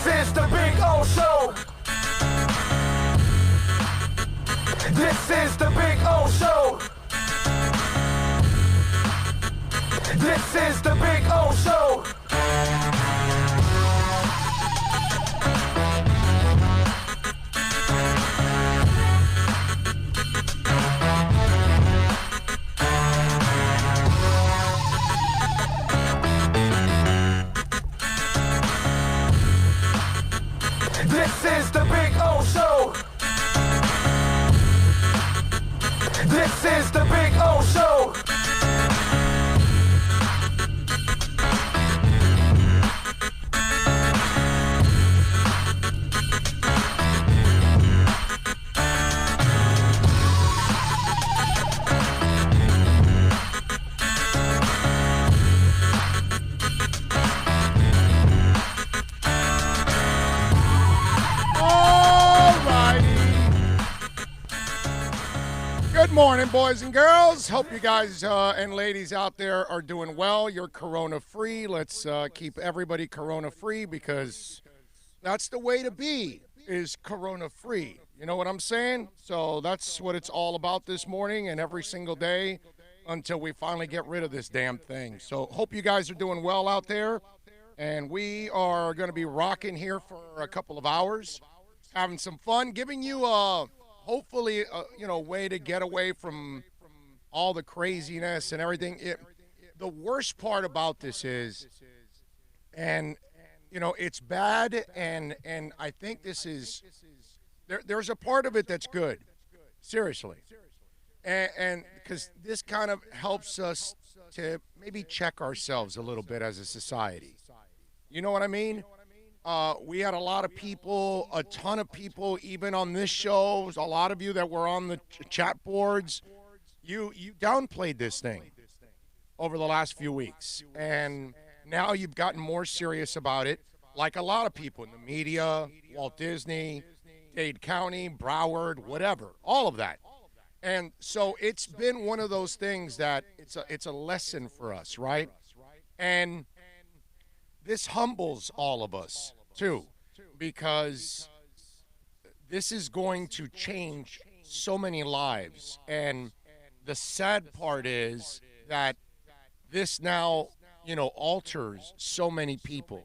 This is the Big O Show. This is the Big O Show. This is the Big O Show. This is the Big O Show. This is the Big O Show. Good morning, boys and girls. Hope you guys and ladies out there are doing well. You're corona-free. Let's keep everybody corona-free because that's the way to be, is corona-free. You know what I'm saying? So that's what it's all about this morning and every single day until we finally get rid of this damn thing. So hope you guys are doing well out there. And we are going to be rocking here for a couple of hours, having some fun, giving you hopefully, a way to get away from all the craziness and everything. The worst part about this is, and, it's bad, and I think this is, there's a part of it that's good, seriously. And because this kind of helps us to maybe check ourselves a little bit as a society. You know what I mean? We had a lot of people, a ton of people, even on this show, a lot of you that were on the chat boards. You downplayed this thing over the last few weeks, and now you've gotten more serious about it, like a lot of people in the media, Walt Disney, Dade County, Broward, whatever, all of that. And so it's been one of those things that it's a lesson for us, right? And this humbles all of us, too, because this is going to change so many lives. And the sad part is that this now, alters so many people.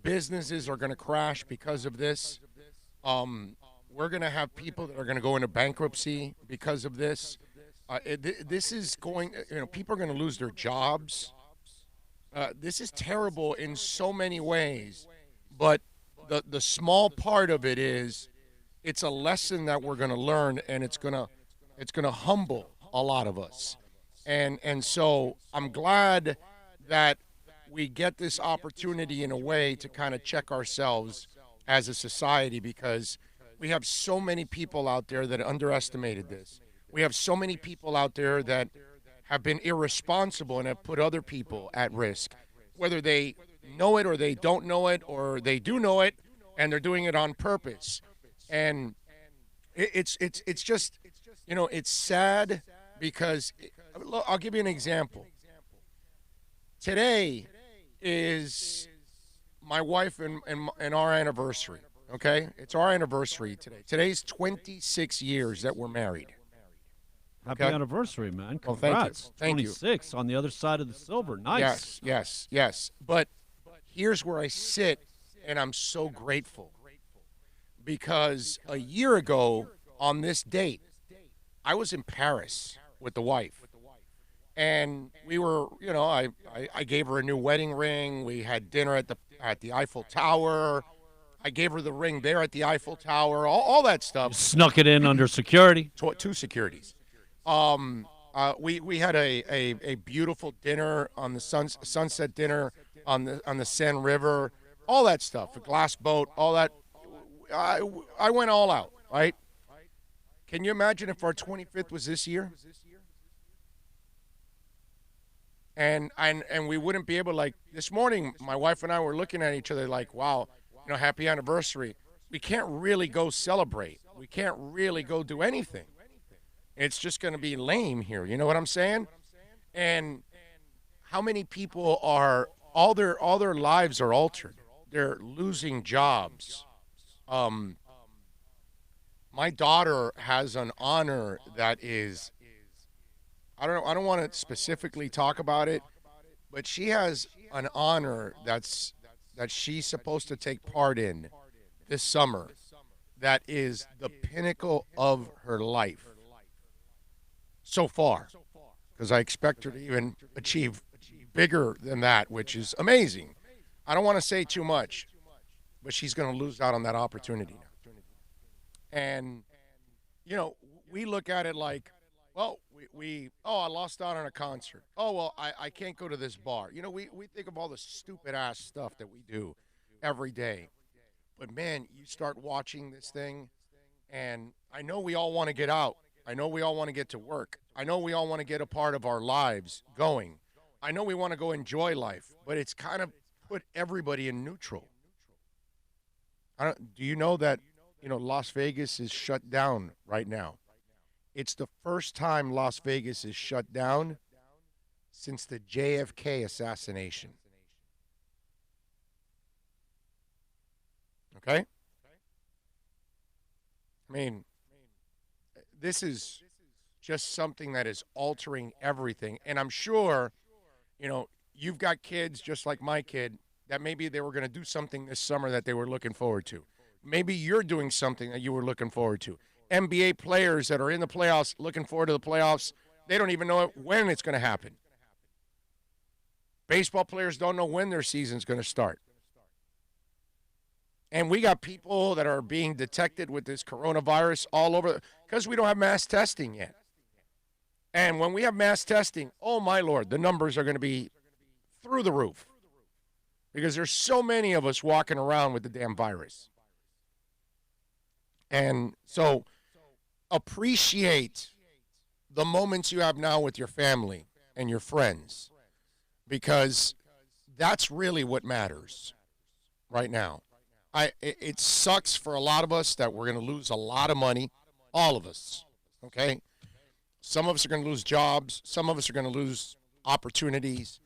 Businesses are going to crash because of this. We're going to have people that are going to go into bankruptcy because of this. This is going, people are going to lose their jobs. This is terrible in so many ways, but the small part of it is it's a lesson that we're going to learn, and it's going to humble a lot of us. And so I'm glad that we get this opportunity in a way to kind of check ourselves as a society, because we have so many people out there that underestimated this. We have so many people out there that have been irresponsible and have put other people at risk, whether they know it or they don't know it, or they do know it and they're doing it on purpose. And it's just, it's sad because, I'll give you an example. Today is my wife and our anniversary, okay? It's our anniversary today. Today's 26 years that we're married. Happy anniversary, man. Congrats. Well, thank you. Thank 26 you. on the other side of the silver. Nice. Yes. But here's where I sit, and I'm so grateful. Because a year ago on this date, I was in Paris with the wife. And we were, I gave her a new wedding ring. We had dinner at the Eiffel Tower. I gave her the ring there at the Eiffel Tower, all that stuff. You snuck it in under security? Two securities. We had a beautiful dinner on the sunset dinner on the Seine River, all that stuff, a glass boat, all that. I went all out, right? Can you imagine if our 25th was this year? And we wouldn't be able, like, this morning, my wife and I were looking at each other like, wow, happy anniversary. We can't really go celebrate. We can't really go do anything. It's just going to be lame here. You know what I'm saying? And how many people are, all their lives are altered they're losing jobs. My daughter has an honor that is, I don't want to specifically talk about it, but she has an honor that she's supposed to take part in this summer that is the pinnacle of her life so far, because I expect her to even achieve bigger than that, which is amazing. I don't want to say too much, but she's going to lose out on that opportunity now. And, you know, we look at it like, well, I lost out on a concert. Oh, well, I can't go to this bar. You know, we think of all the stupid-ass stuff that we do every day. But, man, you start watching this thing, and I know we all want to get out. I know we all want to get to work. I know we all want to get a part of our lives going. I know we want to go enjoy life, but it's kind of put everybody in neutral. Do you know that, Las Vegas is shut down right now? It's the first time Las Vegas is shut down since the JFK assassination. Okay? I mean, this is just something that is altering everything. And I'm sure, you've got kids just like my kid that maybe they were going to do something this summer that they were looking forward to. Maybe you're doing something that you were looking forward to. NBA players that are in the playoffs, looking forward to the playoffs, they don't even know when it's going to happen. Baseball players don't know when their season's going to start. And we got people that are being detected with this coronavirus all over because we don't have mass testing yet. And when we have mass testing, oh, my Lord, the numbers are going to be through the roof because there's so many of us walking around with the damn virus. And so appreciate the moments you have now with your family and your friends because that's really what matters right now. It sucks for a lot of us that we're going to lose a lot of money, all of us, okay? Some of us are going to lose jobs. Some of us are going to lose opportunities.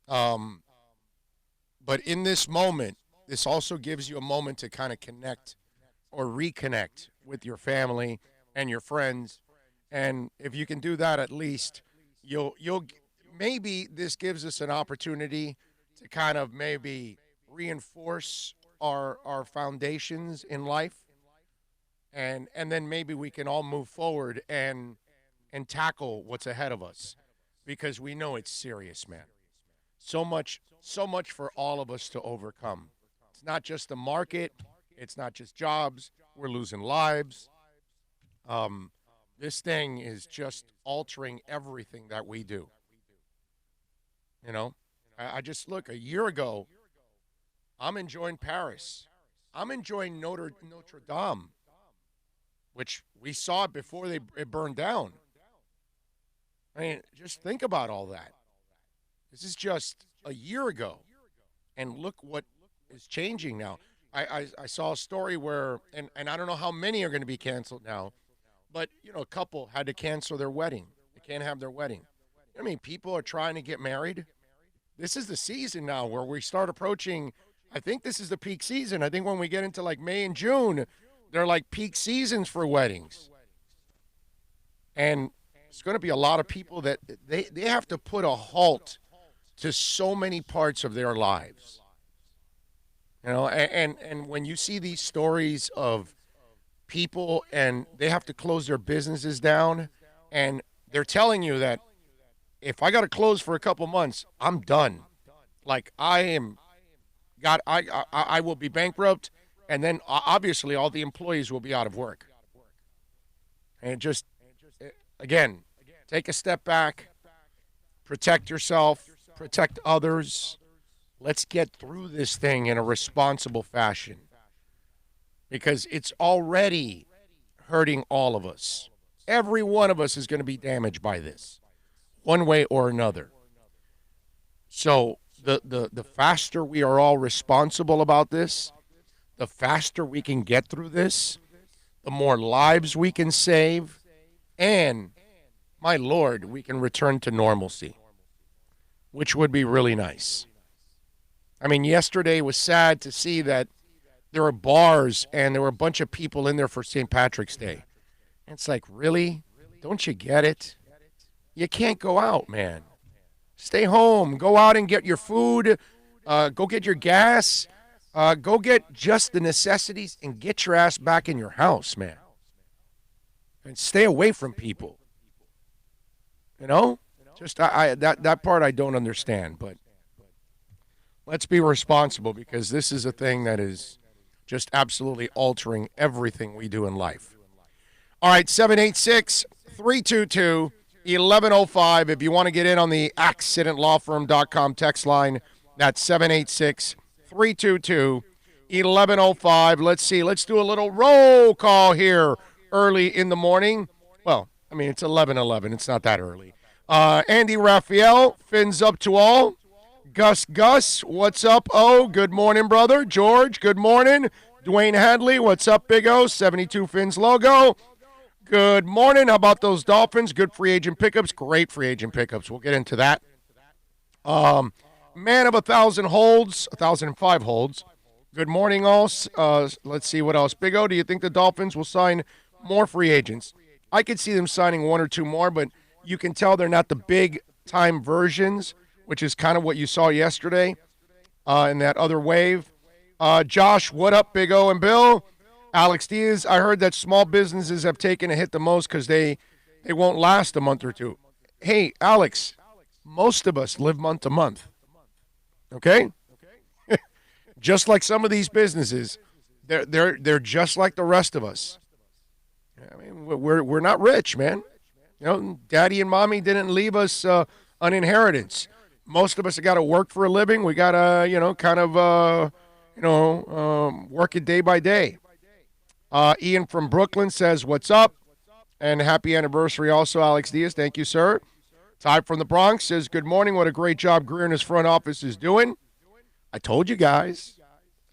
But in this moment, this also gives you a moment to kind of connect or reconnect with your family and your friends. And if you can do that, at least you'll maybe this gives us an opportunity to kind of maybe reinforce our foundations in life. And then maybe we can all move forward and tackle what's ahead of us because we know it's serious, man. So much for all of us to overcome. It's not just the market. It's not just jobs. We're losing lives. This thing is just altering everything that we do. I just look, a year ago, I'm enjoying Paris. I'm enjoying Notre Dame, which we saw it before it burned down. I mean, just think about all that. This is just a year ago. And look what is changing now. I saw a story where, and I don't know how many are going to be canceled now, but, a couple had to cancel their wedding. They can't have their wedding. I mean, people are trying to get married. This is the season now where we start approaching, I think this is the peak season. I think when we get into like May and June, they're like peak seasons for weddings. And it's going to be a lot of people that they have to put a halt to so many parts of their lives. And when you see these stories of people and they have to close their businesses down and they're telling you that if I got to close for a couple months, I'm done. Like I will be bankrupt, and then obviously all the employees will be out of work. And just, again, take a step back, protect yourself, protect others. Let's get through this thing in a responsible fashion because it's already hurting all of us. Every one of us is going to be damaged by this, one way or another. So the faster we are all responsible about this, the faster we can get through this, the more lives we can save, and, my Lord, we can return to normalcy, which would be really nice. I mean, yesterday was sad to see that there were bars and there were a bunch of people in there for St. Patrick's Day. It's like, really? Don't you get it? You can't go out, man. Stay home. Go out and get your food. Go get your gas. Go get just the necessities and get your ass back in your house, man. And stay away from people. You know? Just that part I don't understand, but let's be responsible because this is a thing that is just absolutely altering everything we do in life. All right, 786-322-1105. If you want to get in on the accidentlawfirm.com text line, that's 786-322-1105. Let's see. Let's do a little roll call here early in the morning. Well, I mean, it's 11:11. It's not that early. Andy Raphael, fins up to all. Gus, what's up? Oh, good morning, brother. George, good morning. Dwayne Hadley, what's up, Big O? 72 Fins logo. Good morning. How about those Dolphins? Good free agent pickups. Great free agent pickups. We'll get into that. Man of 1,000 holds, 1,005 holds. Good morning, all. Let's see what else. Big O, do you think the Dolphins will sign more free agents? I could see them signing one or two more, but you can tell they're not the big-time versions, which is kind of what you saw yesterday in that other wave. Josh, what up, Big O and Bill? Alex Diaz, I heard that small businesses have taken a hit the most because they won't last a month or two. Hey, Alex, most of us live month to month, okay? Just like some of these businesses, they're just like the rest of us. I mean, we're not rich, man. You know, Daddy and Mommy didn't leave us an inheritance. Most of us have got to work for a living. We got to, work it day by day. Ian from Brooklyn says, what's up? And happy anniversary also, Alex Diaz. Thank you, sir. Ty from the Bronx says, good morning. What a great job Greer and his front office is doing. I told you guys.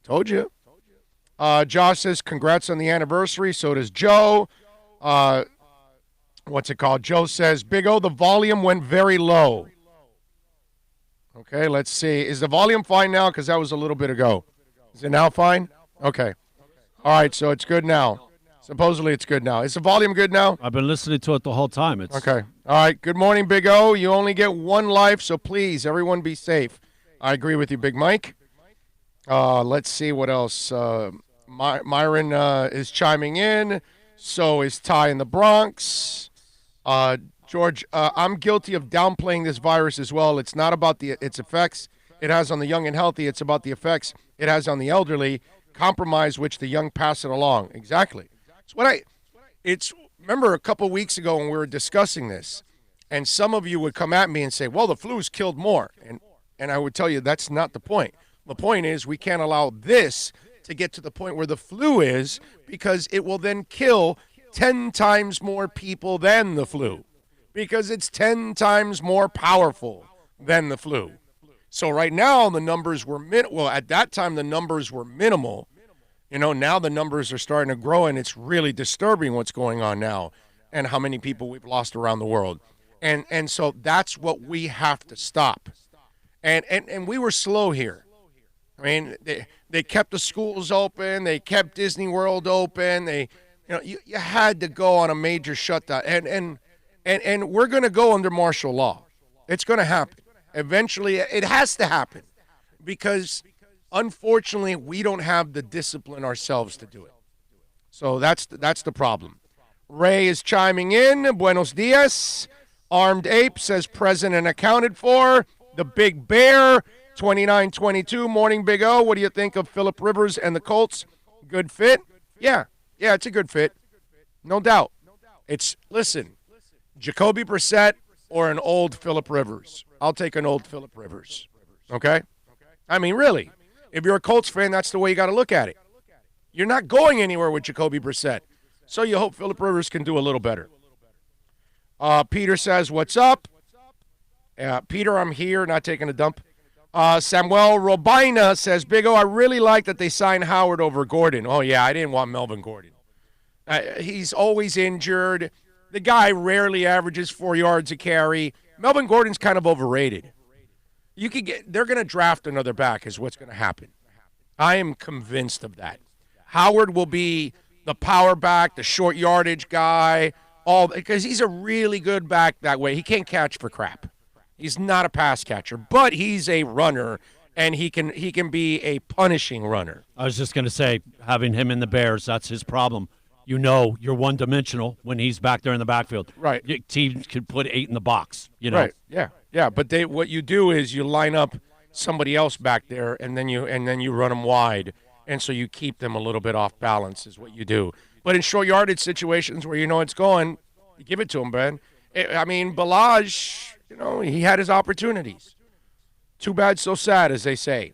Told you. Josh says, congrats on the anniversary. So does Joe. What's it called? Joe says, Big O, the volume went very low. Okay, let's see. Is the volume fine now? Because that was a little bit ago. Is it now fine? Okay. All right, so it's good now. Supposedly it's good now. Is the volume good now? I've been listening to it the whole time. Okay. All right. Good morning, Big O. You only get one life, so please, everyone be safe. I agree with you, Big Mike. Let's see what else. Myron is chiming in. So is Ty in the Bronx. George, I'm guilty of downplaying this virus as well. It's not about its effects it has on the young and healthy. It's about the effects it has on the elderly, compromise which the young pass it along. Exactly. Remember a couple weeks ago when we were discussing this, and some of you would come at me and say, well, the flu's killed more. And I would tell you that's not the point. The point is we can't allow this to get to the point where the flu is, because it will then kill 10 times more people than the flu, because it's 10 times more powerful than the flu. So right now the numbers were at that time the numbers were minimal. You know, now the numbers are starting to grow, and it's really disturbing what's going on now and how many people we've lost around the world. And so that's what we have to stop. And we were slow here. I mean, they kept the schools open, they kept Disney World open, you had to go on a major shutdown. And we're going to go under martial law. It's going to happen. Eventually, it has to happen, because unfortunately, we don't have the discipline ourselves to do it. So that's the problem. Ray is chiming in. Buenos dias. Armed Ape says present and accounted for. The Big Bear, 2922. Morning, Big O. What do you think of Phillip Rivers and the Colts? Good fit? Yeah, it's a good fit. No doubt. Listen, Jacoby Brissett or an old Phillip Rivers. I'll take an old Phillip Rivers. Okay? I mean, really. If you're a Colts fan, that's the way you got to look at it. You're not going anywhere with Jacoby Brissett. So you hope Phillip Rivers can do a little better. Peter says, what's up? Peter, I'm here, not taking a dump. Samuel Robina says, Big O, I really like that they signed Howard over Gordon. Oh, yeah, I didn't want Melvin Gordon. He's always injured. The guy rarely averages 4 yards a carry. Melvin Gordon's kind of overrated. They're going to draft another back is what's going to happen. I am convinced of that. Howard will be the power back, the short yardage guy, because he's a really good back that way. He can't catch for crap. He's not a pass catcher, but he's a runner, and he can be a punishing runner. I was just going to say, having him in the Bears, that's his problem. You know, you're one-dimensional when he's back there in the backfield. Right. Teams could put 8 in the box. You know. Right. Yeah. But what you do is you line up somebody else back there, and then you run them wide, and so you keep them a little bit off balance is what you do. But in short yardage situations where you know it's going, you give it to him, man. Balaj, he had his opportunities. Too bad, so sad, as they say.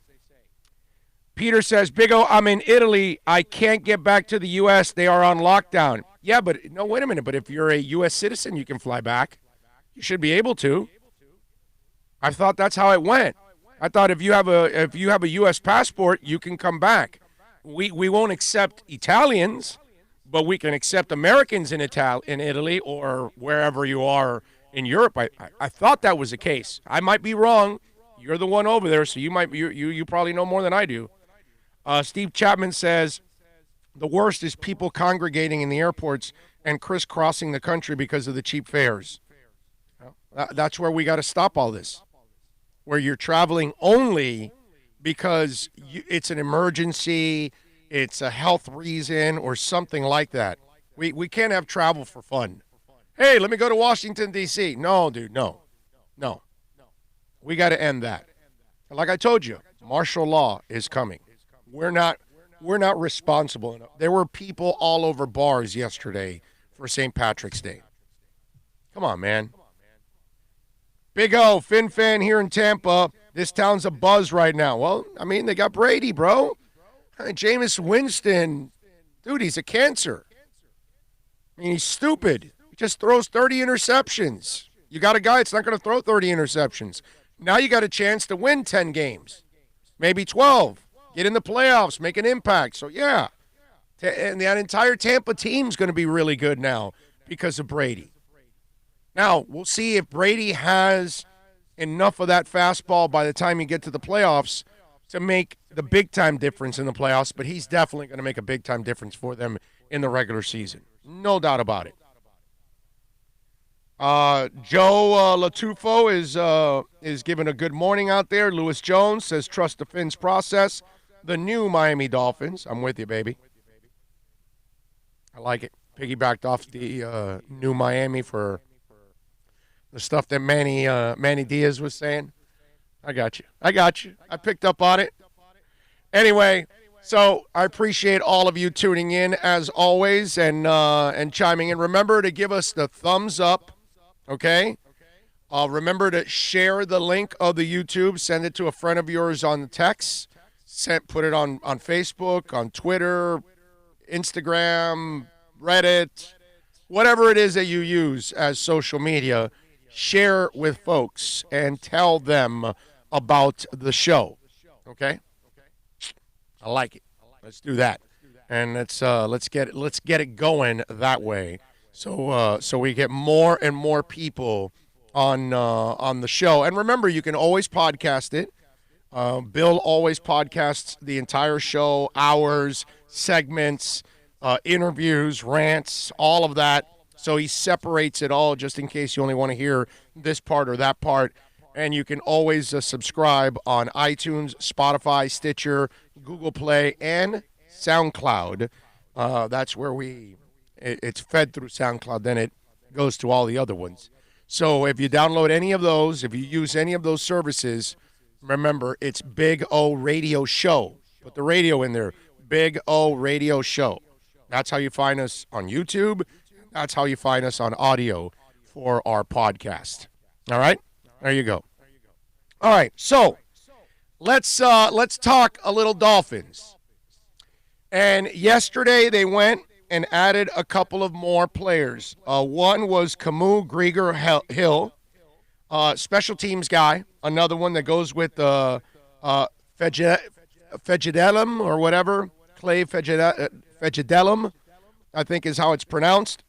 Peter says, Big O, I'm in Italy. I can't get back to the U.S. They are on lockdown. Yeah, but no, wait a minute. But if you're a U.S. citizen, you can fly back. You should be able to. I thought that's how it went. I thought if you have a U.S. passport, you can come back. We won't accept Italians, but we can accept Americans in Italy or wherever you are in Europe. I thought that was the case. I might be wrong. You're the one over there, so you probably know more than I do. Steve Chapman says, the worst is people congregating in the airports and crisscrossing the country because of the cheap fares. That's where we got to stop all this, where you're traveling only because it's an emergency, it's a health reason, or something like that. We can't have travel for fun. Hey, let me go to Washington, D.C. No, dude, no. We got to end that. Like I told you, martial law is coming. We're not responsible enough. There were people all over bars yesterday for St. Patrick's Day. Come on, man. Big O, Fin Fan here in Tampa. This town's a buzz right now. Well, they got Brady, bro. Jameis Winston, dude, he's a cancer. He's stupid. He just throws 30 interceptions. You got a guy that's not going to throw 30 interceptions. Now you got a chance to win 10 games, maybe 12, get in the playoffs, make an impact. So, yeah, and that entire Tampa team's going to be really good now because of Brady. Now, we'll see if Brady has enough of that fastball by the time you get to the playoffs to make the big-time difference in the playoffs, but he's definitely going to make a big-time difference for them in the regular season. No doubt about it. Joe Latufo is giving a good morning out there. Lewis Jones says, trust the Fins process. The new Miami Dolphins. I'm with you, baby. I like it. Piggybacked off the new Miami for the stuff that Manny Diaz was saying. I got you. I picked up on it. Anyway, so I appreciate all of you tuning in as always and chiming in. Remember to give us the thumbs up. Okay? Remember to share the link of the YouTube. Send it to a friend of yours on the text. Put it on Facebook, on Twitter, Instagram, Reddit, whatever it is that you use as social media. Share with folks and tell them about the show. Okay? I like it. Let's do that. And let's get it going that way. So we get more and more people on the show. And remember, you can always podcast it. Bill always podcasts the entire show, hours, segments, interviews, rants, all of that. So he separates it all just in case you only want to hear this part or that part. And you can always subscribe on iTunes, Spotify, Stitcher, Google Play, and SoundCloud. That's where it's fed through SoundCloud, then it goes to all the other ones. So if you download any of those, if you use any of those services, remember, it's Big O Radio Show. Put the radio in there, Big O Radio Show. That's how you find us on YouTube. That's how you find us on audio for our podcast. All right? There you go. All right, so let's talk a little Dolphins. And yesterday they went and added a couple of more players. One was Camus Grieger-Hill, special teams guy. Another one that goes with Fejedelum or whatever. Clay Fejedelum, I think is how it's pronounced.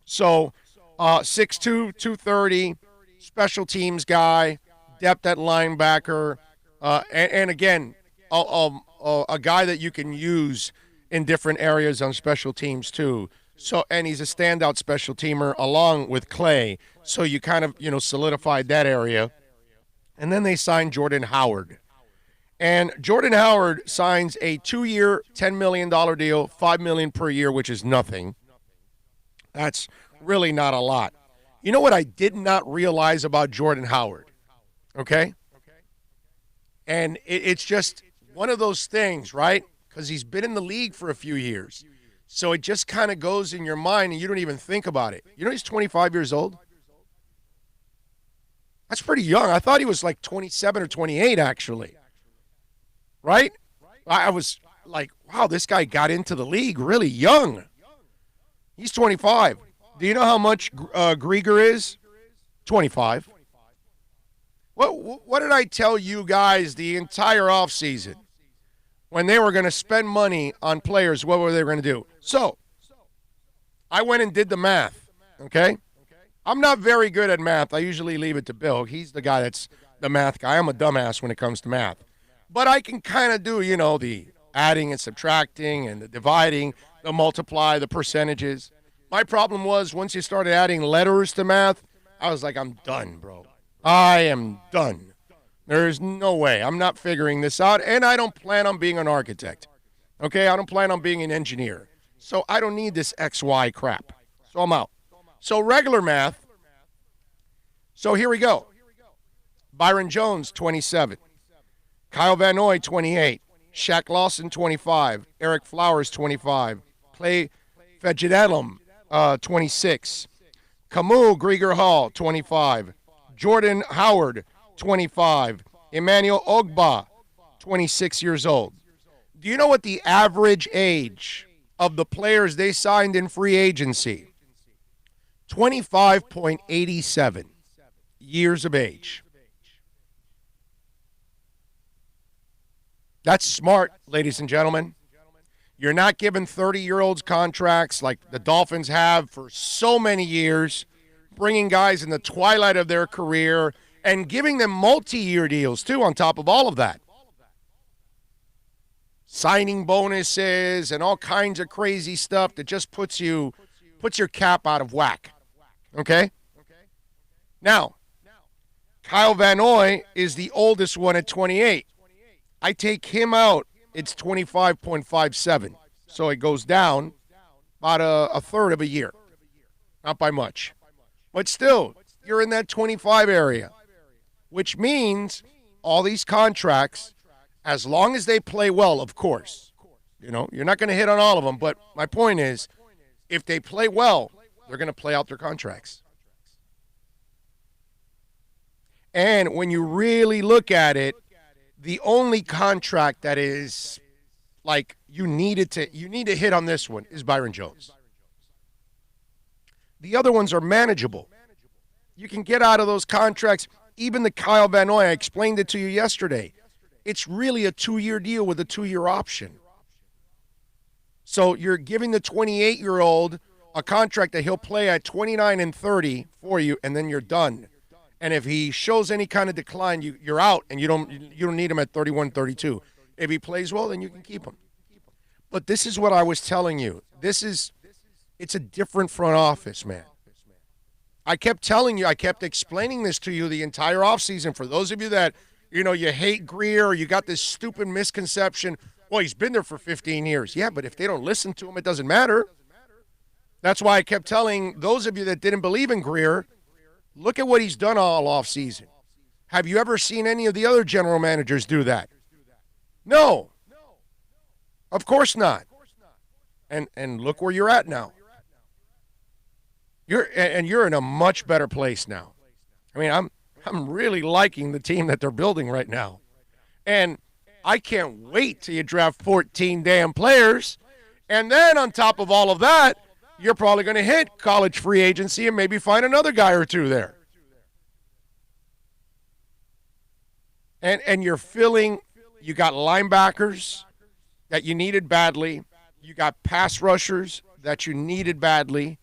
So 6'2", 230, special teams guy, depth at linebacker, and again, a guy that you can use in different areas on special teams too. So, and he's a standout special teamer along with Clay. So you kind of, solidified that area. And then they signed Jordan Howard. And Jordan Howard signs a 2-year, $10 million deal, $5 million per year, which is nothing. That's really not a lot. You know what I did not realize about Jordan Howard? Okay? And it's just one of those things, right? Because he's been in the league for a few years. So it just kind of goes in your mind and you don't even think about it. You know he's 25 years old? That's pretty young. I thought he was like 27 or 28, actually. Right? I was like, wow, this guy got into the league really young. He's 25. Do you know how much Grieger is? 25. What did I tell you guys the entire offseason? When they were going to spend money on players, what were they going to do? So, I went and did the math, okay? I'm not very good at math. I usually leave it to Bill. He's the guy that's the math guy. I'm a dumbass when it comes to math. But I can kind of do, the adding and subtracting and the dividing, the multiply, the percentages. My problem was once you started adding letters to math, I was like, I'm done, bro. I am done. There's no way. I'm not figuring this out, and I don't plan on being an architect. Okay? I don't plan on being an engineer. So I don't need this XY crap. So I'm out. So regular math. So here we go. Byron Jones, 27. Kyle Van Noy, 28. Shaq Lawson, 25. Eric Flowers, 25. Clay Fedgedelum, 26. Camus Grieger Hall, 25. Jordan Howard, 25. Emmanuel Ogba, 26 years old. Do you know what the average age of the players they signed in free agency? 25.87 years of age. That's smart, ladies and gentlemen. You're not giving 30-year-olds contracts like the Dolphins have for so many years, bringing guys in the twilight of their career and giving them multi-year deals, too, on top of all of that. Signing bonuses and all kinds of crazy stuff that just puts your cap out of whack. Okay? Now, Kyle Van Noy is the oldest one at 28. I take him out, it's 25.57. So it goes down about a third of a year. Not by much. But still, you're in that 25 area, which means all these contracts, as long as they play well, of course. You're not going to hit on all of them, but my point is, if they play well, they're going to play out their contracts. And when you really look at it, the only contract that is like you need to hit on this one is Byron Jones. The other ones are manageable. You can get out of those contracts. Even the Kyle Van Noy, I explained it to you yesterday. It's really a 2-year deal with a 2-year option. So you're giving the 28-year-old a contract that he'll play at 29 and 30 for you, and then you're done. And if he shows any kind of decline, you're out, and you don't need him at 31, 32. If he plays well, then you can keep him. But this is what I was telling you. It's a different front office, man. I kept telling you, I kept explaining this to you the entire offseason. For those of you that, you hate Greer, or you got this stupid misconception, well, he's been there for 15 years. Yeah, but if they don't listen to him, it doesn't matter. That's why I kept telling those of you that didn't believe in Greer, look at what he's done all offseason. Have you ever seen any of the other general managers do that? No. Of course not. And look where you're at now. You're in a much better place now. I mean, I'm really liking the team that they're building right now. And I can't wait till you draft 14 damn players. And then on top of all of that, you're probably going to hit college free agency and maybe find another guy or two there. And you're filling, you got linebackers that you needed badly. You got pass rushers that you needed badly.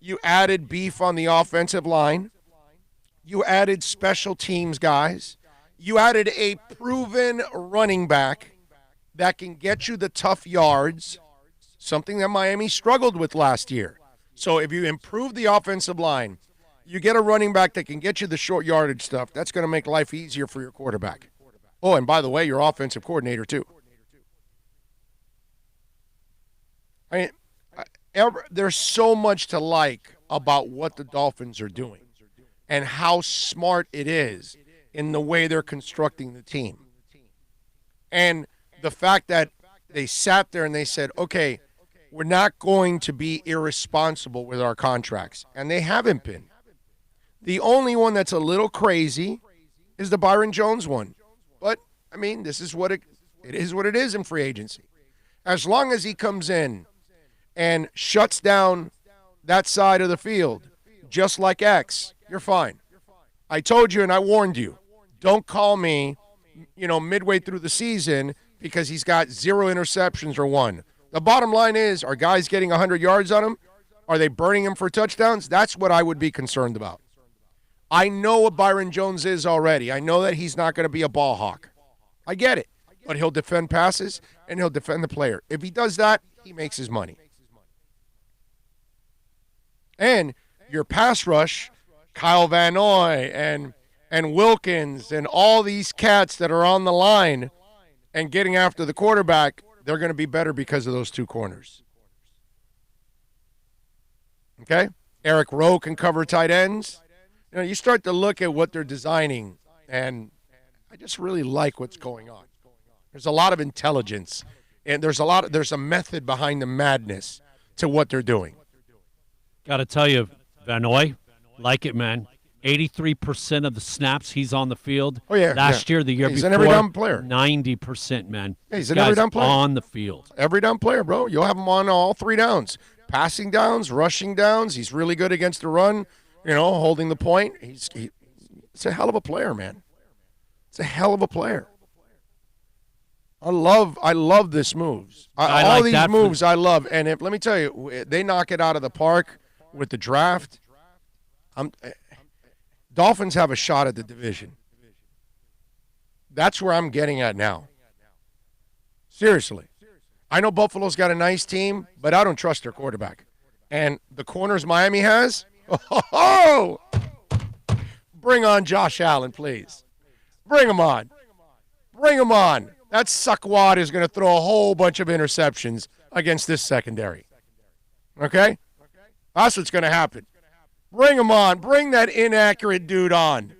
You added beef on the offensive line. You added special teams guys. You added a proven running back that can get you the tough yards, something that Miami struggled with last year. So if you improve the offensive line, you get a running back that can get you the short yardage stuff. That's going to make life easier for your quarterback. Oh, and by the way, your offensive coordinator too. I mean, there's so much to like about what the Dolphins are doing and how smart it is in the way they're constructing the team. And the fact that they sat there and they said, okay, we're not going to be irresponsible with our contracts. And they haven't been. The only one that's a little crazy is the Byron Jones one. But, I mean, this is what it is what it is in free agency. As long as he comes in and shuts down that side of the field, just like X, you're fine. I told you and I warned you, don't call me, midway through the season because he's got 0 interceptions or 1. The bottom line is, are guys getting 100 yards on him? Are they burning him for touchdowns? That's what I would be concerned about. I know what Byron Jones is already. I know that he's not going to be a ball hawk. I get it. But he'll defend passes and he'll defend the player. If he does that, he makes his money. And your pass rush, Kyle Van Noy and Wilkins and all these cats that are on the line and getting after the quarterback, they're going to be better because of those 2 corners. Okay? Eric Rowe can cover tight ends. You start to look at what they're designing, and I just really like what's going on. There's a lot of intelligence, and there's a method behind the madness to what they're doing. Got to tell you, Van Noy, like it, man. 83% of the snaps he's on the field. Oh, yeah. Last year, the year he's before, an every down player. 90%, man. Yeah, he's an every down player. On the field. Every down player, bro. You'll have him on all 3 downs. Passing downs, rushing downs. He's really good against the run, holding the point. It's a hell of a player, man. It's a hell of a player. I love this moves. All these moves I love. And let me tell you, they knock it out of the park with the draft. Dolphins have a shot at the division. That's where I'm getting at now. Seriously. I know Buffalo's got a nice team, but I don't trust their quarterback. And the corners Miami has, bring on Josh Allen, please. Bring him on. Bring him on. That suckwad is going to throw a whole bunch of interceptions against this secondary. Okay? That's what's going to happen. Bring him on. Bring that inaccurate dude on.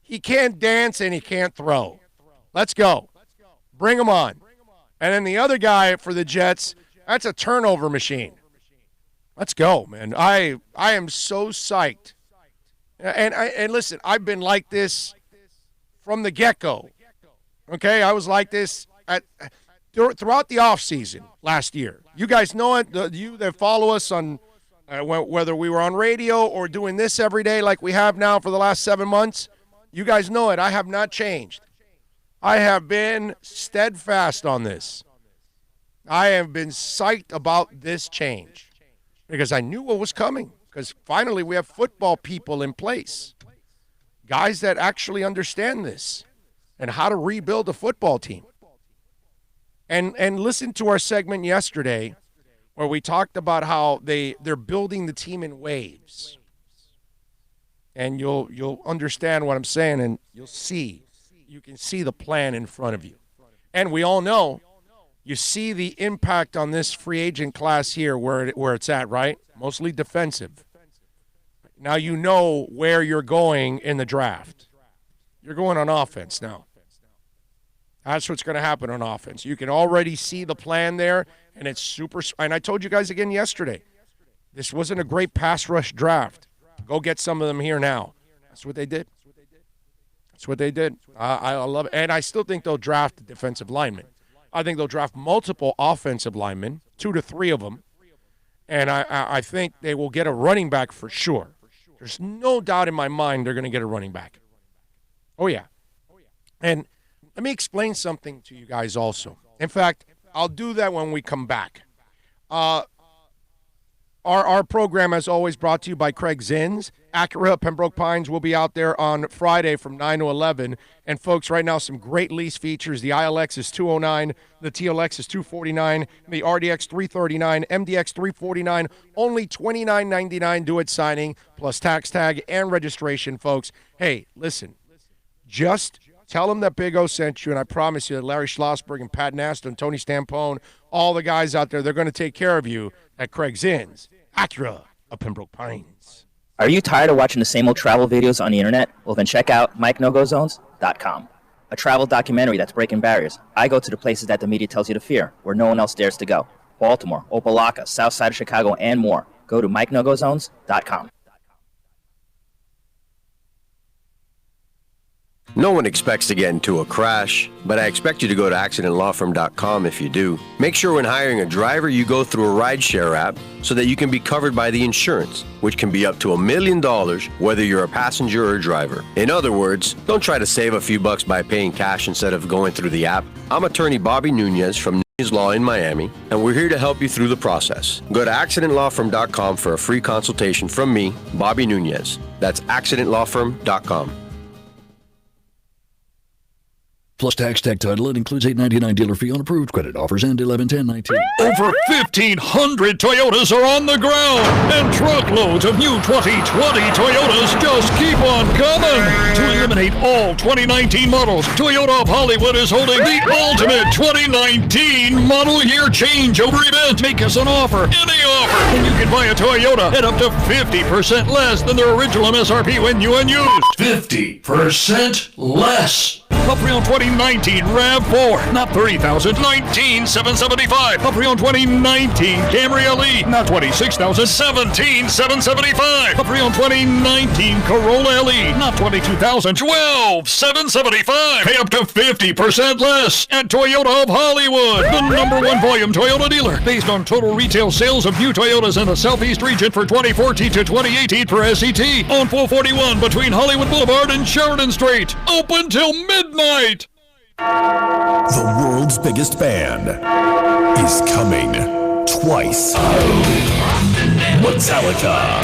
He can't dance and he can't throw. Let's go. Bring him on. And then the other guy for the Jets, that's a turnover machine. Let's go, man. I am so psyched. And listen, I've been like this from the get-go. Okay, I was like this throughout the offseason last year. You guys know it. You that follow us on whether we were on radio or doing this every day like we have now for the last 7 months, you guys know it. I have not changed. I have been steadfast on this. I have been psyched about this change because I knew what was coming because finally we have football people in place, guys that actually understand this and how to rebuild a football team. And listen to our segment yesterday where we talked about how they're building the team in waves. And you'll understand what I'm saying, and you can see the plan in front of you. And we all know you see the impact on this free agent class here where it's at, right? Mostly defensive. Now you know where you're going in the draft. You're going on offense now. That's what's going to happen on offense. You can already see the plan there, and it's super. And I told you guys again yesterday, this wasn't a great pass rush draft. Go get some of them here now. That's what they did. That's what they did. I love it. And I still think they'll draft a defensive lineman. I think they'll draft multiple offensive linemen, 2 to 3 of them. And I think they will get a running back for sure. There's no doubt in my mind they're going to get a running back. Oh, yeah. And let me explain something to you guys also. In fact, I'll do that when we come back. Our program, as always, brought to you by Craig Zins. Acura Pembroke Pines will be out there on Friday from 9 to 11. And, folks, right now, some great lease features. The ILX is $209, the TLX is $249, the RDX $339, MDX $349, only $29.99 do it signing, plus tax tag and registration, folks. Hey, listen, just tell them that Big O sent you, and I promise you that Larry Schlossberg and Pat Nasta and Tony Stampone, all the guys out there, they're going to take care of you at Craig Zins, Acura of Pembroke Pines. Are you tired of watching the same old travel videos on the internet? Well, then check out MikeNoGoZones.com, a travel documentary that's breaking barriers. I go to the places that the media tells you to fear, where no one else dares to go. Baltimore, Opelika, South Side of Chicago, and more. Go to MikeNoGoZones.com. No one expects to get into a crash, but I expect you to go to accidentlawfirm.com if you do. Make sure when hiring a driver you go through a rideshare app so that you can be covered by the insurance, which can be up to $1 million whether you're a passenger or a driver. In other words, don't try to save a few bucks by paying cash instead of going through the app. I'm attorney Bobby Nunez from Nunez Law in Miami, and we're here to help you through the process. Go to accidentlawfirm.com for a free consultation from me, Bobby Nunez. That's accidentlawfirm.com. Plus tax, tag title. It includes $8.99 dealer fee on approved credit. Offers end 11/10/19. Over 1,500 Toyotas are on the ground, and truckloads of new 2020 Toyotas just keep on coming. To eliminate all 2019 models, Toyota of Hollywood is holding the ultimate 2019 model year changeover event. Make us an offer, any offer, and you can buy a Toyota at up to 50% less than their original MSRP when new and used. 50% less. A pre-owned 2019 RAV4, not $30,000, $19,775. A pre-owned 2019 Camry LE, not $26,000, $17,775. A pre-owned 2019 Corolla LE, not $22,000, $12,775. Pay up to 50% less at Toyota of Hollywood, the #1 volume Toyota dealer, based on total retail sales of new Toyotas in the Southeast region for 2014 to 2018 per SET, on 441 between Hollywood Boulevard and Sheridan Street. Open till midnight. The world's biggest band is coming twice. Metallica.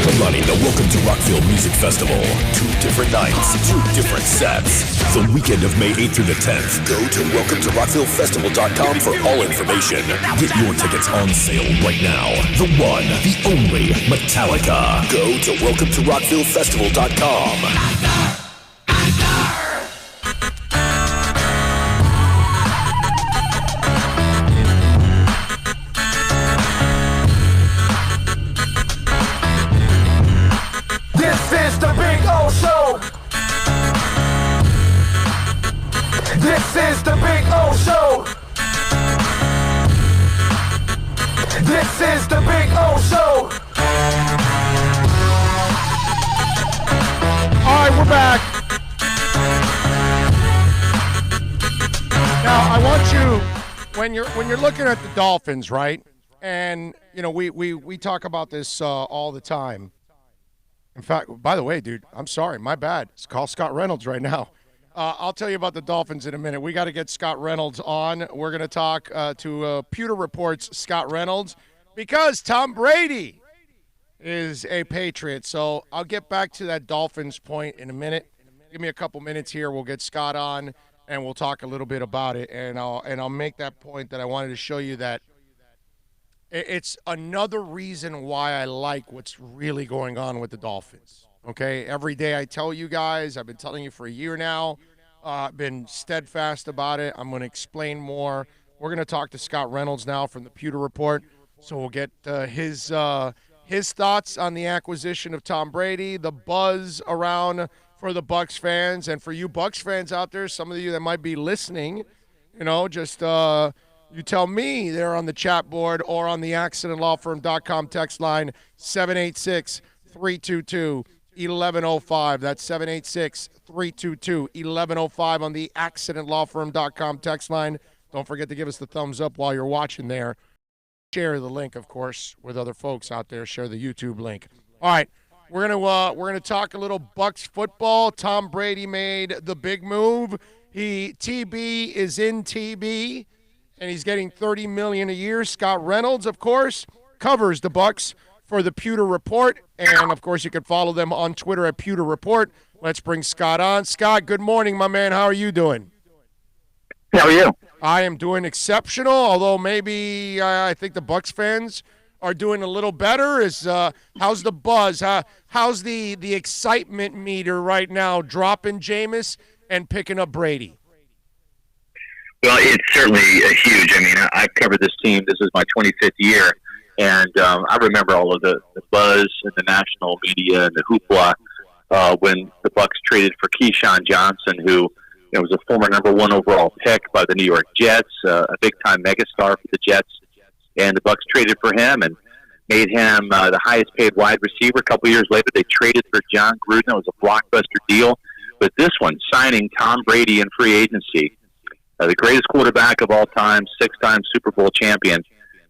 Headlining the Welcome to Rockville Music Festival. 2 different nights, 2 different sets. The weekend of May 8th through the 10th. Go to welcometorockvillefestival.com for all information. Get your tickets on sale right now. The one, the only Metallica. Go to welcometorockvillefestival.com. This is the Big O Show. This is the Big O Show. This is the Big O Show. All right, we're back. Now, I want you, when you're looking at the Dolphins, right? And, you know, we talk about this all the time. In fact, by the way, dude, I'm sorry. My bad. It's call Scott Reynolds right now. I'll tell you about the Dolphins in a minute. We got to get Scott Reynolds on. We're going to talk to Pewter Report's Scott Reynolds because Tom Brady is a Patriot. So I'll get back to that Dolphins point in a minute. Give me a couple minutes here. We'll get Scott on, and we'll talk a little bit about it. And I'll make that point that I wanted to show you that it's another reason why I like what's really going on with the Dolphins. Okay, every day I tell you guys, I've been telling you for a year now, I've been steadfast about it. I'm going to explain more. We're going to talk to Scott Reynolds now from the Pewter Report, so we'll get his thoughts on the acquisition of Tom Brady, the buzz around for the Bucs fans, and for you Bucs fans out there, some of you that might be listening, you know, just you tell me there on the chat board or on the accidentlawfirm.com text line, 786-322-1105. That's 786-322-1105 on the accidentlawfirm.com text line. Don't forget to give us the thumbs up while you're watching there. Share the link, of course, with other folks out there. Share the YouTube link. All right, we're gonna talk a little Bucs football. Tom Brady made the big move. TB is in TB. And he's getting $30 million a year. Scott Reynolds, of course, covers the Bucs for the Pewter Report. And, of course, you can follow them on Twitter at Pewter Report. Let's bring Scott on. Scott, good morning, my man. How are you doing? How are you? I am doing exceptional, although maybe I think the Bucs fans are doing a little better. How's the buzz? How's the excitement meter right now, dropping Jameis and picking up Brady? Well, it's certainly huge. I mean, I've covered this team. This is my 25th year, and I remember all of the buzz and the national media and the hoopla when the Bucs traded for Keyshawn Johnson, who was a former number 1 overall pick by the New York Jets, a big-time megastar for the Jets. And the Bucs traded for him and made him the highest-paid wide receiver. A couple years later, they traded for John Gruden. It was a blockbuster deal. But this one, signing Tom Brady in free agency, the greatest quarterback of all time, 6-time Super Bowl champion.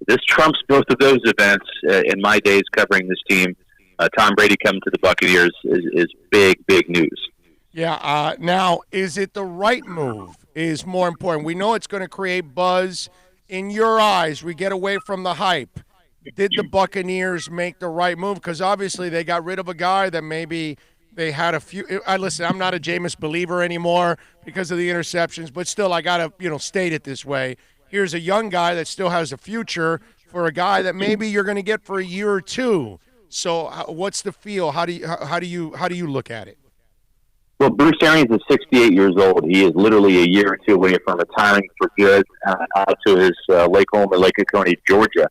This trumps both of those events in my days covering this team. Tom Brady coming to the Buccaneers is big, big news. Yeah. Now, is it the right move is more important? We know it's going to create buzz. In your eyes, we get away from the hype. Did the Buccaneers make the right move? Because obviously they got rid of a guy that maybe they had a few. Listen, I'm not a Jameis believer anymore because of the interceptions, but still, I got to state it this way. Here's a young guy that still has a future for a guy that maybe you're going to get for a year or two. So, what's the feel? How do you look at it? Well, Bruce Arians is 68 years old. He is literally a year or two away from retiring for good out to his lake home in Lake Oconee, Georgia.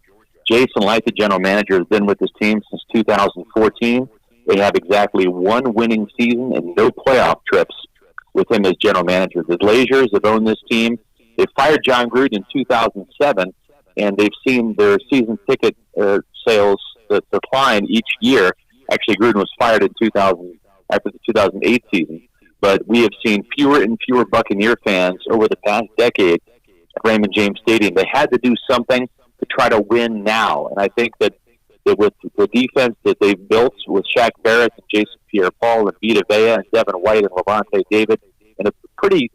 Jason Light, the general manager, has been with this team since 2014. They have exactly one winning season and no playoff trips with him as general manager. The Glazers have owned this team. They fired John Gruden in 2007, and they've seen their season ticket sales decline each year. Actually, Gruden was fired in 2000 after the 2008 season. But we have seen fewer and fewer Buccaneer fans over the past decade at Raymond James Stadium. They had to do something to try to win now. And I think that with the defense that they've built with Shaq Barrett and Jason Pierre-Paul and Vita Vea and Devin White and Levante David and a pretty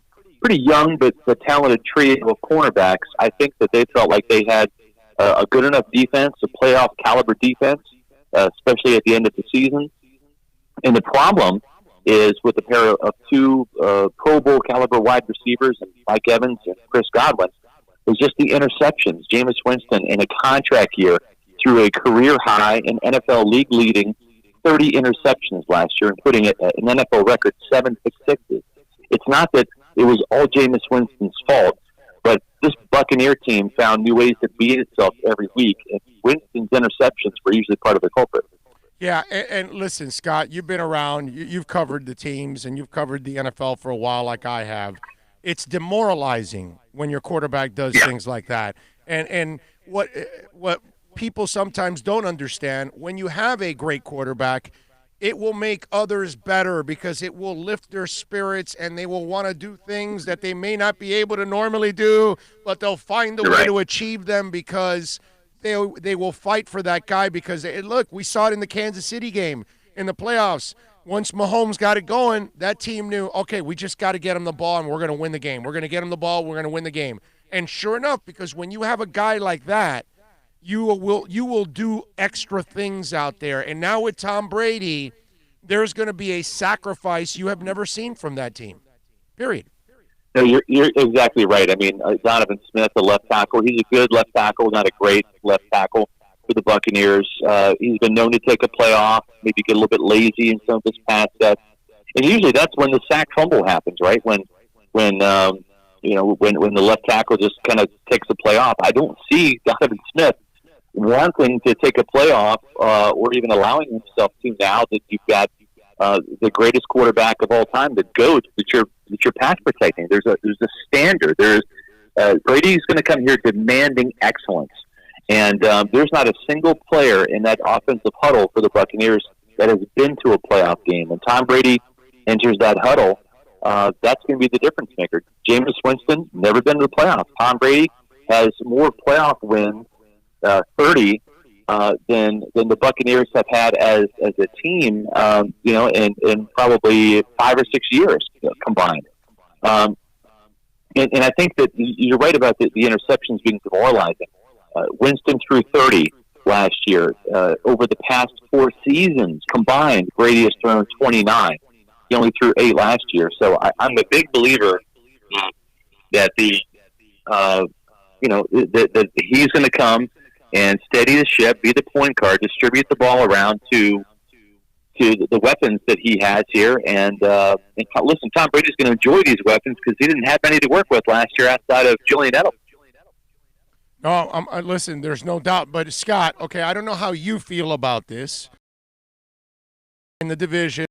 young but talented trio of cornerbacks, I think that they felt like they had a good enough defense, a playoff caliber defense, especially at the end of the season. And the problem is with a pair of two Pro Bowl caliber wide receivers, and Mike Evans and Chris Godwin, was just the interceptions. Jameis Winston in a contract year threw a career high and NFL league leading 30 interceptions last year, including an NFL record 7 pick sixes. It's not that it was all Jameis Winston's fault, but this Buccaneer team found new ways to beat itself every week, and Winston's interceptions were usually part of the culprit. Yeah, and listen, Scott, you've been around, you've covered the teams, and you've covered the NFL for a while like I have. It's demoralizing when your quarterback does things like that. And what people sometimes don't understand, when you have a great quarterback, it will make others better because it will lift their spirits and they will want to do things that they may not be able to normally do, but they'll find a way to achieve them because they will fight for that guy because, look, we saw it in the Kansas City game in the playoffs. Once Mahomes got it going, that team knew, okay, we just got to get him the ball and we're going to win the game. We're going to get him the ball, we're going to win the game. And sure enough, because when you have a guy like that, you will do extra things out there. And now with Tom Brady, there's going to be a sacrifice you have never seen from that team, period. No, you're exactly right. I mean, Donovan Smith, the left tackle, he's a good left tackle, not a great left tackle for the Buccaneers. He's been known to take a play off, maybe get a little bit lazy in some of his pass sets. And usually that's when the sack fumble happens, right? When the left tackle just kind of takes a play off. I don't see Donovan Smith wanting to take a play off or even allowing himself to now that you've got the greatest quarterback of all time, the GOAT, that you're pass protecting. There's a standard. Brady's going to come here demanding excellence. And there's not a single player in that offensive huddle for the Buccaneers that has been to a playoff game. When Tom Brady enters that huddle, that's going to be the difference maker. Jameis Winston, never been to the playoffs. Tom Brady has more playoff wins, 30, than the Buccaneers have had as a team, in probably 5 or 6 years combined. And I think that you're right about the interceptions being demoralizing. Winston threw 30 last year. Over the past 4 seasons combined, Brady has thrown 29. He only threw 8 last year. So I'm a big believer that that he's going to come and steady the ship, be the point guard, distribute the ball around to the weapons that he has here. And listen, Tom Brady's going to enjoy these weapons because he didn't have any to work with last year outside of Julian Edelman. No, listen, there's no doubt. But, Scott, okay, I don't know how you feel about this. In the division,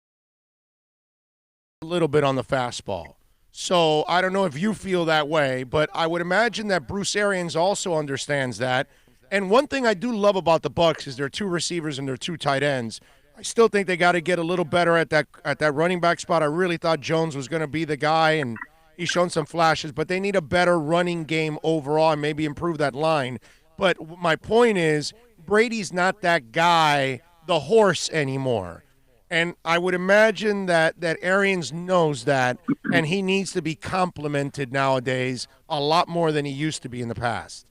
a little bit on the fastball. So I don't know if you feel that way, but I would imagine that Bruce Arians also understands that. And one thing I do love about the Bucs is their 2 receivers and their 2 tight ends. I still think they got to get a little better at that running back spot. I really thought Jones was going to be the guy, and he's shown some flashes, but they need a better running game overall and maybe improve that line. But my point is, Brady's not that guy, the horse, anymore. And I would imagine that Arians knows that, and he needs to be complimented nowadays a lot more than he used to be in the past.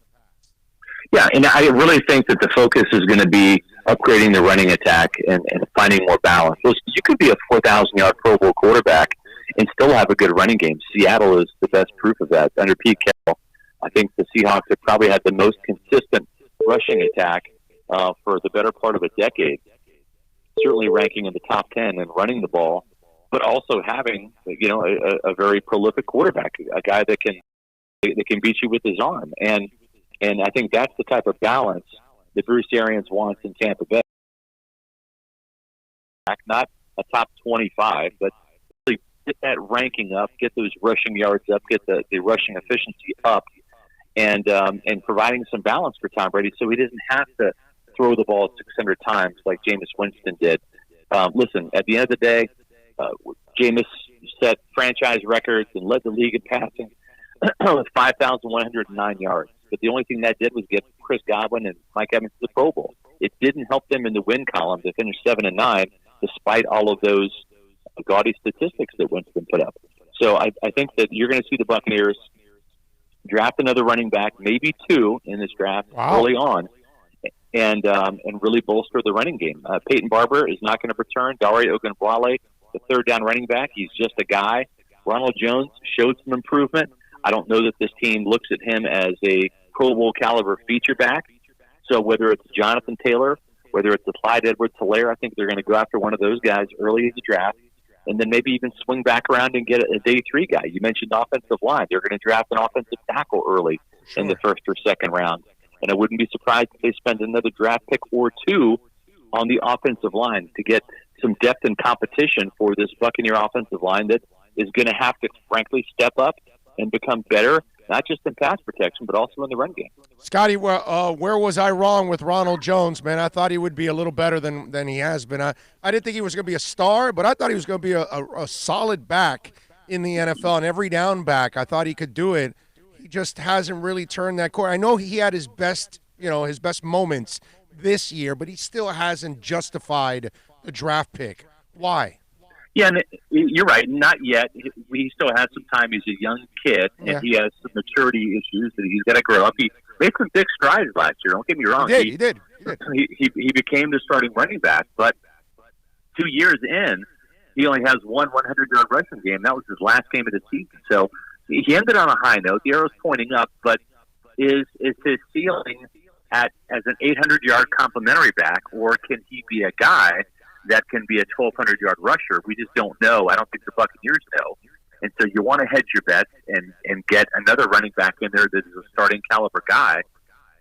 Yeah, and I really think that the focus is going to be upgrading the running attack and finding more balance. You could be a 4,000-yard Pro Bowl quarterback and still have a good running game. Seattle is the best proof of that. Under Pete Carroll, I think the Seahawks have probably had the most consistent rushing attack for the better part of a decade, certainly ranking in the top 10 and running the ball, but also having a very prolific quarterback, a guy that can beat you with his arm. And I think that's the type of balance that Bruce Arians wants in Tampa Bay. Not a top 25, but really get that ranking up, get those rushing yards up, get the rushing efficiency up, and providing some balance for Tom Brady so he doesn't have to throw the ball 600 times like Jameis Winston did. Listen, at the end of the day, Jameis set franchise records and led the league in passing with 5,109 yards. But the only thing that did was get Chris Godwin and Mike Evans to the Pro Bowl. It didn't help them in the win column to finish 7-9, despite all of those gaudy statistics that Winston put up. So I think that you're going to see the Buccaneers draft another running back, maybe 2 in this draft early on, and really bolster the running game. Peyton Barber is not going to return. Dare Ogunbowale, the third down running back, he's just a guy. Ronald Jones showed some improvement. I don't know that this team looks at him as a Pro Bowl caliber feature back. So whether it's Jonathan Taylor, whether it's a Clyde Edwards-Helaire, I think they're going to go after one of those guys early in the draft, and then maybe even swing back around and get a day 3 guy. You mentioned offensive line. They're going to draft an offensive tackle early in the first or second round. And I wouldn't be surprised if they spend another draft pick or 2 on the offensive line to get some depth and competition for this Buccaneer offensive line that is going to have to, frankly, step up and become better, not just in pass protection, but also in the run game. Scotty, where was I wrong with Ronald Jones, man? I thought he would be a little better than he has been. I didn't think he was going to be a star, but I thought he was going to be a solid back in the NFL, and every down back. I thought he could do it. He just hasn't really turned that corner. I know he had his best moments this year, but he still hasn't justified the draft pick. Why? Yeah, and you're right. Not yet. He still has some time. He's a young kid, and he has some maturity issues that he's got to grow up. He made some big strides last year. Don't get me wrong. He did. He became the starting running back, but 2 years in, he only has one 100-yard rushing game. That was his last game of the season. So he ended on a high note. The arrow's pointing up, but is his ceiling as an 800-yard complimentary back, or can he be a guy that can be a 1,200-yard rusher? We just don't know. I don't think the Buccaneers know. And so you want to hedge your bets and get another running back in there that is a starting caliber guy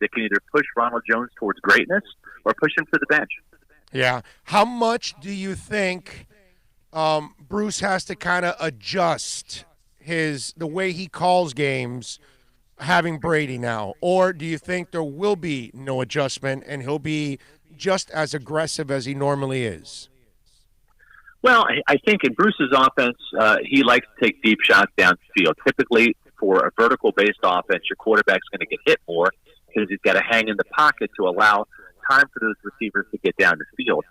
that can either push Ronald Jones towards greatness or push him to the bench. Yeah. How much do you think Bruce has to kind of adjust the way he calls games having Brady now? Or do you think there will be no adjustment and he'll be just as aggressive as he normally is? Well, I think in Bruce's offense, he likes to take deep shots downfield. Typically, for a vertical-based offense, your quarterback's going to get hit more because he's got to hang in the pocket to allow time for those receivers to get down the field.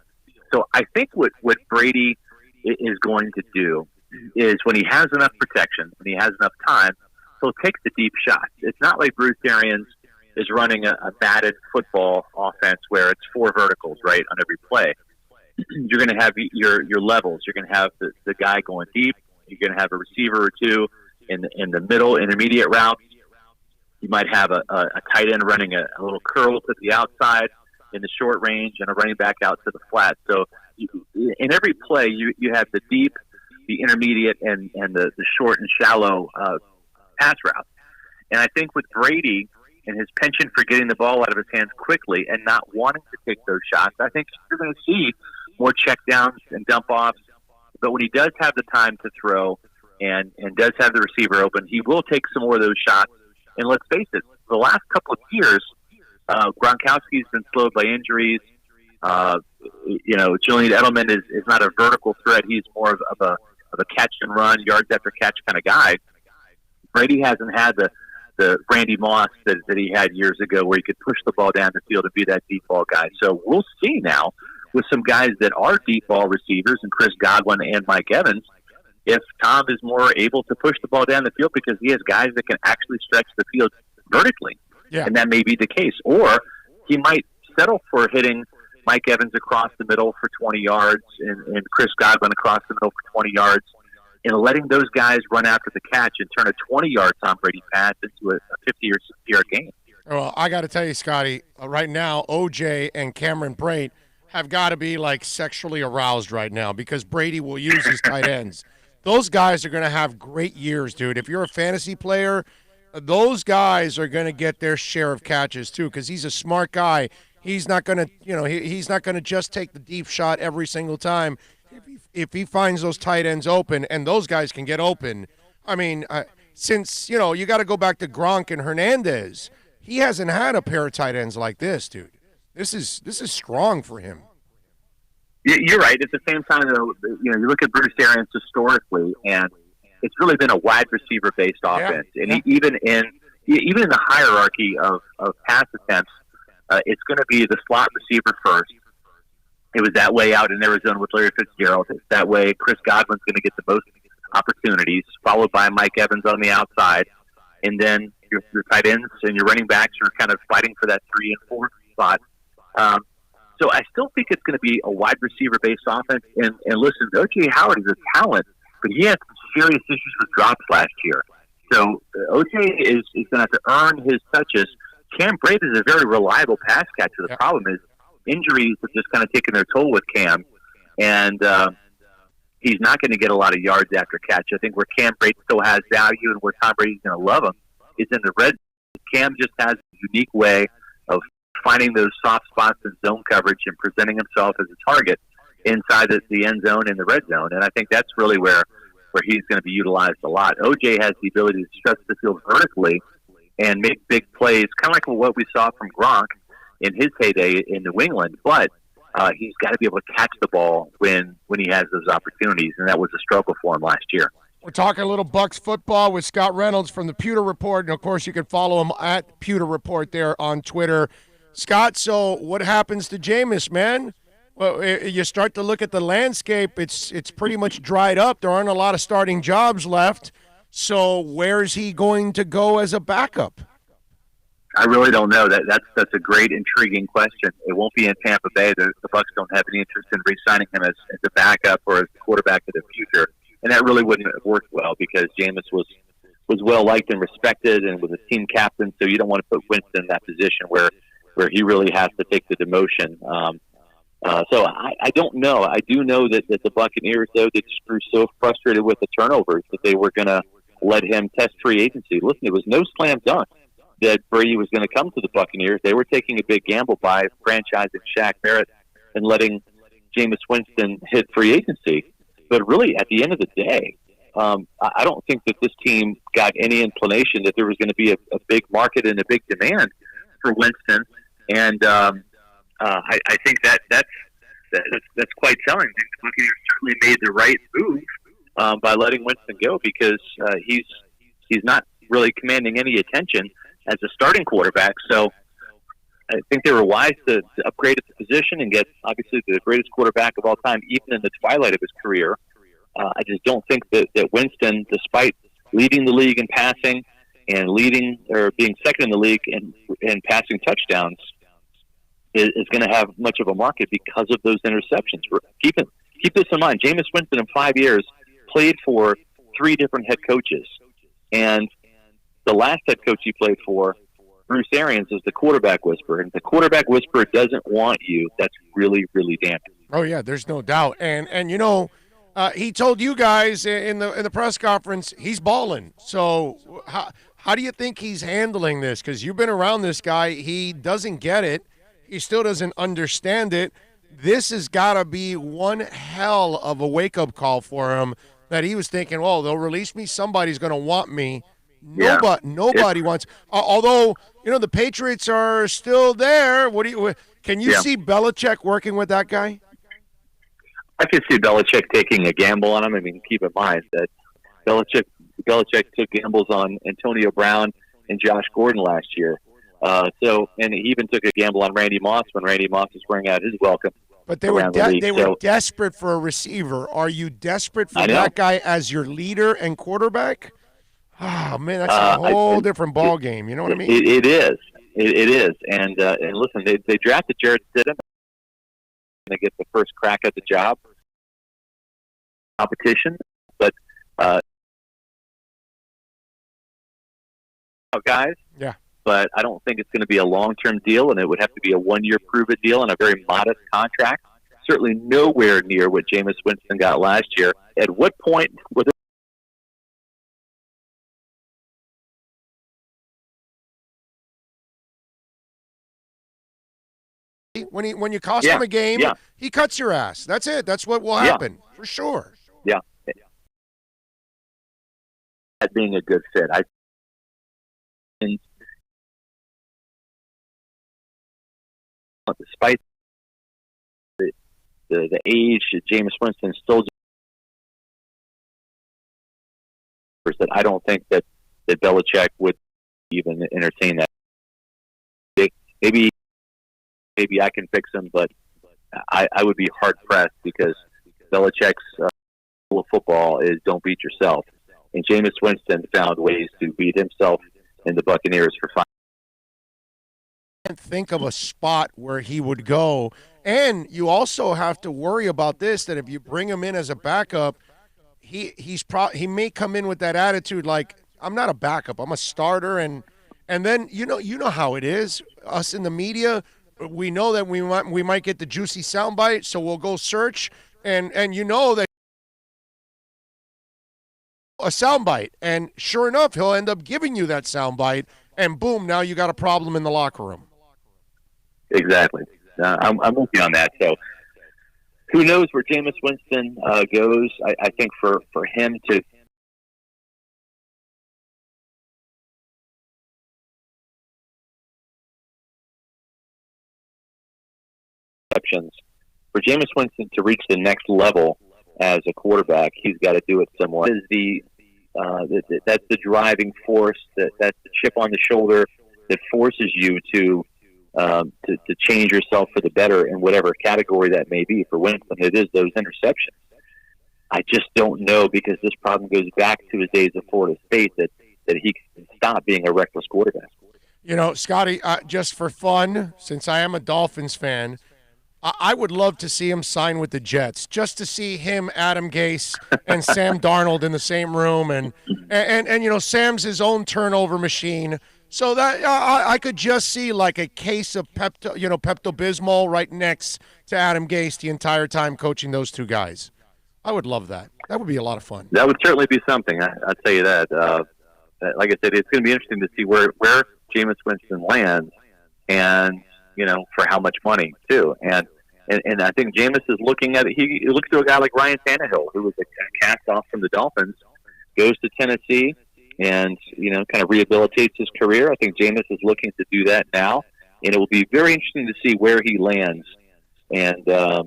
So I think what Brady is going to do is when he has enough protection, when he has enough time, he'll take the deep shots. It's not like Bruce Arians is running a Madden football offense where it's 4 verticals, right, on every play. You're going to have your levels. You're going to have the guy going deep. You're going to have a receiver or two in the middle, intermediate routes. You might have a tight end running a little curl to the outside in the short range and a running back out to the flat. So in every play, you have the deep, the intermediate, and the short and shallow pass routes. And I think with Brady and his penchant for getting the ball out of his hands quickly and not wanting to take those shots, I think you're going to see more checkdowns and dump-offs. But when he does have the time to throw and does have the receiver open, he will take some more of those shots. And let's face it, the last couple of years, Gronkowski's been slowed by injuries. Julian Edelman is not a vertical threat. He's more of a catch and run, yards after catch kind of guy. Brady hasn't had the Randy Moss that he had years ago where he could push the ball down the field and be that deep ball guy. So we'll see now with some guys that are deep ball receivers and Chris Godwin and Mike Evans, if Tom is more able to push the ball down the field because he has guys that can actually stretch the field vertically. Yeah. And that may be the case. Or he might settle for hitting Mike Evans across the middle for 20 yards and Chris Godwin across the middle for 20 yards and letting those guys run after the catch and turn a 20-yard Tom Brady pass into a 50 or 60-yard game. Well, I got to tell you, Scotty, right now, OJ and Cameron Brate have got to be, like, sexually aroused right now because Brady will use his tight ends. Those guys are going to have great years, dude. If you're a fantasy player, those guys are going to get their share of catches, too, because he's a smart guy. He's not going to, he's not going to just take the deep shot every single time. If he finds those tight ends open, and those guys can get open, I mean, since, you got to go back to Gronk and Hernandez, he hasn't had a pair of tight ends like this, dude. This is strong for him. You're right. At the same time, though, you look at Bruce Arians historically, and it's really been a wide receiver-based offense. Yeah. And even in the hierarchy of pass attempts, it's going to be the slot receiver first. It was that way out in Arizona with Larry Fitzgerald. It's that way Chris Godwin's going to get the most opportunities, followed by Mike Evans on the outside. And then your tight ends and your running backs are kind of fighting for that 3 and 4 spot. So I still think it's going to be a wide receiver-based offense. And listen, O.J. Howard is a talent, but he had some serious issues with drops last year. So O.J. is going to have to earn his touches. Cam Brate is a very reliable pass catcher. The problem is injuries have just kind of taken their toll with Cam, and he's not going to get a lot of yards after catch. I think where Cam Brate still has value and where Tom Brady's going to love him is in the red. Cam just has a unique way of finding those soft spots in zone coverage and presenting himself as a target inside the end zone and the red zone. And I think that's really where he's going to be utilized a lot. OJ has the ability to stretch the field vertically and make big plays, kind of like what we saw from Gronk in his heyday in New England. But he's got to be able to catch the ball when he has those opportunities, and that was a struggle for him last year. We're talking a little Bucks football with Scott Reynolds from the Pewter Report, and, of course, you can follow him at Pewter Report there on Twitter. Scott, so what happens to Jameis, man? Well, you start to look at the landscape. It's pretty much dried up. There aren't a lot of starting jobs left. So where's he going to go as a backup? I really don't know. That's a great, intriguing question. It won't be in Tampa Bay. The Bucs don't have any interest in re-signing him as a backup or as the quarterback of the future. And that really wouldn't have worked well because Jameis was well-liked and respected and was a team captain, so you don't want to put Winston in that position where he really has to take the demotion. So I don't know. I do know that the Buccaneers, though, they just grew so frustrated with the turnovers that they were going to let him test free agency. Listen, it was no slam dunk that Brady was going to come to the Buccaneers. They were taking a big gamble by franchising Shaq Barrett and letting Jameis Winston hit free agency. But really, at the end of the day, I don't think that this team got any inclination that there was going to be a big market and a big demand for Winston. And I think that's quite telling. I think the Buccaneers certainly made the right move by letting Winston go because he's not really commanding any attention as a starting quarterback. So I think they were wise to upgrade at the position and get, obviously, the greatest quarterback of all time, even in the twilight of his career. I just don't think that Winston, despite leading the league in passing and leading or being second in the league in passing touchdowns is going to have much of a market because of those interceptions. Keep this in mind. Jameis Winston in 5 years played for 3 different head coaches, and the last head coach he played for, Bruce Arians, is the quarterback whisperer. And if the quarterback whisperer doesn't want you, that's really, really damning. Oh yeah, there's no doubt. And you know, he told you guys in the press conference he's balling. So how do you think he's handling this? Because you've been around this guy. He doesn't get it. He still doesn't understand it. This has got to be one hell of a wake-up call for him, that he was thinking, well, they'll release me. Somebody's going to want me. Nobody wants. Although, you know, the Patriots are still there. Can you see Belichick working with that guy? I could see Belichick taking a gamble on him. I mean, keep in mind that Belichick took gambles on Antonio Brown and Josh Gordon last year. And he even took a gamble on Randy Moss when Randy Moss was wearing out his welcome. But they were desperate for a receiver. Are you desperate for that guy as your leader and quarterback? Oh man, that's a whole different ball game. You know what I mean? It is. It is. And listen, they drafted Jarrett Stidham. They get the first crack at the job competition, but guys. Yeah. But I don't think it's going to be a long-term deal, and it would have to be a one-year prove-it deal and a very modest contract. Certainly nowhere near what Jameis Winston got last year. At what point was it? When you cost him a game, he cuts your ass. That's it. That's what will happen for sure. Yeah. That being a good fit, despite the age that Jameis Winston still, that I don't think that Belichick would even entertain that. Maybe I can fix him, but I would be hard pressed because Belichick's rule of football is don't beat yourself, and Jameis Winston found ways to beat himself and the Buccaneers for 5. Can't think of a spot where he would go. And you also have to worry about this, that if you bring him in as a backup, he may come in with that attitude like, I'm not a backup, I'm a starter, and then you know how it is. Us in the media, we know that we might get the juicy soundbite, so we'll go search, and you know that a soundbite, and sure enough, he'll end up giving you that soundbite, and boom, now you got a problem in the locker room. Exactly. I'm with you on that. So who knows where Jameis Winston goes? I think for him to for Jameis Winston to reach the next level as a quarterback, he's got to do it somewhere. That's the driving force. That's the chip on the shoulder that forces you to change yourself for the better in whatever category that may be. For Winston, it is those interceptions. I just don't know, because this problem goes back to his days at Florida State, that he can stop being a reckless quarterback. You know, Scotty, just for fun, since I am a Dolphins fan, I would love to see him sign with the Jets, just to see him, Adam Gase, and Sam Darnold in the same room, and you know, Sam's his own turnover machine. So that I could just see like a case of Pepto-Bismol right next to Adam Gase the entire time coaching those two guys. I would love that. That would be a lot of fun. That would certainly be something. I'll tell you that. Like I said, it's going to be interesting to see where Jameis Winston lands, and for how much money too. And I think Jameis is looking at it. He looks to a guy like Ryan Tannehill, who was a cast off from the Dolphins, goes to Tennessee, and kind of rehabilitates his career. I think Jameis is looking to do that now, and it will be very interesting to see where he lands, and how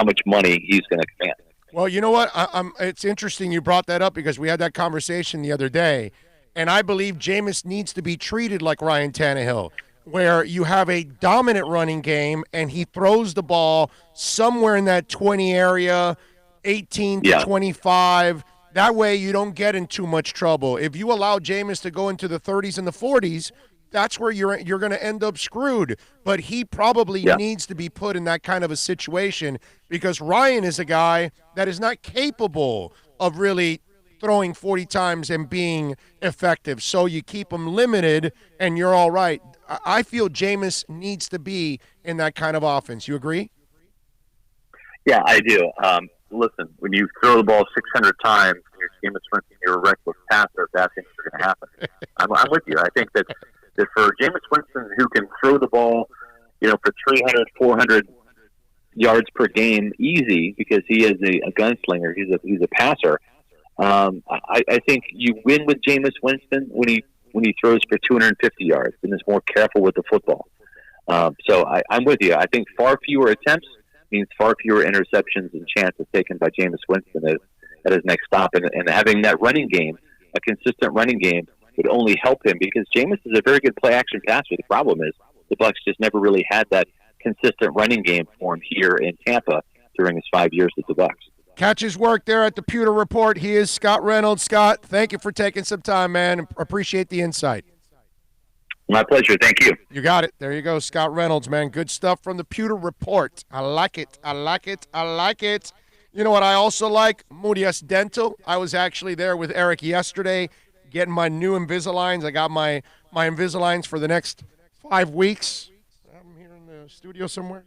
much money he's going to command. Well, you know what? It's interesting you brought that up, because we had that conversation the other day, and I believe Jameis needs to be treated like Ryan Tannehill, where you have a dominant running game and he throws the ball somewhere in that 20 area, 18 to 25. That way you don't get in too much trouble. If you allow Jameis to go into the 30s and the 40s, that's where you're going to end up screwed. But he probably needs to be put in that kind of a situation because Ryan is a guy that is not capable of really throwing 40 times and being effective. So you keep him limited, and you're all right. I feel Jameis needs to be in that kind of offense. You agree? Yeah, I do. Listen, when you throw the ball 600 times and your team is Winston, you're a reckless passer, bad things are going to happen. I'm with you. I think that for Jameis Winston, who can throw the ball, for 300, 400 yards per game easy because he is a gunslinger, he's a passer. I think you win with Jameis Winston when he throws for 250 yards and is more careful with the football. So I'm with you. I think far fewer attempts means far fewer interceptions and chances taken by Jameis Winston at his next stop. And having that running game, a consistent running game, would only help him because Jameis is a very good play-action passer. The problem is the Bucs just never really had that consistent running game for him here in Tampa during his 5 years with the Bucs. Catch his work there at the Pewter Report. He is Scott Reynolds. Scott, thank you for taking some time, man. Appreciate the insight. My pleasure. Thank you. You got it. There you go, Scott Reynolds, man. Good stuff from the Pewter Report. I like it. I like it. I like it. You know what I also like? Murias Dental. I was actually there with Eric yesterday getting my new Invisaligns. I got my Invisaligns for the next 5 weeks. I'm here in the studio somewhere.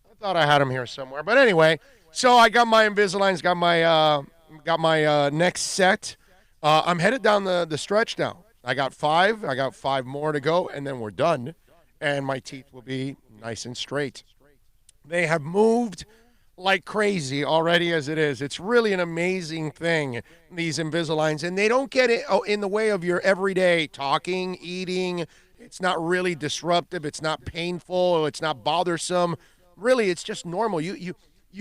I thought I had them here somewhere. But anyway, so I got my Invisaligns, got my next set. I'm headed down the stretch now. I got 5. I got 5 more to go, and then we're done. And my teeth will be nice and straight. They have moved like crazy already as it is. It's really an amazing thing, these Invisaligns. And they don't get in the way of your everyday talking, eating. It's not really disruptive. It's not painful. It's not bothersome. Really, it's just normal. You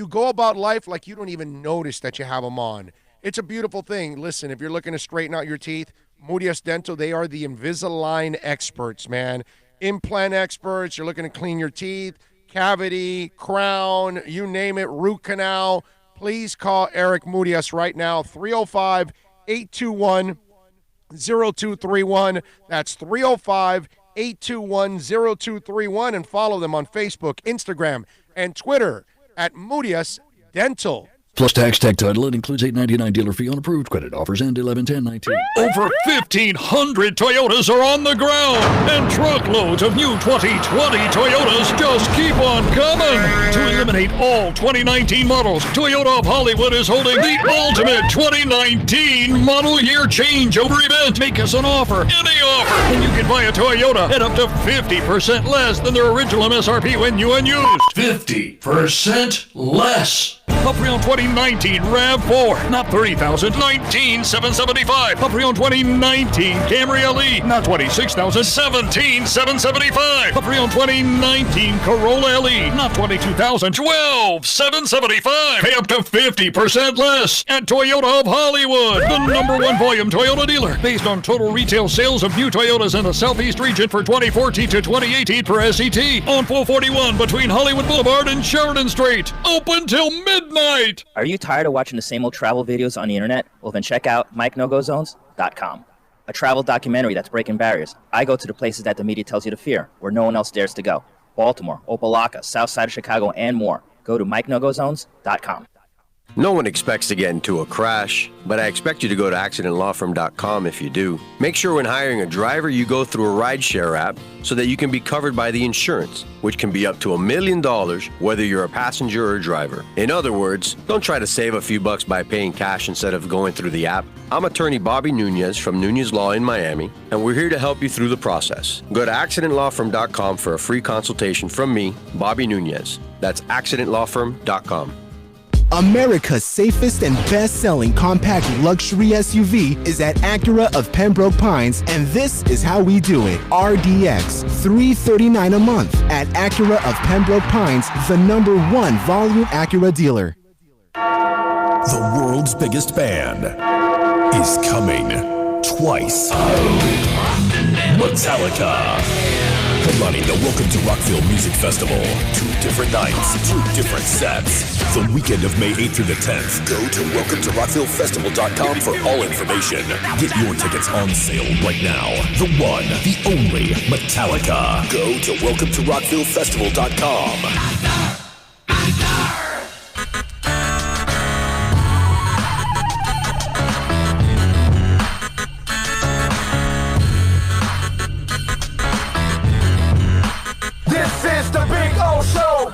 go about life like you don't even notice that you have them on. It's a beautiful thing. Listen, if you're looking to straighten out your teeth, Murias Dental, they are the Invisalign experts, man. Implant experts. You're looking to clean your teeth, cavity, crown, you name it, root canal. Please call Eric Murias right now, 305-821-0231. That's 305-821-0231. And follow them on Facebook, Instagram, and Twitter at Murias Dental. Plus tax, tech title. It includes $8.99 dealer fee on approved credit. Offers end 11/10/19. Over 1,500 Toyotas are on the ground, and truckloads of new 2020 Toyotas just keep on coming. To eliminate all 2019 models, Toyota of Hollywood is holding the ultimate 2019 model year changeover event. Make us an offer, any offer, and you can buy a Toyota at up to 50% less than their original MSRP when new and used. 50% less. A pre-owned 2019 RAV4, not $30,000, $19,775. A pre-owned 2019 Camry LE, not $26,000, $17,775. A pre-owned 2019 Corolla LE, not $22,000, $12,775. Pay up to 50% less at Toyota of Hollywood, the #1 volume Toyota dealer, based on total retail sales of new Toyotas in the Southeast region for 2014 to 2018 per SET, on 441 between Hollywood Boulevard and Sheridan Street. Open till midnight. Are you tired of watching the same old travel videos on the internet? Well, then check out MikeNoGoZones.com, a travel documentary that's breaking barriers. I go to the places that the media tells you to fear, where no one else dares to go. Baltimore, Opelika, South Side of Chicago, and more. Go to MikeNoGoZones.com. No one expects to get into a crash, but I expect you to go to accidentlawfirm.com if you do. Make sure when hiring a driver, you go through a rideshare app so that you can be covered by the insurance, which can be up to $1 million whether you're a passenger or a driver. In other words, don't try to save a few bucks by paying cash instead of going through the app. I'm attorney Bobby Nunez from Nunez Law in Miami, and we're here to help you through the process. Go to accidentlawfirm.com for a free consultation from me, Bobby Nunez. That's accidentlawfirm.com. America's safest and best-selling compact luxury SUV is at Acura of Pembroke Pines, and this is how we do it. RDX, $339 a month at Acura of Pembroke Pines, the #1 volume Acura dealer. The world's biggest band is coming twice. Metallica. Headlining the Welcome welcome to Rockville Music Festival. 2 different nights, 2 different sets. The weekend of May 8th through the 10th. Go to welcometorocktillfestival.com for all information. Get your tickets on sale right now. The one, the only Metallica. Go to welcometorocktillfestival.com. This is the Big O Show.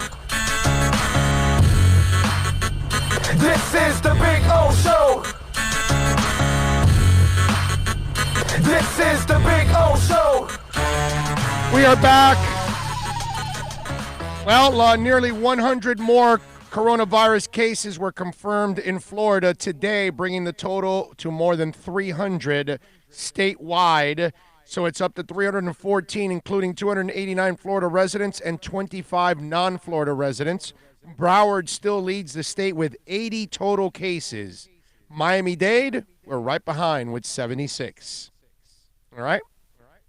This is the Big O Show. This is the Big O Show. We are back. Well, nearly 100 more coronavirus cases were confirmed in Florida today, bringing the total to more than 300 statewide. So it's up to 314, including 289 Florida residents and 25 non-Florida residents. Broward still leads the state with 80 total cases. Miami-Dade, we're right behind with 76. All right?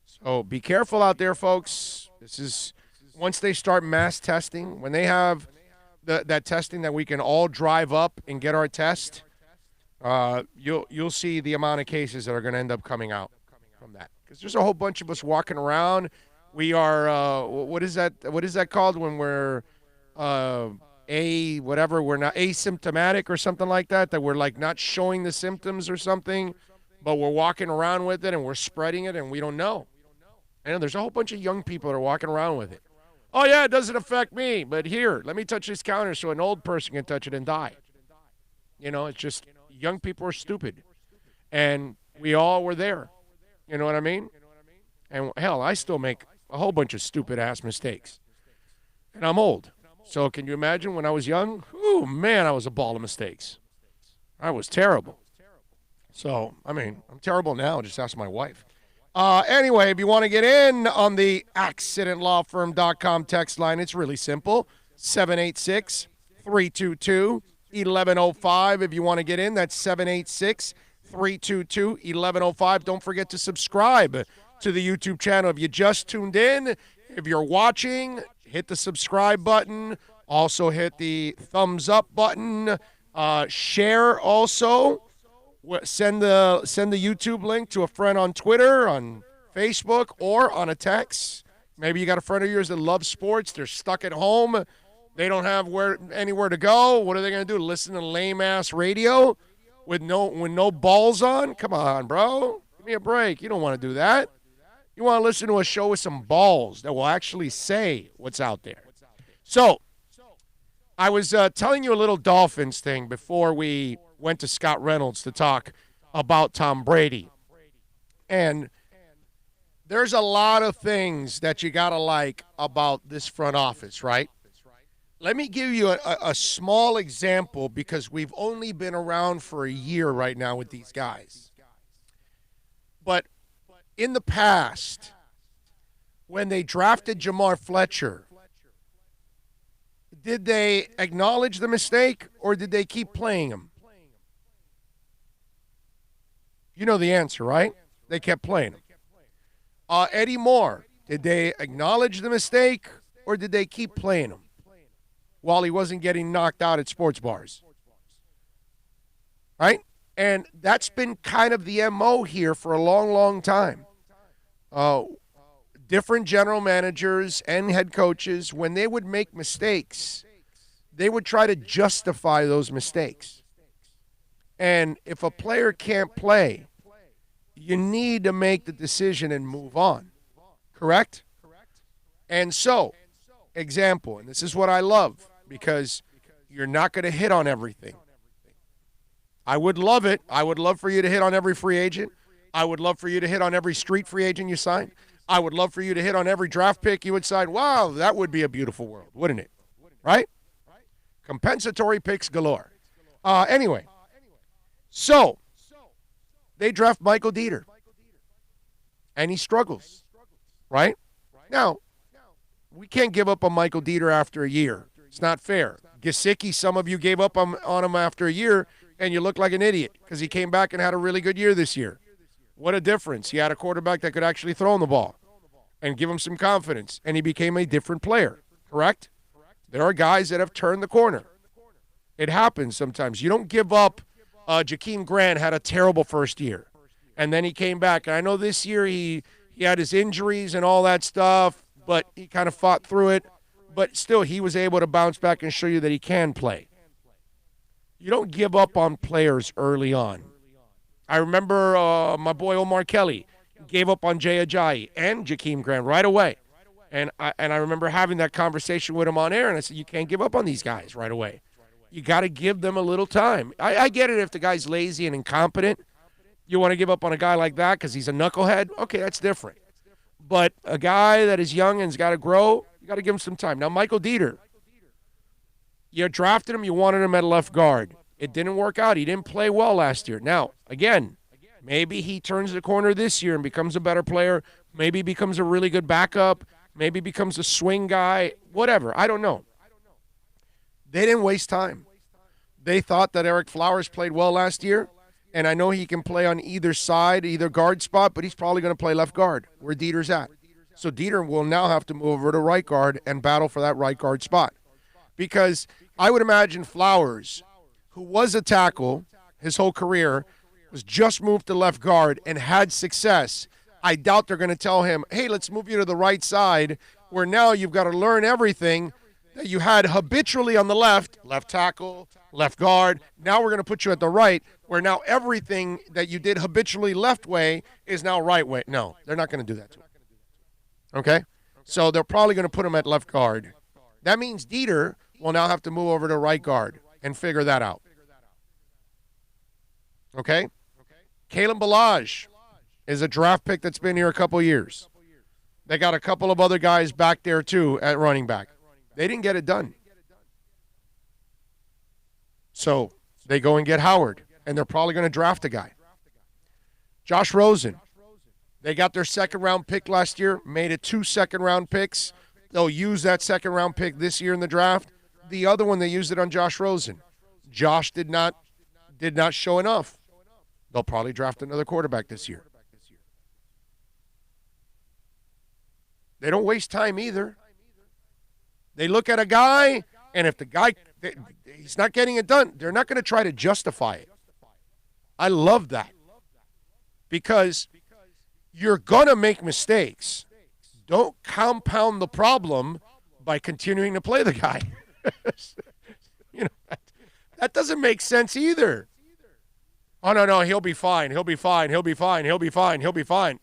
So be careful out there, folks. This is once they start mass testing, when they have that testing that we can all drive up and get our test, you'll see the amount of cases that are going to end up coming out from that. Because there's a whole bunch of us walking around. We are what is that called when we're we're not asymptomatic or something like that we're like not showing the symptoms or something, but we're walking around with it and we're spreading it and we don't know. And there's a whole bunch of young people that are walking around with it. Oh yeah, it doesn't affect me, but here, let me touch this counter so an old person can touch it and die. It's just young people are stupid. And we all were there. You know what I mean? And hell, I still make a whole bunch of stupid-ass mistakes. And I'm old. So can you imagine when I was young? Ooh, man, I was a ball of mistakes. I was terrible. So, I'm terrible now. Just ask my wife. Anyway, if you want to get in on the accidentlawfirm.com text line, it's really simple. 786-322-1105. If you want to get in, that's 786-322-1105. Don't forget to subscribe to the YouTube channel. If you just tuned in, if you're watching, hit the subscribe button. Also hit the thumbs up button. Share also. Send the YouTube link to a friend on Twitter, on Facebook, or on a text. Maybe you got a friend of yours that loves sports. They're stuck at home. They don't have anywhere to go. What are they going to do? Listen to lame-ass radio with no balls on? Come on, bro. Give me a break. You don't want to do that. You want to listen to a show with some balls that will actually say what's out there. So, I was telling you a little Dolphins thing before we went to Scott Reynolds to talk about Tom Brady. And there's a lot of things that you got to like about this front office, right? Let me give you a small example because we've only been around for a year right now with these guys. But in the past, when they drafted Jamar Fletcher, did they acknowledge the mistake or did they keep playing him? You know the answer, right? They kept playing him. Eddie Moore, did they acknowledge the mistake or did they keep playing him while he wasn't getting knocked out at sports bars? Right? And that's been kind of the MO here for a long, long time. Different general managers and head coaches, when they would make mistakes, they would try to justify those mistakes. And if a player can't play, you need to make the decision and move on. Correct? And so, example, and this is what I love, because you're not going to hit on everything. I would love it. I would love for you to hit on every free agent. I would love for you to hit on every street free agent you sign. I would love for you to hit on every draft pick you would sign. Wow, that would be a beautiful world, wouldn't it? Right? Compensatory picks galore. Anyway, so they draft Michael Dieter, and he struggles, right? Now, we can't give up on Michael Dieter after a year. It's not fair. Gesicki, some of you gave up on him after a year, and you look like an idiot because he came back and had a really good year this year. What a difference. He had a quarterback that could actually throw him the ball. and give him some confidence, and he became a different player, correct? There are guys that have turned the corner. It happens sometimes. You don't give up. Jakeem Grant had a terrible first year, and then he came back. And I know this year he had his injuries and all that stuff, but he kind of fought through it. But still, he was able to bounce back and show you that he can play. You don't give up on players early on. I remember my boy Omar Kelly gave up on Jay Ajayi and Jakeem Grant right away. And I remember having that conversation with him on air, and I said, you can't give up on these guys right away. You got to give them a little time. I get it if the guy's lazy and incompetent. You want to give up on a guy like that because he's a knucklehead? Okay, that's different. But a guy that is young and's got to grow, you got to give him some time. Now, Michael Dieter, you drafted him, you wanted him at left guard. It didn't work out. He didn't play well last year. Now, again, maybe he turns the corner this year and becomes a better player. Maybe becomes a really good backup. Maybe becomes a swing guy. Whatever. I don't know. They didn't waste time. They thought that Eric Flowers played well last year, and I know he can play on either side, either guard spot, but he's probably going to play left guard where Dieter's at. So Dieter will now have to move over to right guard and battle for that right guard spot. Because I would imagine Flowers, who was a tackle his whole career, was just moved to left guard and had success. I doubt they're going to tell him, hey, let's move you to the right side, where now you've got to learn everything that you had habitually on the left tackle, left guard. Now we're going to put you at the right, where now everything that you did habitually left way is now right way. No, they're not going to do that to him. Okay? So they're probably going to put him at left guard. That means Dieter will now have to move over to right guard and figure that out. Okay? Kalen Ballage is a draft pick that's been here a couple years. They got a couple of other guys back there, too, at running back. They didn't get it done. So they go and get Howard, and they're probably going to draft a guy. Josh Rosen. They got their second-round pick last year, made it 2 second-round picks. They'll use that second-round pick this year in the draft. The other one, they used it on Josh Rosen. Josh did not show enough. They'll probably draft another quarterback this year. They don't waste time either. They look at a guy, and if the guy, he's not getting it done, they're not going to try to justify it. I love that. Because you're going to make mistakes. Don't compound the problem by continuing to play the guy. That doesn't make sense either. Oh, no, he'll be fine. He'll be fine.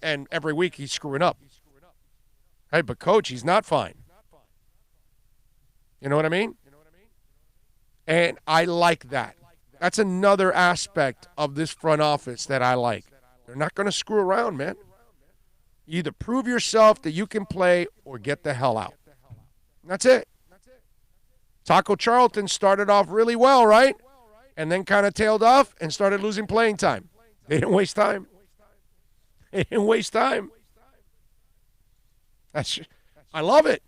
And every week he's screwing up. Hey, but coach, he's not fine. You know what I mean? And I like that. That's another aspect of this front office that I like. They're not going to screw around, man. You either prove yourself that you can play or get the hell out. That's it. Taco Charlton started off really well, right? And then kind of tailed off and started losing playing time. They didn't waste time. I love it.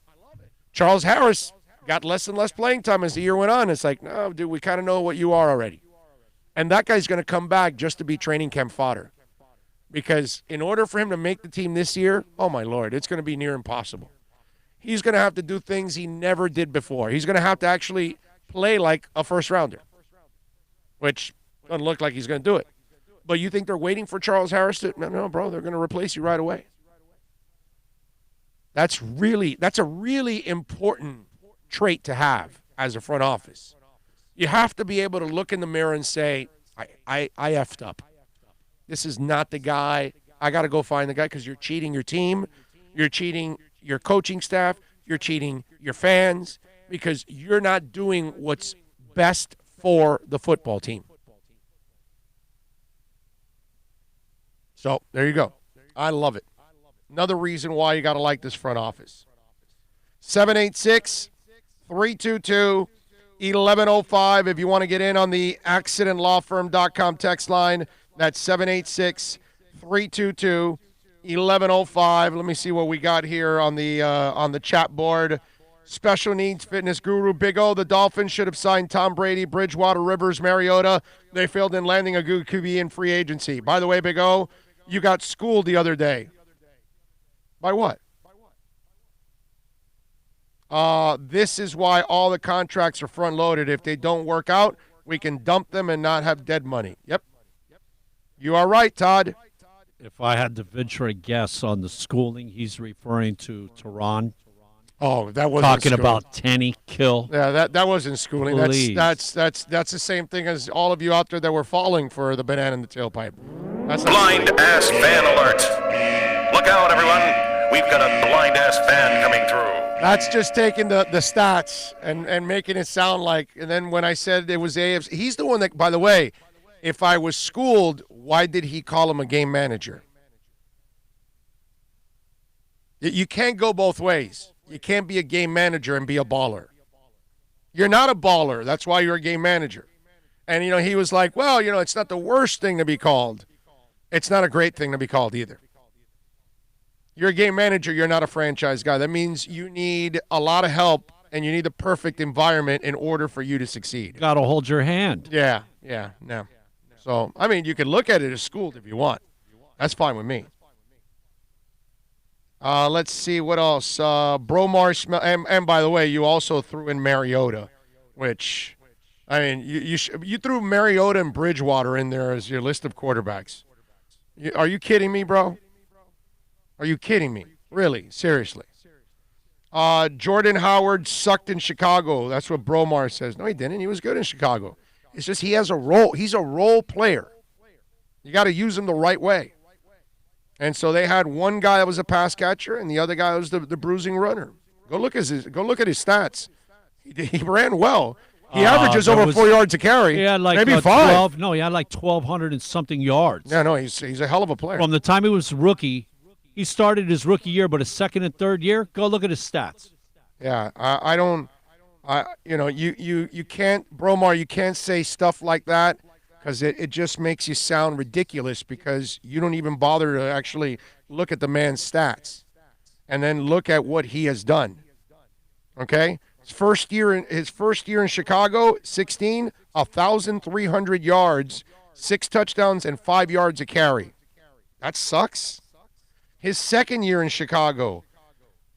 Charles Harris got less and less playing time as the year went on. It's like, no, dude, we kind of know what you are already. And that guy's going to come back just to be training camp fodder. Because in order for him to make the team this year, oh, my Lord, it's going to be near impossible. He's going to have to do things he never did before. He's going to have to actually play like a first-rounder, which doesn't look like he's going to do it. But you think they're waiting for Charles Harris to – no, bro, they're going to replace you right away. That's a really important trait to have as a front office. You have to be able to look in the mirror and say, I effed up. This is not the guy. I got to go find the guy, because you're cheating your team. You're cheating your coaching staff. You're cheating your fans, because you're not doing what's best for the football team. So there you go. I love it. Another reason why you got to like this front office. 786-322-1105 if you want to get in on the accidentlawfirm.com text line. That's 786-322-1105. Let me see what we got here on the chat board. Special needs fitness guru Big O. The Dolphins should have signed Tom Brady, Bridgewater, Rivers, Mariota. They failed in landing a good QB in free agency. By the way, Big O, you got schooled the other day. By what? This is why all the contracts are front-loaded. If they don't work out, we can dump them and not have dead money. Yep. You are right, Todd. If I had to venture a guess on the schooling, he's referring to Tehran. Oh, that wasn't talking schooling. About Tenny kill. Yeah, that wasn't schooling. Please. That's the same thing as all of you out there that were falling for the banana in the tailpipe. That's blind ass fan alert! Look out, everyone! We've got a blind ass fan coming through. That's just taking the stats and making it sound like. And then when I said it was AFC, he's the one that. By the way, if I was schooled, why did he call him a game manager? You can't go both ways. You can't be a game manager and be a baller. You're not a baller. That's why you're a game manager. And, he was like, well, it's not the worst thing to be called. It's not a great thing to be called either. You're a game manager. You're not a franchise guy. That means you need a lot of help and you need the perfect environment in order for you to succeed. Got to hold your hand. Yeah, no. So, you can look at it as schooled if you want. That's fine with me. Let's see what else. Bromar, and by the way, you also threw in Mariota, which, you threw Mariota and Bridgewater in there as your list of quarterbacks. Are you kidding me, bro? Are you kidding me? Really? Seriously? Jordan Howard sucked in Chicago. That's what Bromar says. No, he didn't. He was good in Chicago. It's just he has a role. He's a role player. You got to use him the right way. And so they had one guy that was a pass catcher, and the other guy was the bruising runner. Go look at his stats. He ran well. He averages over 4 yards a carry. He had like maybe 5. 12. No, he had like 1,200 and something yards. Yeah, no, he's a hell of a player. From the time he was rookie, he started his rookie year, but his second and third year, go look at his stats. Yeah, you can't, Bromar, you can't say stuff like that. Because it just makes you sound ridiculous because you don't even bother to actually look at the man's stats and then look at what he has done. Okay? His first year in Chicago, 16, 1,300 yards, 6 touchdowns, and 5 yards a carry. That sucks. His second year in Chicago,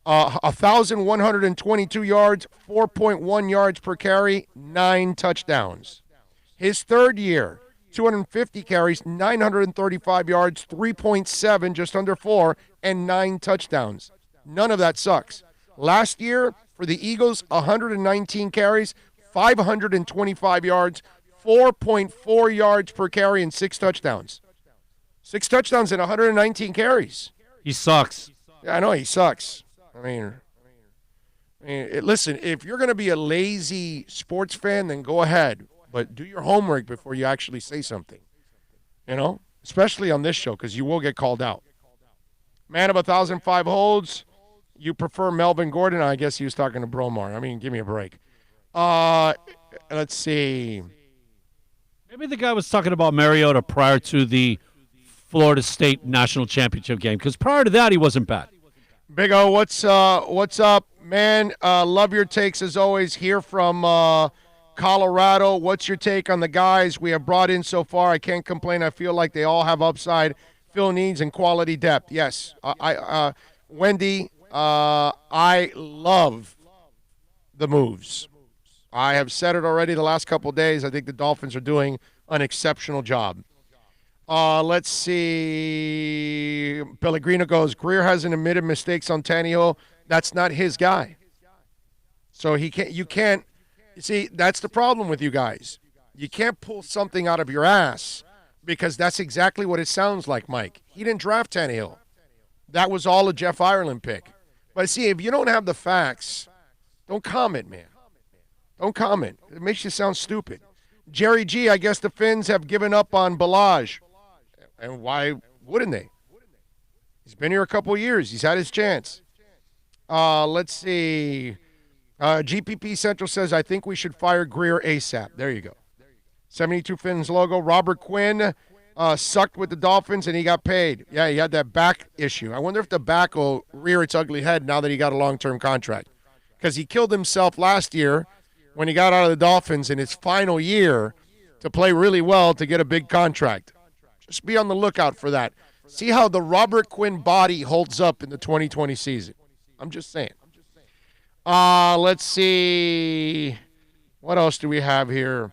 1,122 yards, 4.1 yards per carry, 9 touchdowns. His third year, 250 carries, 935 yards, 3.7, just under 4, and 9 touchdowns. None of that sucks. Last year, for the Eagles, 119 carries, 525 yards, 4.4 yards per carry, and 6 touchdowns. 6 touchdowns and 119 carries. He sucks. Yeah, I know he sucks. Listen, if you're going to be a lazy sports fan, then go ahead. But do your homework before you actually say something, especially on this show because you will get called out. Man of 1,005 holds. You prefer Melvin Gordon? I guess he was talking to Bromar. Give me a break. Let's see. Maybe the guy was talking about Mariota prior to the Florida State National Championship game because prior to that he wasn't bad. Big O, what's up, man? Love your takes as always. Here from Colorado, what's your take on the guys we have brought in so far? I can't complain. I feel like they all have upside, fill needs, and quality depth. Yes, Wendy, I love the moves. I have said it already the last couple of days. I think the Dolphins are doing an exceptional job. Let's see. Pellegrino goes, Greer hasn't admitted mistakes on Tannehill. That's not his guy. So you can't. You see, that's the problem with you guys. You can't pull something out of your ass because that's exactly what it sounds like, Mike. He didn't draft Tannehill. That was all a Jeff Ireland pick. But see, if you don't have the facts, don't comment, man. Don't comment. It makes you sound stupid. Jerry G, I guess the Finns have given up on Balaj. And why wouldn't they? He's been here a couple of years. He's had his chance. Let's see. GPP Central says, I think we should fire Greer ASAP. There you go. 72 Fins logo. Robert Quinn sucked with the Dolphins, and he got paid. Yeah, he had that back issue. I wonder if the back will rear its ugly head now that he got a long-term contract. Because he killed himself last year when he got out of the Dolphins in his final year to play really well to get a big contract. Just be on the lookout for that. See how the Robert Quinn body holds up in the 2020 season. I'm just saying. Let's see. What else do we have here?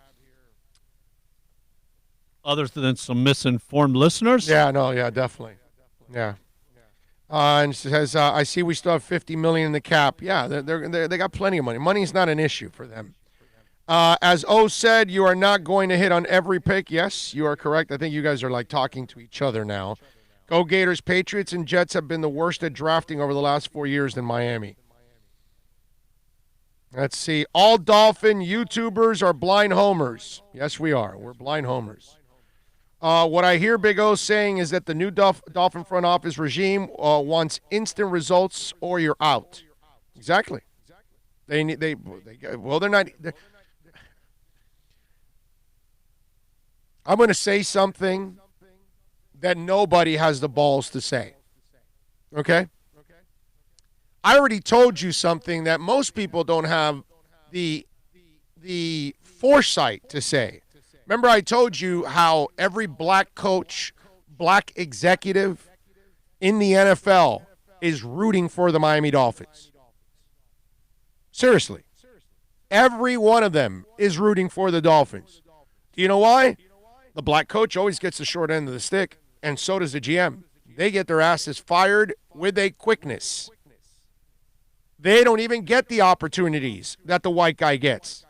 Other than some misinformed listeners? Yeah, definitely. Yeah. And it says, I see we still have $50 million in the cap. Yeah, they got plenty of money. Money's not an issue for them. As O said, you are not going to hit on every pick. Yes, you are correct. I think you guys are like talking to each other now. Go Gators. Patriots and Jets have been the worst at drafting over the last 4 years than Miami. Let's see. All Dolphin YouTubers are blind homers. Yes, we are. We're blind homers. What I hear Big O saying is that the new Dolphin front office regime wants instant results or you're out. Exactly. They're not. I'm going to say something that nobody has the balls to say. Okay? I already told you something that most people don't have the foresight to say. Remember I told you how every black coach, black executive in the NFL is rooting for the Miami Dolphins. Seriously. Every one of them is rooting for the Dolphins. Do you know why? The black coach always gets the short end of the stick, and so does the GM. They get their asses fired with a quickness. They don't even get the opportunities that the white guy gets.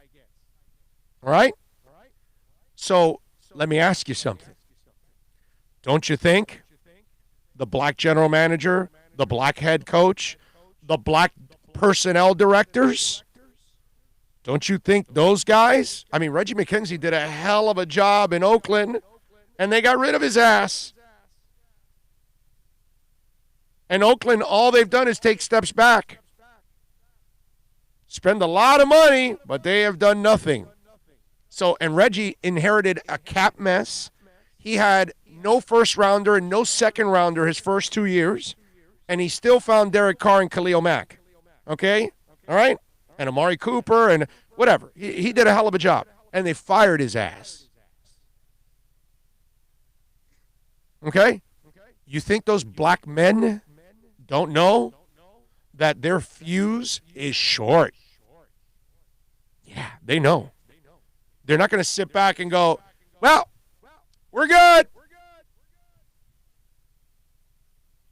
All right? So let me ask you something. Don't you think the black general manager, the black head coach, the black personnel directors, don't you think those guys, I mean, Reggie McKenzie did a hell of a job in Oakland, and they got rid of his ass. And Oakland, all they've done is take steps back. Spend a lot of money, but they have done nothing. So, and Reggie inherited a cap mess. He had no first rounder and no second rounder his first 2 years, and he still found Derek Carr and Khalil Mack. Okay? All right? And Amari Cooper and whatever. He did a hell of a job, and they fired his ass. Okay? You think those black men don't know that their fuse is short? Yeah, they know. They're not going to sit back and go, well, we're good.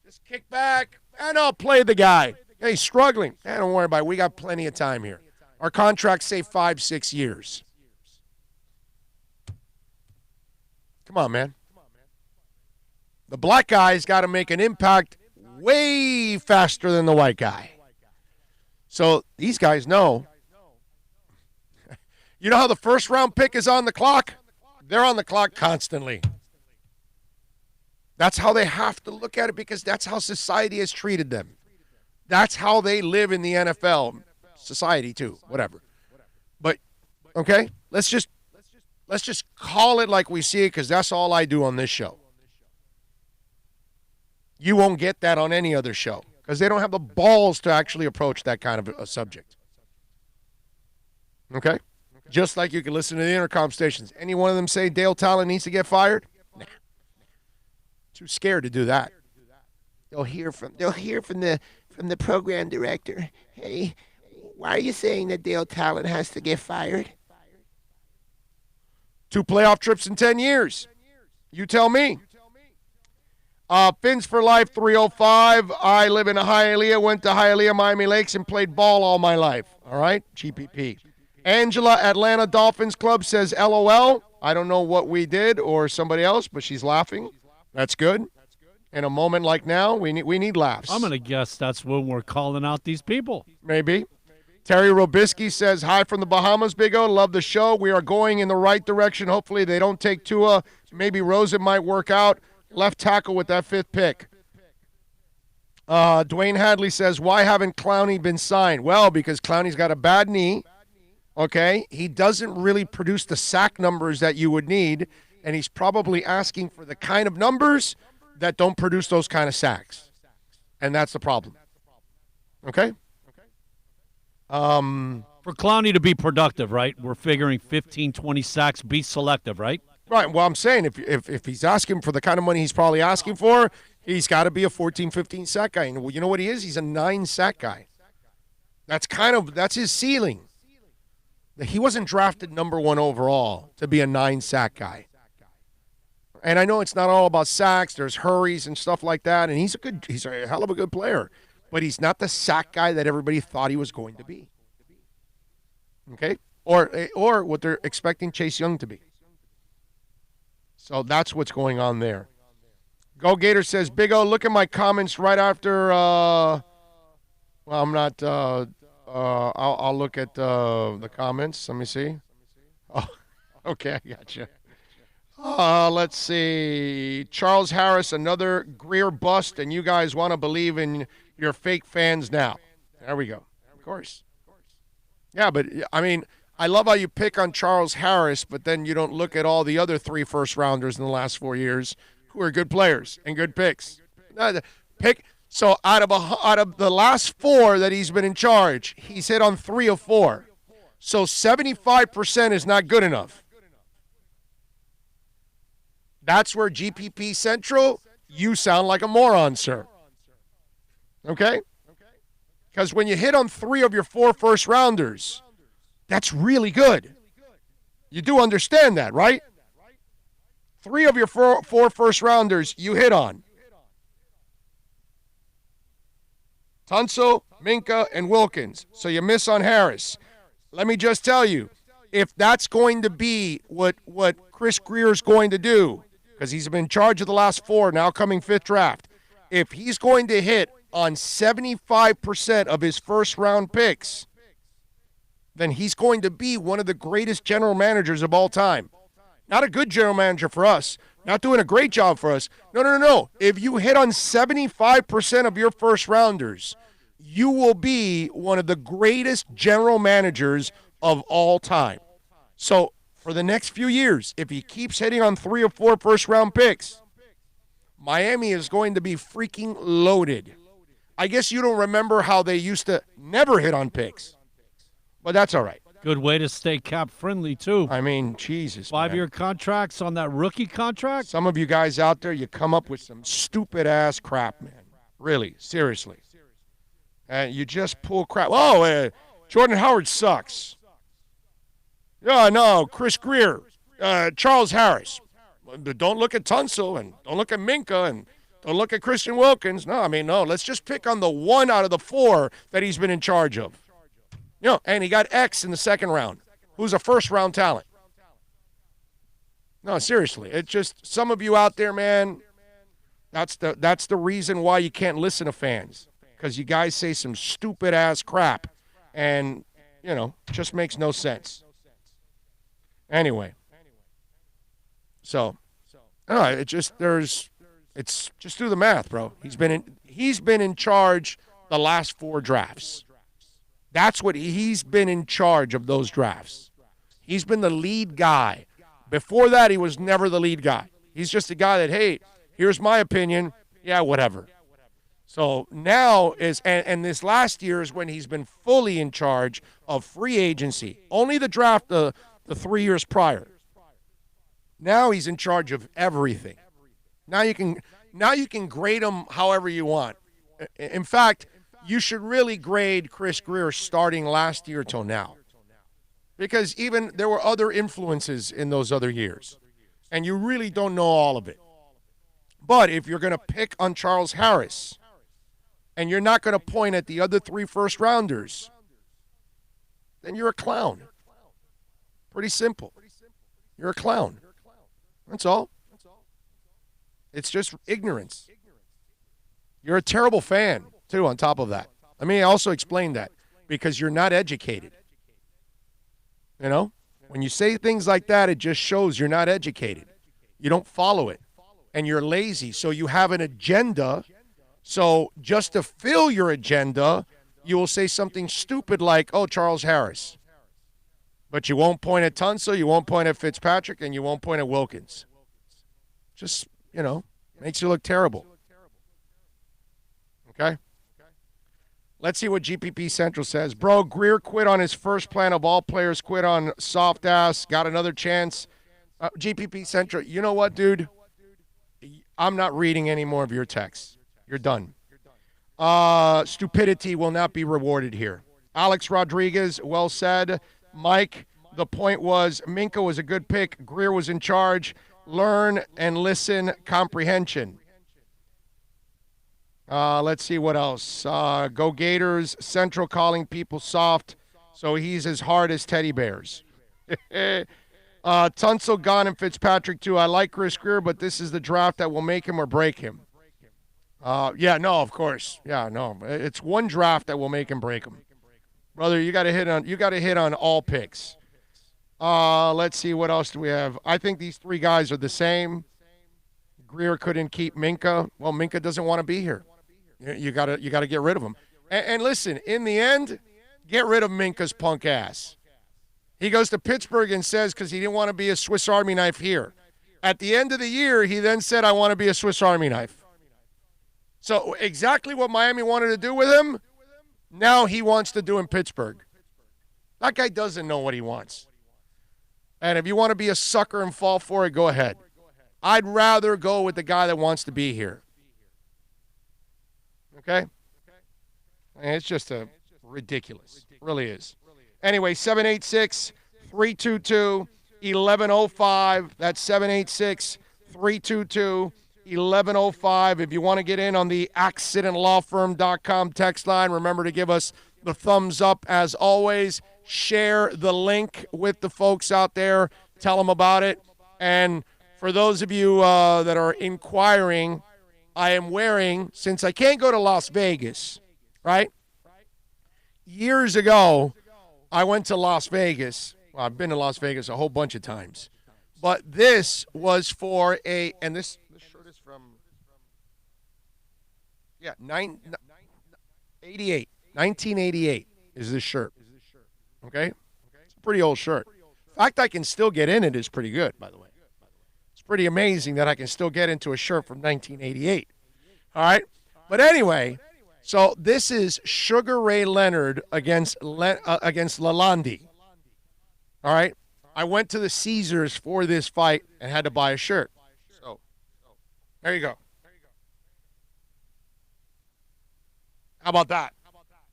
Just kick back, and I'll play the guy. Hey, he's struggling. Don't worry about it. We got plenty of time here. Our contracts say 5-6 years. Come on, man. The black guy's got to make an impact way faster than the white guy. So these guys know. You know how the first round pick is on the clock? They're on the clock constantly. That's how they have to look at it because that's how society has treated them. That's how they live in the NFL. Society too, whatever. But, okay, let's just call it like we see it because that's all I do on this show. You won't get that on any other show because they don't have the balls to actually approach that kind of a subject. Okay? Just like you can listen to the intercom stations. Any one of them say Dale Talon needs to get fired? Nah. Too scared to do that. They'll hear from the program director. Hey, why are you saying that Dale Talon has to get fired? 2 playoff trips in 10 years. You tell me. Fins for Life 305. I live in Hialeah, went to Hialeah, Miami Lakes, and played ball all my life. All right? GPP. Angela, Atlanta Dolphins Club, says, LOL. I don't know what we did or somebody else, but she's laughing. That's good. In a moment like now, we need laughs. I'm going to guess that's when we're calling out these people. Maybe. Terry Robisky says, hi from the Bahamas, Big O. Love the show. We are going in the right direction. Hopefully they don't take Tua. Maybe Rosen might work out. Left tackle with that 5th pick. Dwayne Hadley says, why haven't Clowney been signed? Well, because Clowney's got a bad knee. Okay, he doesn't really produce the sack numbers that you would need, and he's probably asking for the kind of numbers that don't produce those kind of sacks. And that's the problem. Okay? For Clowney to be productive, right? We're figuring 15, 20 sacks, be selective, right? Right. Well, I'm saying if he's asking for the kind of money he's probably asking for, he's got to be a 14, 15 sack guy. And you know what he is? He's a 9 sack guy. That's his ceiling. He wasn't drafted number 1 overall to be a 9-sack guy. And I know it's not all about sacks. There's hurries and stuff like that, and he's a hell of a good player. But he's not the sack guy that everybody thought he was going to be. Okay? Or what they're expecting Chase Young to be. So that's what's going on there. Go Gator says, Big O, look at my comments right after. Well, I'm not. I'll look at the comments. Let me see. Oh, okay, I gotcha. Let's see. Charles Harris, another Greer bust, and you guys want to believe in your fake fans now. There we go. Of course. Yeah, but, I mean, I love how you pick on Charles Harris, but then you don't look at all the other 3 first-rounders in the last 4 years who are good players and good picks. So out of the last 4 that he's been in charge, he's hit on 3 of 4. So 75% is not good enough. That's where GPP Central, you sound like a moron, sir. Okay? Because when you hit on 3 of your 4 first-rounders, that's really good. You do understand that, right? 3 of your 4 first-rounders you hit on. Tunsil, Minka, and Wilkins. So you miss on Harris. Let me just tell you, if that's going to be what Chris Greer's going to do, because he's been in charge of the last 4, now coming 5th draft, if he's going to hit on 75% of his first-round picks, then he's going to be one of the greatest general managers of all time. Not a good general manager for us. Not doing a great job for us. No. If you hit on 75% of your first-rounders, you will be one of the greatest general managers of all time. So for the next few years, if he keeps hitting on 3 or 4 first-round picks, Miami is going to be freaking loaded. I guess you don't remember how they used to never hit on picks, but that's all right. Good way to stay cap-friendly, too. I mean, Jesus, 5-year contracts on that rookie contract? Some of you guys out there, you come up with some stupid-ass crap, man. Really, seriously. And you just pull crap. Oh, Jordan Howard sucks. Yeah, no, Chris Greer, Charles Harris. But don't look at Tunsil, and don't look at Minka, and don't look at Christian Wilkins. No, let's just pick on the 1 out of the 4 that he's been in charge of. And he got X in the 2nd round, who's a first-round talent. No, seriously. It's just some of you out there, man, that's the reason why you can't listen to fans, because you guys say some stupid-ass crap, and, just makes no sense. Anyway. So, just do the math, bro. He's been in charge the last 4 drafts. That's what he's been in charge of, those drafts. He's been the lead guy. Before that, he was never the lead guy. He's just a guy that, hey, here's my opinion. Yeah, whatever. So now and this last year is when he's been fully in charge of free agency. Only the draft the 3 years prior. Now he's in charge of everything. Now you can grade him however you want. In fact, you should really grade Chris Greer starting last year till now, because even there were other influences in those other years, and you really don't know all of it. But if you're going to pick on Charles Harris and you're not going to point at the other 3 first-rounders, then you're a clown. Pretty simple. You're a clown. That's all. It's just ignorance. You're a terrible fan, too, on top of that. Let me also explain that, because you're not educated. When you say things like that, it just shows you're not educated. You don't follow it, and you're lazy. So you have an agenda. So just to fill your agenda, you will say something stupid like, oh, Charles Harris. But you won't point at Tunsil, you won't point at Fitzpatrick, and you won't point at Wilkins. Just, makes you look terrible. Okay? Let's see what GPP Central says. Bro, Greer quit on his first plan of all players, quit on soft ass, got another chance. GPP Central, you know what, dude? I'm not reading any more of your texts. You're done. Stupidity will not be rewarded here. Alex Rodriguez, well said. Mike, the point was Minka was a good pick. Greer was in charge. Learn and listen comprehension. Let's see what else. Go Gators. Central calling people soft, so he's as hard as teddy bears. Tunsil, Gone, and Fitzpatrick, too. I like Chris Greer, but this is the draft that will make him or break him. Yeah, no, of course. Yeah, no. It's one draft that will make him break him. Brother, you got to hit on all picks. Let's see, what else do we have? I think these three guys are the same. Greer couldn't keep Minka. Well, Minka doesn't want to be here. You got to get rid of him. And listen, in the end, get rid of Minka's punk ass. He goes to Pittsburgh and says because he didn't want to be a Swiss Army knife here. At the end of the year, he then said, I want to be a Swiss Army knife. So exactly what Miami wanted to do with him, now he wants to do in Pittsburgh. That guy doesn't know what he wants. And if you want to be a sucker and fall for it, go ahead. I'd rather go with the guy that wants to be here. Okay? And it's just ridiculous. It really is. Anyway, 786-322-1105. That's 786-322-1105. If you want to get in on the accidentlawfirm.com text line, remember to give us the thumbs up as always. Share the link with the folks out there. Tell them about it. And for those of you that are inquiring, I am wearing, since I can't go to Las Vegas, right? Years ago, I went to Las Vegas. Well, I've been to Las Vegas a whole bunch of times. But this was for and this shirt is from, 1988 is this shirt. Okay? It's a pretty old shirt. The fact I can still get in it is pretty good, by the way. It's pretty amazing that I can still get into a shirt from 1988. All right? But anyway, so this is Sugar Ray Leonard against Lalonde. All right? I went to the Caesars for this fight and had to buy a shirt. So, there you go. How about that?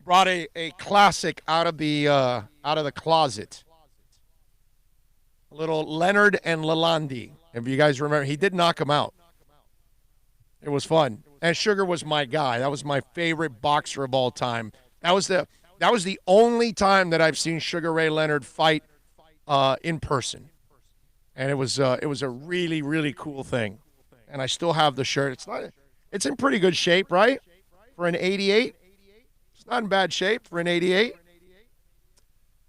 Brought a classic out of the closet. A little Leonard and Lalonde. If you guys remember, he did knock him out. It was fun. And Sugar was my guy. That was my favorite boxer of all time. That was the only time that I've seen Sugar Ray Leonard fight in person. And it was a really, really cool thing. And I still have the shirt. It's in pretty good shape, right? For an 88. It's not in bad shape for an 88.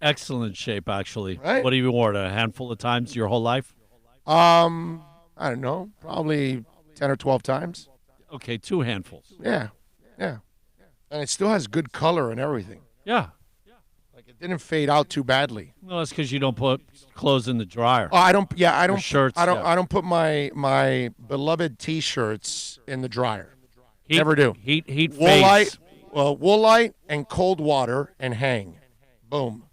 Excellent shape, actually. Right? What have you worn a handful of times your whole life? I don't know, probably 10 or 12 times. Okay, 2 handfuls. Yeah. And it still has good color and everything. Yeah. Like it didn't fade out too badly. No, that's because you don't put clothes in the dryer. Oh, I don't. Yeah, I don't. Or shirts. I don't put my beloved T-shirts in the dryer. Heat, Never do. Heat Woolite, Woolite and cold water and hang. Boom.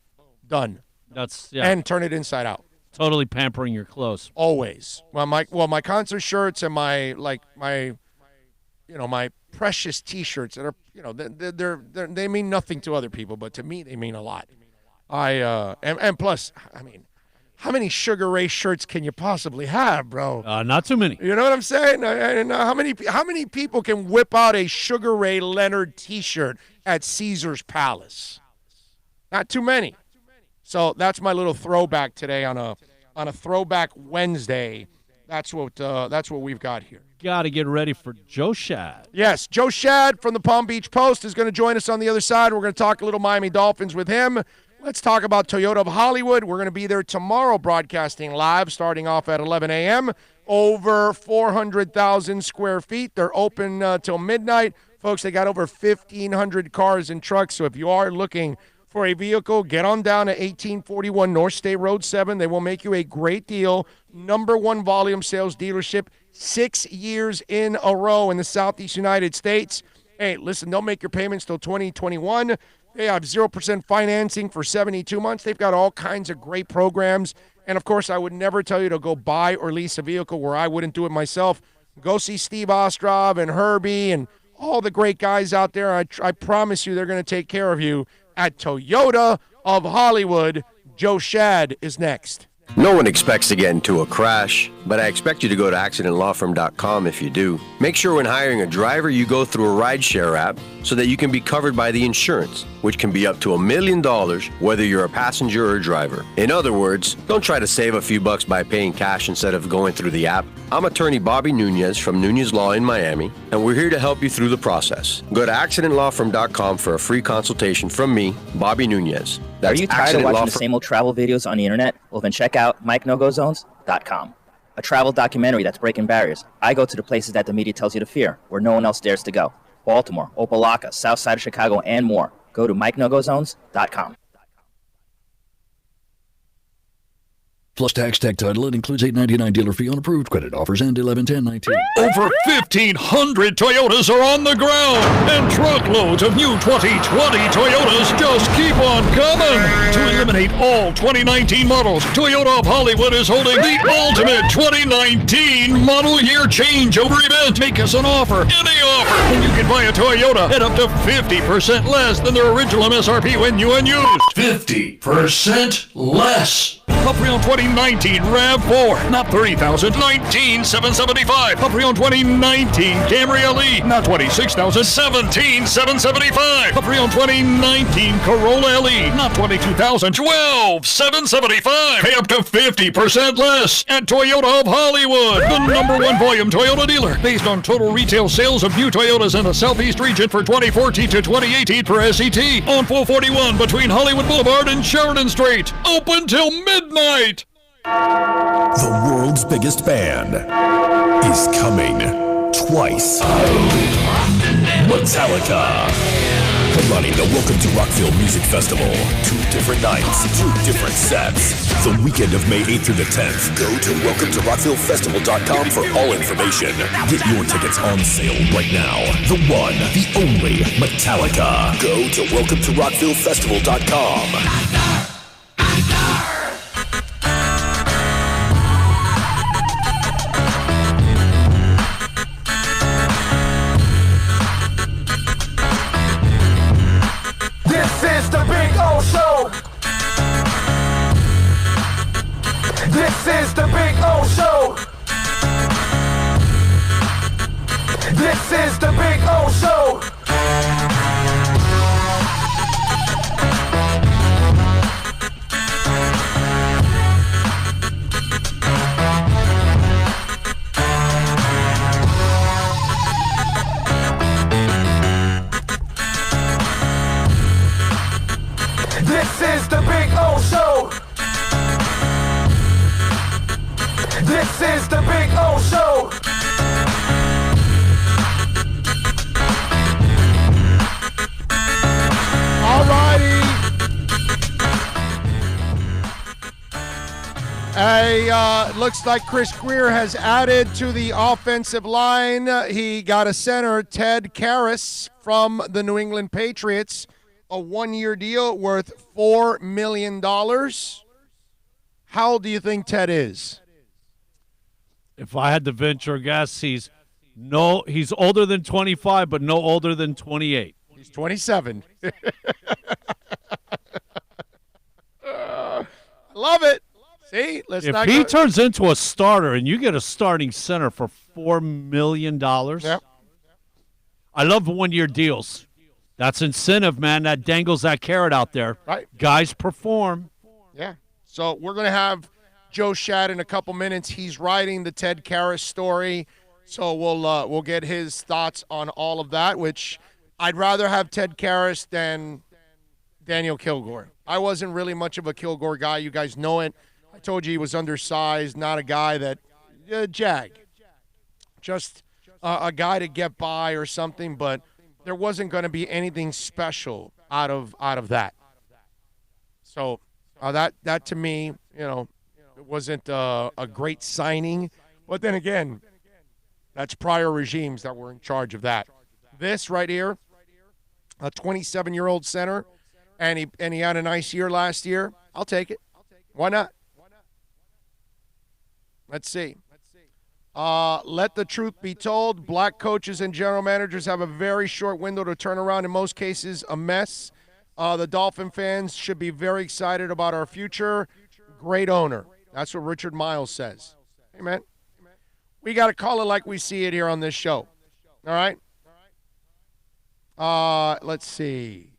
Done. That's And turn it inside out. Totally pampering your clothes. Always. My concert shirts and my precious T-shirts that are, they mean nothing to other people, but to me they mean a lot. And plus, I mean, how many Sugar Ray shirts can you possibly have, bro? Not too many. You know what I'm saying? And how many people can whip out a Sugar Ray Leonard T-shirt at Caesar's Palace? Not too many. So that's my little throwback today on a Throwback Wednesday. That's what we've got here. Got to get ready for Joe Shad. Yes, Joe Shad from the Palm Beach Post is going to join us on the other side. We're going to talk a little Miami Dolphins with him. Let's talk about Toyota of Hollywood. We're going to be there tomorrow broadcasting live starting off at 11 a.m. Over 400,000 square feet. They're open till midnight. Folks, they got over 1,500 cars and trucks, so if you are looking for a vehicle, get on down to 1841 North State Road 7. They will make you a great deal. #1 volume sales dealership, 6 years in a row in the Southeast United States. Hey, listen, they'll make your payments till 2021. They have 0% financing for 72 months. They've got all kinds of great programs. And, of course, I would never tell you to go buy or lease a vehicle where I wouldn't do it myself. Go see Steve Ostrov and Herbie and all the great guys out there. I promise you they're going to take care of you. at Toyota of Hollywood. Joe Shad is next. No one expects to get into a crash, but I expect you to go to accidentlawfirm.com if you do. Make sure when hiring a driver, you go through a rideshare app so that you can be covered by the insurance, which can be up to $1 million, whether you're a passenger or a driver. In other words, don't try to save a few bucks by paying cash instead of going through the app. I'm attorney Bobby Nunez from Nunez Law in Miami, and we're here to help you through the process. Go to accidentlawfirm.com for a free consultation from me, Bobby Nunez. Are you tired of watching the same old travel videos on the internet? Well, then check out MikeNoGoZones.com, a travel documentary that's breaking barriers. I go to the places that the media tells you to fear, where no one else dares to go. Baltimore, Opelika, South Side of Chicago, and more. Go to MikeNoGoZones.com. Plus tax, tech title. It includes $8.99 dealer fee on approved credit. Offers end 11/10/19. Over 1,500 Toyotas are on the ground, and truckloads of new 2020 Toyotas just keep on coming. To eliminate all 2019 models, Toyota of Hollywood is holding the ultimate 2019 model year changeover event. Make us an offer, any offer, and you can buy a Toyota at up to 50% less than their original MSRP when new and used. 50% less. A pre-owned 2019 RAV4, not $30,000, $19,775. A pre-owned 2019 Camry LE, not $26,000, $17,775. A pre-owned 2019 Corolla LE, not $22,000, $12,775. Pay up to 50% less at Toyota of Hollywood, the #1 volume Toyota dealer, based on total retail sales of new Toyotas in the Southeast region for 2014 to 2018 per SET, on 441 between Hollywood Boulevard and Sheridan Street. Open till midnight. The world's biggest band is coming twice. Metallica. Headlining the Welcome to Rockville Music Festival. 2 different nights, 2 different sets. The weekend of May 8th through the 10th. Go to welcometorockvillefestival.com for all information. Get your tickets on sale right now. The one, the only Metallica. Go to welcometorockvillefestival.com. This is the Big O Show. This is the Big O Show. This is the Big O Show. This is the Big O Show. This is the Big O Show. All righty. Looks like Chris Greer has added to the offensive line. He got a center, Ted Karras, from the New England Patriots. A 1-year deal worth $4 million. How old do you think Ted is? If I had to venture a guess, he's older than 25, but no older than 28. He's 27. Love it. See, if he turns into a starter and you get a starting center for $4 million, yep. I love 1-year deals. That's incentive, man. That dangles that carrot out there. Right. Guys perform. Yeah. So we're going to have Joe Shad in a couple minutes. He's writing the Ted Karras story. So we'll get his thoughts on all of that, which I'd rather have Ted Karras than Daniel Kilgore. I wasn't really much of a Kilgore guy. You guys know it. I told you he was undersized, not a guy that jag. Just a guy to get by or something, but there wasn't going to be anything special out of that. So that to me, it wasn't a great signing. But then again, that's prior regimes that were in charge of that. This right here, a 27-year-old center, and he had a nice year last year. I'll take it. Why not? Let's see. Let the truth be told. Black coaches and general managers have a very short window to turn around, in most cases, a mess. The Dolphin fans should be very excited about our future. Great owner. That's what Richard Miles says. Hey, man, we got to call it like we see it here on this show. All right? Let's see.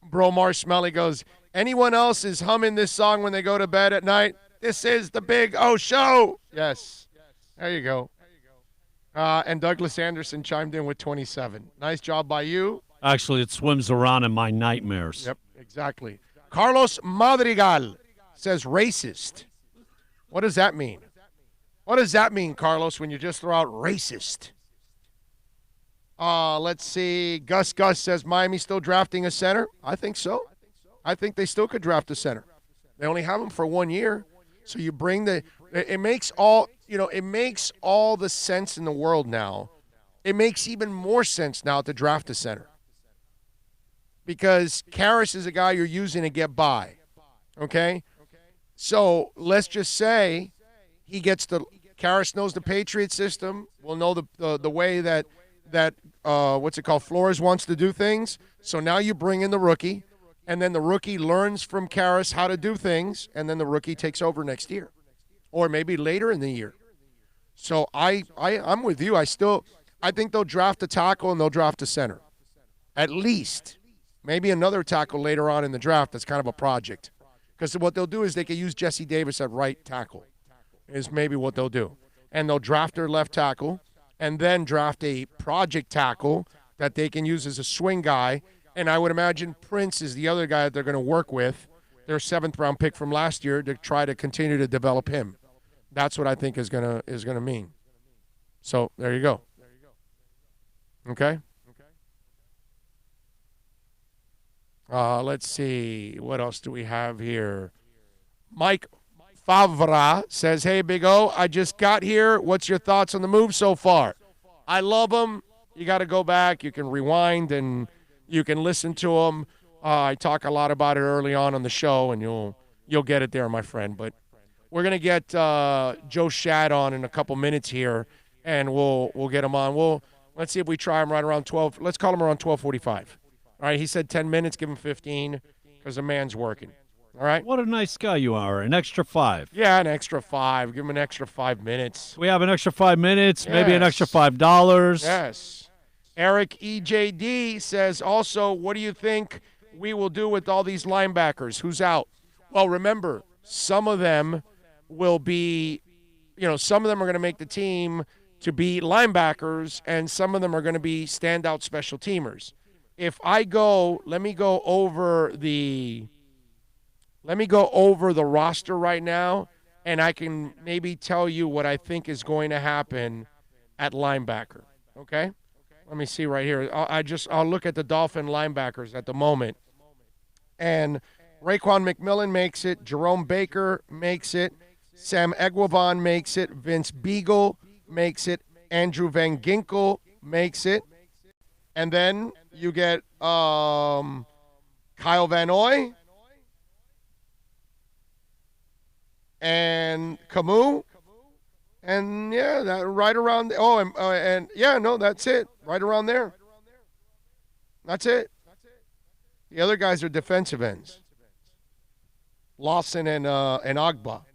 Bro Marshmelly goes, anyone else is humming this song when they go to bed at night? This is the Big O Show. Yes. There you go. And Douglas Anderson chimed in with 27. Nice job by you. Actually, it swims around in my nightmares. Yep, exactly. Carlos Madrigal says racist. What does that mean? What does that mean, Carlos, when you just throw out racist? Let's see. Gus says Miami's still drafting a center. I think so. I think they still could draft a center. They only have him for 1 year. So you bring it makes all the sense in the world now. It makes even more sense now to draft a center. Because Karras is a guy you're using to get by. Okay? So let's just say Karras knows the Patriot system, will know the way that Flores wants to do things. So now you bring in the rookie, and then the rookie learns from Karras how to do things, and then the rookie takes over next year. Or maybe later in the year. So I'm with you. I think they'll draft a tackle and they'll draft a center. At least. Maybe another tackle later on in the draft that's kind of a project. Because what they'll do is they can use Jesse Davis at right tackle is maybe what they'll do. And they'll draft their left tackle and then draft a project tackle that they can use as a swing guy. And I would imagine Prince is the other guy that they're going to work with, their 7th-round pick from last year, to try to continue to develop him. That's what I think is gonna mean. So there you go. Okay. Let's see. What else do we have here? Mike Favra says, hey, Big O, I just got here. What's your thoughts on the move so far? I love them. You got to go back. You can rewind and you can listen to them. I talk a lot about it early on the show, and you'll get it there, my friend. But we're going to get Joe Shad on in a couple minutes here, and we'll get him on. Let's see if we try him right around 12. Let's call him around 12:45. All right, he said 10 minutes, give him 15 because the man's working. All right? What a nice guy you are. An extra 5. Yeah, an extra 5. Give him an extra 5 minutes. We have an extra 5 minutes, Yes. maybe an extra $5. Yes. Eric EJD says also, what do you think we will do with all these linebackers? Who's out? Well, remember, some of them will be, some of them are going to make the team to be linebackers, and some of them are going to be standout special teamers. If I go, let me go over the roster right now, and I can maybe tell you what I think is going to happen at linebacker. Okay? Let me see right here. I'll look at the Dolphin linebackers at the moment. And Raekwon McMillan makes it. Jerome Baker makes it. Sam Egwavon makes it. Vince Beagle makes it. Andrew Van Ginkel makes it. And then you get Kyle Van Noy and Camus. And, yeah, that right around – that's it. Right around there. That's it. The other guys are defensive ends. Lawson and Agba.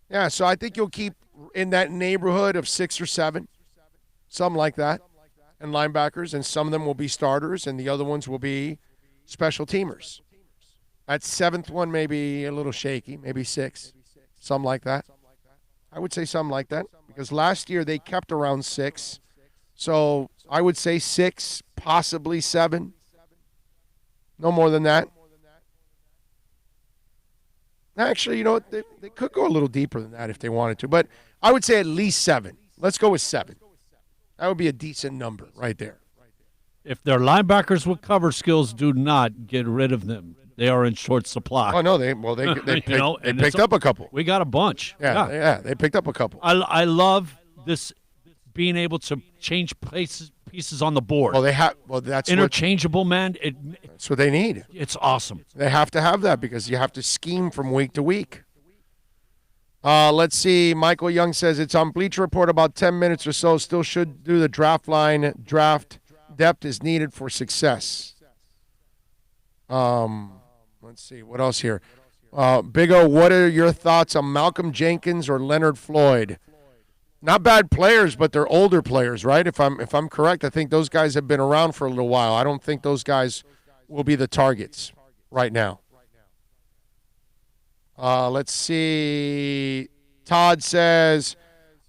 Yeah, so I think you'll keep in that neighborhood of 6 or 7, something like that, and linebackers, and some of them will be starters, and the other ones will be special teamers. That 7th one may be a little shaky, maybe 6, something like that. I would say something like that because last year they kept around 6. So I would say 6, possibly 7. No more than that. Actually, you know what? They could go a little deeper than that if they wanted to. But I would say at least 7. Let's go with 7. That would be a decent number right there. If their linebackers with cover skills, do not get rid of them. They are in short supply. Oh, no, they picked up a couple. We got a bunch. Yeah, they picked up a couple. I love this being able to change pieces on the board. Well, that's interchangeable, man. That's what they need. It's awesome. They have to have that because you have to scheme from week to week. Let's see. Michael Young says it's on Bleacher Report about 10 minutes or so. Still should do the draft line. Draft depth is needed for success. Let's see. What else here? Big O, what are your thoughts on Malcolm Jenkins or Leonard Floyd? Not bad players, but they're older players, right? If I'm correct, I think those guys have been around for a little while. I don't think those guys will be the targets right now. Let's see. Todd says,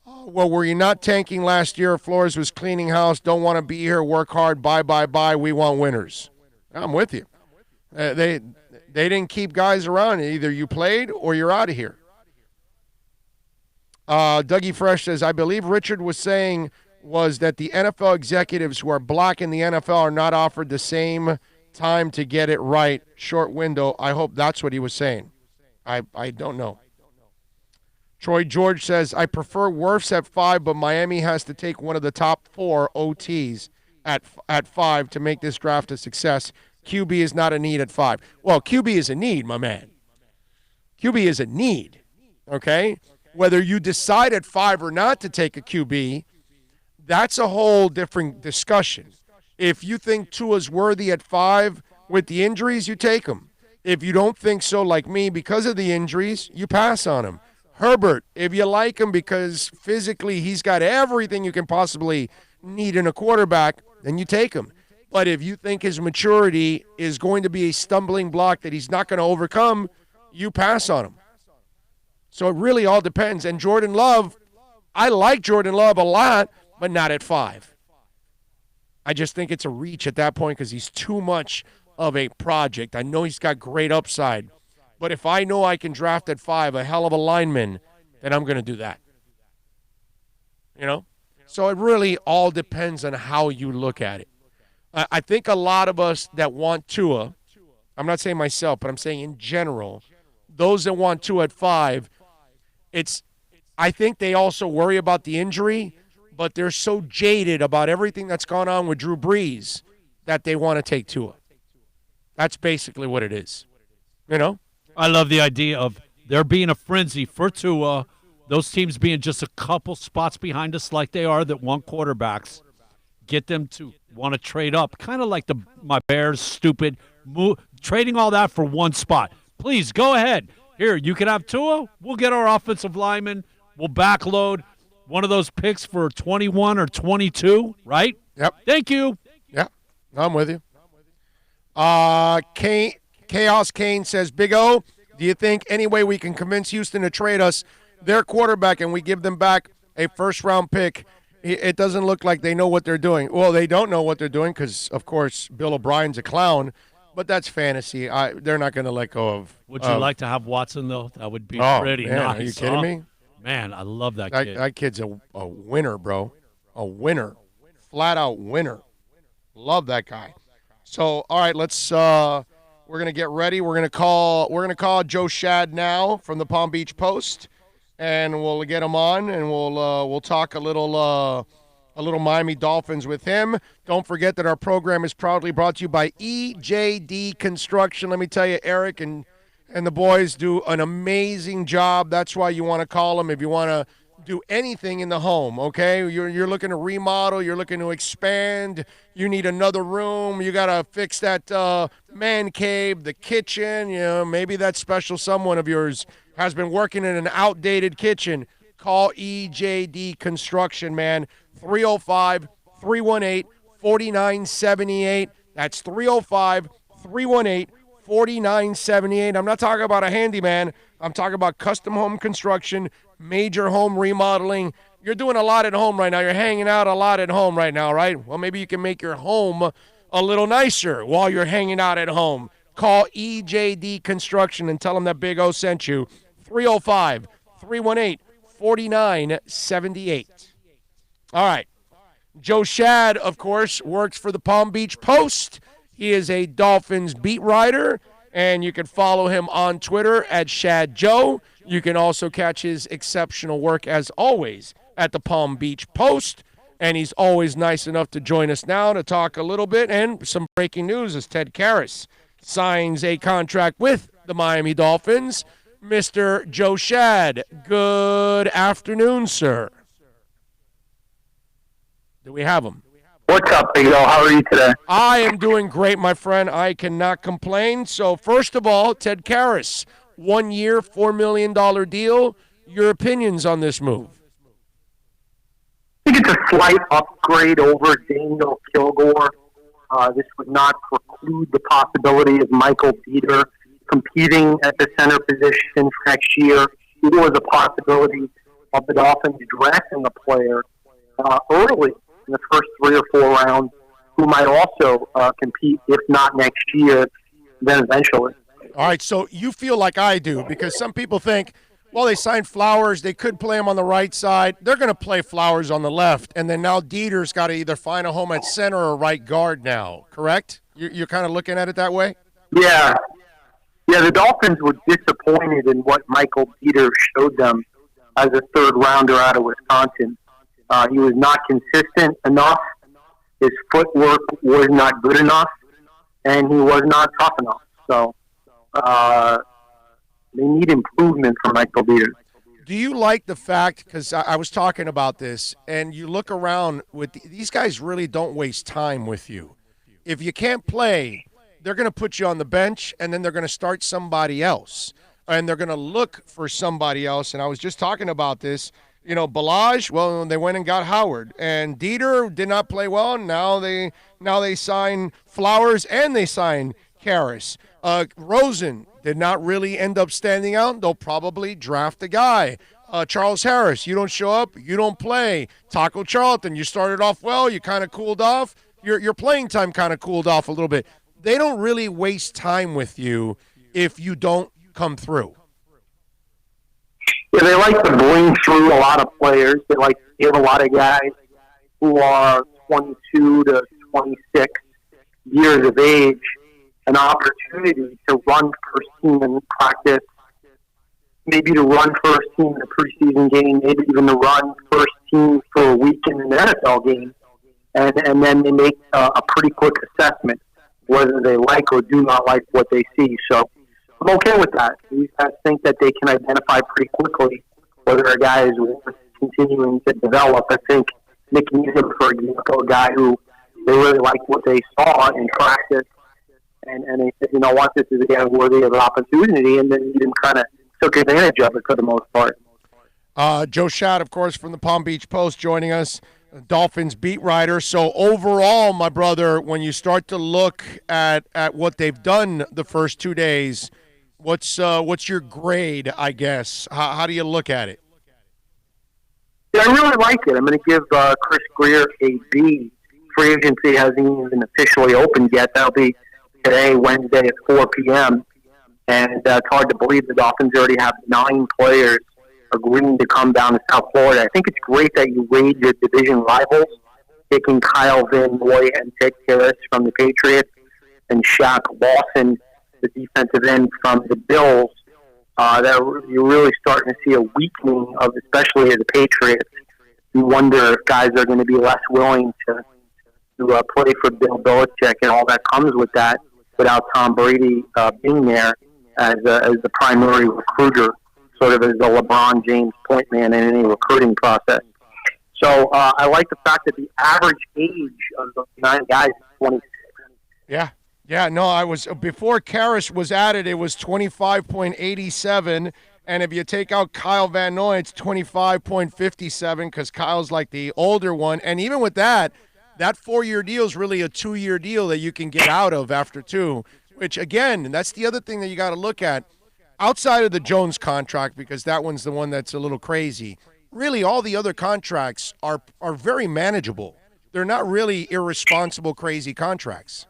well, were you not tanking last year? Flores was cleaning house. Don't want to be here. Work hard. Bye. We want winners. I'm with you. They didn't keep guys around. Either you played or you're out of here. Dougie Fresh says, I believe Richard was saying was that the NFL executives who are black in the NFL are not offered the same time to get it right. Short window. I hope that's what he was saying. I don't know. Troy George says, I prefer Wirfs at 5, but Miami has to take one of the top 4 OTs at 5 to make this draft a success. QB is not a need at 5. Well, QB is a need, my man. QB is a need, okay? Whether you decide at 5 or not to take a QB, that's a whole different discussion. If you think Tua's worthy at 5 with the injuries, you take him. If you don't think so, like me, because of the injuries, you pass on him. Herbert, if you like him because physically he's got everything you can possibly need in a quarterback, then you take him. But if you think his maturity is going to be a stumbling block that he's not going to overcome, you pass on him. So it really all depends. And Jordan Love, I like Jordan Love a lot, but not at 5. I just think it's a reach at that point because he's too much of a project. I know he's got great upside. But if I know I can draft at 5 a hell of a lineman, then I'm going to do that. You know? So it really all depends on how you look at it. I think a lot of us that want Tua, I'm not saying myself, but I'm saying in general, those that want Tua at 5, I think they also worry about the injury, but they're so jaded about everything that's gone on with Drew Brees that they want to take Tua. That's basically what it is. You know? I love the idea of there being a frenzy for Tua, those teams being just a couple spots behind us like they are that want quarterbacks. Get them to want to trade up, kind of like my Bears stupid move, trading all that for one spot. Please go ahead. Here, you can have Tua. We'll get our offensive lineman. We'll backload one of those picks for 21 or 22, right? Yep. Thank you. Yep. I'm with you. Chaos Kane says, Big O, do you think any way we can convince Houston to trade us their quarterback and we give them back a first-round pick? It doesn't look like they know what they're doing. Well, they don't know what they're doing because, of course, Bill O'Brien's a clown, but that's fantasy. They're not going to let go of. Would you like to have Watson, though? That would be pretty man, nice. Are you kidding me? Man, I love that kid. That kid's a winner, bro. A winner. Flat-out winner. Love that guy. So, all right, let's we're going to get ready. We're going to call Joe Shad now from the Palm Beach Post. And we'll get him on, and we'll talk a little Miami Dolphins with him. Don't forget that our program is proudly brought to you by EJD Construction. Let me tell you, Eric and the boys do an amazing job. That's why you want to call them if you want to do anything in the home, okay? You're looking to remodel. You're looking to expand. You need another room. You got to fix that man cave, the kitchen. You know, maybe that special someone of yours has been working in an outdated kitchen. Call EJD Construction, man. 305-318-4978. That's 305-318-4978. I'm not talking about a handyman. I'm talking about custom home construction, major home remodeling. You're doing a lot at home right now. You're hanging out a lot at home right now, right? Well, maybe you can make your home a little nicer while you're hanging out at home. Call EJD Construction and tell them that Big O sent you. 305-318-4978. All right. Joe Shad, of course, works for the Palm Beach Post. He is a Dolphins beat writer, and you can follow him on Twitter at Shad Joe. You can also catch his exceptional work, as always, at the Palm Beach Post. And he's always nice enough to join us now to talk a little bit. And some breaking news as Ted Karras signs a contract with the Miami Dolphins. Mr. Joe Shad, good afternoon, sir. Do we have him? What's up, Big O? How are you today? I am doing great, my friend. I cannot complain. So, first of all, Ted Karras, 1 year, $4 million deal. Your opinions on this move? I think it's a slight upgrade over Daniel Kilgore. This would not preclude the possibility of Michael Dieter competing at the center position for next year. There was a possibility of the Dolphins drafting a player early in the first 3 or 4 rounds who might also compete, if not next year, then eventually. All right, so you feel like I do, because some people think, well, they signed Flowers. They could play him on the right side. They're going to play Flowers on the left, and then now Dieter's got to either find a home at center or right guard now, correct? You're kind of looking at it that way? Yeah. Yeah, the Dolphins were disappointed in what Michael Dieter showed them as a third-rounder out of Wisconsin. He was not consistent enough. His footwork was not good enough, and he was not tough enough. So they need improvement from Michael Dieter. Do you like the fact, because I was talking about this, and you look around, with these guys really don't waste time with you. If you can't play, they're going to put you on the bench, and then they're going to start somebody else. And they're going to look for somebody else. And I was just talking about this. You know, Balaj, well, they went and got Howard. And Dieter did not play well. Now they sign Flowers, and they sign Karras. Rosen did not really end up standing out. They'll probably draft a guy. Charles Harris, you don't show up, you don't play. Taco Charlton, you started off well, you kind of cooled off. Your playing time kind of cooled off a little bit. They don't really waste time with you if you don't come through. Yeah, they like to bring through a lot of players. They like to give a lot of guys who are 22 to 26 years of age an opportunity to run first team in practice, maybe to run first team in a preseason game, maybe even to run first team for a week in an NFL game. And then they make a pretty quick assessment whether they like or do not like what they see. So I'm okay with that. These guys think that they can identify pretty quickly whether a guy is worth continuing to develop. I think Nick Needham, for example, a guy who they really liked what they saw in practice, and they said, you know what, this is a guy worthy of an opportunity, and then Needham kind of took advantage of it for the most part. Joe Schad, of course, from the Palm Beach Post, joining us, Dolphins beat writer. So overall, my brother, when you start to look at what they've done the first 2 days, what's your grade, I guess? How do you look at it? Yeah, I really like it. I'm going to give Chris Greer a B. Free agency hasn't even officially opened yet. That'll be today, Wednesday at 4 p.m. And it's hard to believe the Dolphins already have 9 players agreeing to come down to South Florida. I think it's great that you raid your division rivals, taking Kyle Van Noy and Ted Karras from the Patriots and Shaq Lawson, the defensive end from the Bills. That you're really starting to see a weakening of, especially the Patriots. You wonder if guys are going to be less willing to play for Bill Belichick and all that comes with that, without Tom Brady being there as the primary recruiter, sort of as the LeBron James point man in any recruiting process. So I like the fact that the average age of the 9 guys is 26. Yeah, no, I was before Karras was added, it was 25.87, and if you take out Kyle Van Noy, it's 25.57 because Kyle's like the older one, and even with that 4-year deal is really a 2-year deal that you can get out of after 2, which, again, that's the other thing that you got to look at. Outside of the Jones contract, because that one's the one that's a little crazy, really all the other contracts are very manageable. They're not really irresponsible, crazy contracts.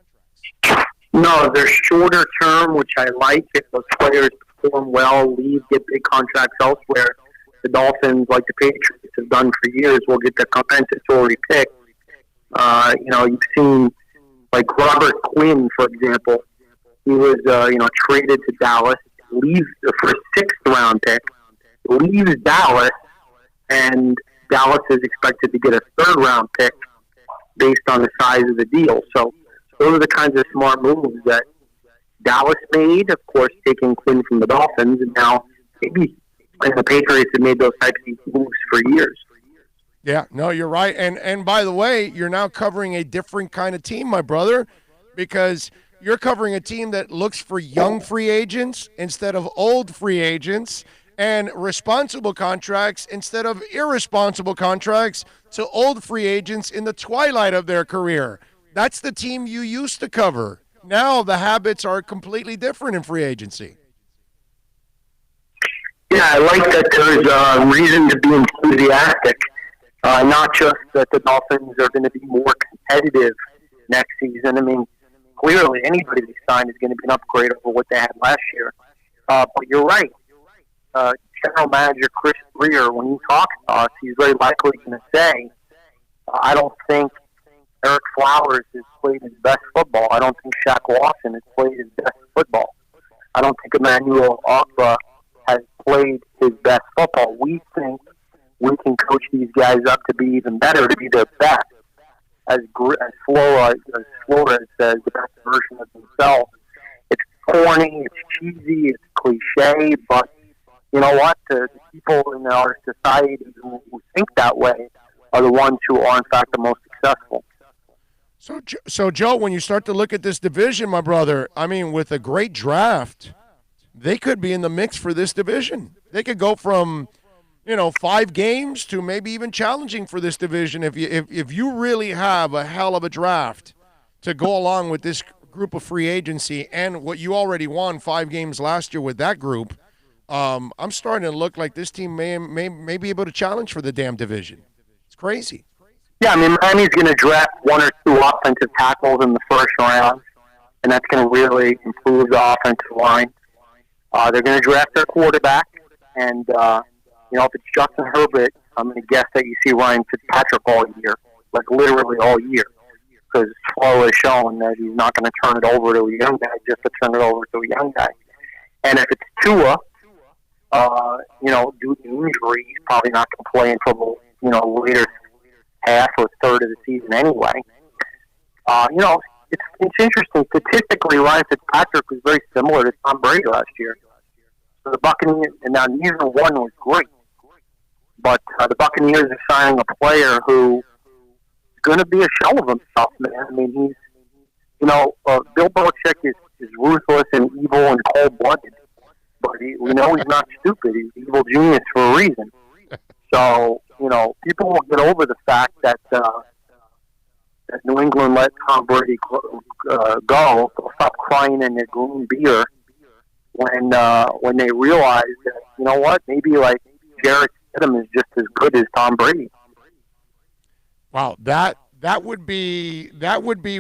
No, they're shorter term, which I like. If those players perform well, leave, get big contracts elsewhere, the Dolphins, like the Patriots have done for years, will get the compensatory pick. You've seen, like Robert Quinn, for example. He was, traded to Dallas, leaves for a 6th-round pick, leaves Dallas, and Dallas is expected to get a 3rd-round pick based on the size of the deal. So those are the kinds of smart moves that Dallas made, of course, taking Quinn from the Dolphins, and now maybe the Patriots have made those types of moves for years. Yeah, no, you're right. And by the way, you're now covering a different kind of team, my brother, because you're covering a team that looks for young free agents instead of old free agents, and responsible contracts instead of irresponsible contracts to old free agents in the twilight of their career. That's the team you used to cover. Now the habits are completely different in free agency. Yeah, I like that there's a reason to be enthusiastic. Not just that the Dolphins are going to be more competitive next season. I mean, clearly anybody they sign is going to be an upgrade over what they had last year. But you're right. General Manager Chris Greer, when he talks to us, he's very likely going to say, I don't think Eric Flowers has played his best football. I don't think Shaq Lawson has played his best football. I don't think Emmanuel Ogba has played his best football. We think we can coach these guys up to be even better, to be their best. As Flores says, the best version of themselves. It's corny, it's cheesy, it's cliche, but you know what? The people in our society who think that way are the ones who are, in fact, the most successful. So, Joe, when you start to look at this division, my brother, I mean, with a great draft, they could be in the mix for this division. They could go from, 5 games to maybe even challenging for this division if you really have a hell of a draft to go along with this group of free agency and what you already won 5 games last year with that group. I'm starting to look like this team may be able to challenge for the damn division. It's crazy. Yeah, I mean, Miami's going to draft 1 or 2 offensive tackles in the first round, and that's going to really improve the offensive line. They're going to draft their quarterback, and, if it's Justin Herbert, I'm going to guess that you see Ryan Fitzpatrick all year, like literally all year, because Floyd has shown that he's not going to turn it over to a young guy just to turn it over to a young guy. And if it's Tua, due to injury, he's probably not going to play until the, later half or third of the season anyway. It's interesting. Statistically, Ryan Fitzpatrick was very similar to Tom Brady last year. So the Buccaneers, and now neither one was great, but the Buccaneers are signing a player who is going to be a shell of himself, man. I mean, he's, Bill Belichick is ruthless and evil and cold-blooded. But we know he's not stupid. He's an evil genius for a reason. So, people will get over the fact that New England let Tom Brady go. They'll stop crying in their green beer when they realize that, maybe like Jarrett Stidham is just as good as Tom Brady. Wow, that would be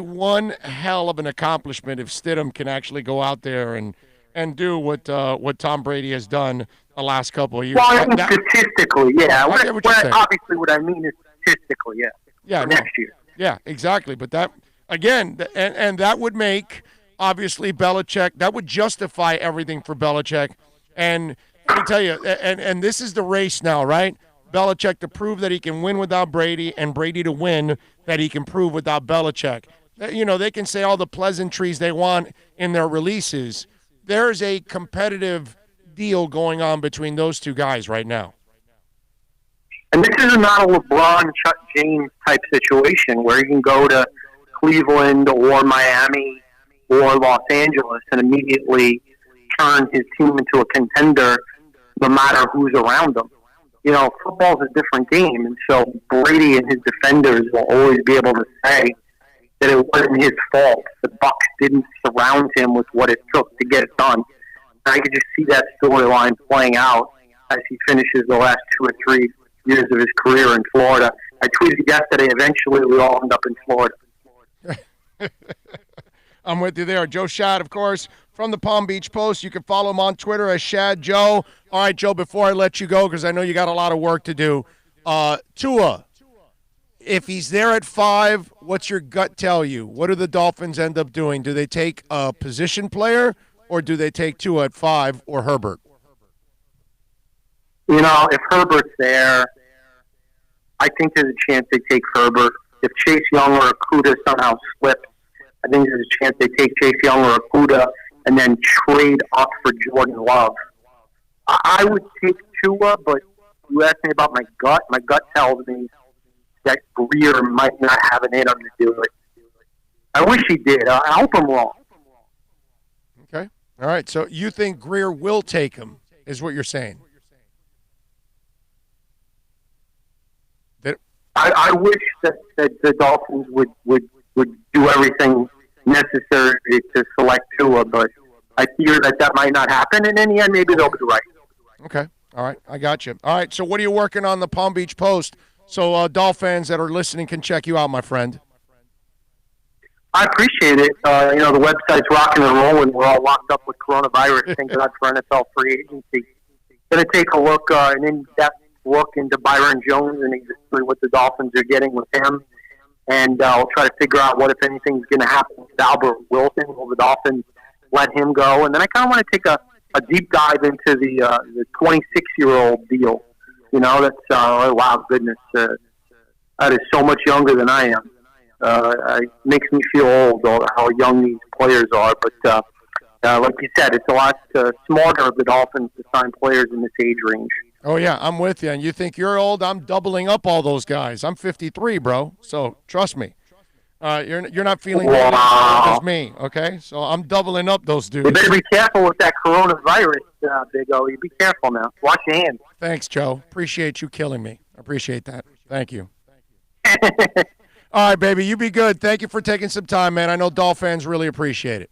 one hell of an accomplishment if Stidham can actually go out there and do what Tom Brady has done the last couple of years. Well, I mean, statistically, yeah. Obviously, what I mean is statistically, yeah. Yeah, next year. Yeah, exactly. But that, again, and that would make, obviously, Belichick, that would justify everything for Belichick. And let me tell you, and this is the race now, right? Belichick to prove that he can win without Brady, and Brady to win that he can prove without Belichick. They can say all the pleasantries they want in their releases. There's a competitive deal going on between those two guys right now. And this is not a LeBron, Chuck James type situation where you can go to Cleveland or Miami or Los Angeles and immediately turn his team into a contender no matter who's around them. Football's a different game, and so Brady and his defenders will always be able to say that it wasn't his fault. The Bucs didn't surround him with what it took to get it done. And I could just see that storyline playing out as he finishes the last 2 or 3 years of his career in Florida. I tweeted yesterday, eventually we all end up in Florida. I'm with you there. Joe Schad, of course, from the Palm Beach Post. You can follow him on Twitter as Shad Joe. All right, Joe, before I let you go, because I know you got a lot of work to do, Tua, if he's there at 5, what's your gut tell you? What do the Dolphins end up doing? Do they take a position player, or do they take Tua at 5 or Herbert? If Herbert's there, I think there's a chance they take Herbert. If Chase Young or Okudah somehow slips, I think there's a chance they take Chase Young or Okudah and then trade up for Jordan Love. I would take Tua, but you asked me about my gut. My gut tells me that Greer might not have it in him to do it. I wish he did. I hope I'm wrong. Okay. All right. So you think Greer will take him, is what you're saying? I wish that the Dolphins would do everything necessary to select Tua, but I fear that might not happen, and in the end, maybe they'll be right. Okay. All right. I got you. All right. So what are you working on the Palm Beach Post? So Dolphin fans that are listening can check you out, my friend. I appreciate it. The website's rocking and rolling. We're all locked up with coronavirus. Thank God for NFL free agency. Going to take a look, an in-depth look into Byron Jones and exactly what the Dolphins are getting with him. And I'll try to figure out what, if anything, is going to happen with Albert Wilson. Will the Dolphins let him go? And then I kind of want to take a deep dive into the 26-year-old deal. That's, wow, goodness. That is so much younger than I am. It makes me feel old, how young these players are. But like you said, it's a lot smarter of the Dolphins to sign players in this age range. Oh, yeah, I'm with you. And you think you're old? I'm doubling up all those guys. I'm 53, bro. So trust me. You're not feeling as me, okay? So I'm doubling up those dudes. You better be careful with that coronavirus, Big O. You be careful now. Watch your hands. Thanks, Joe. Appreciate you killing me. I appreciate that. Thank you. All right, baby, you be good. Thank you for taking some time, man. I know Dolphin fans really appreciate it.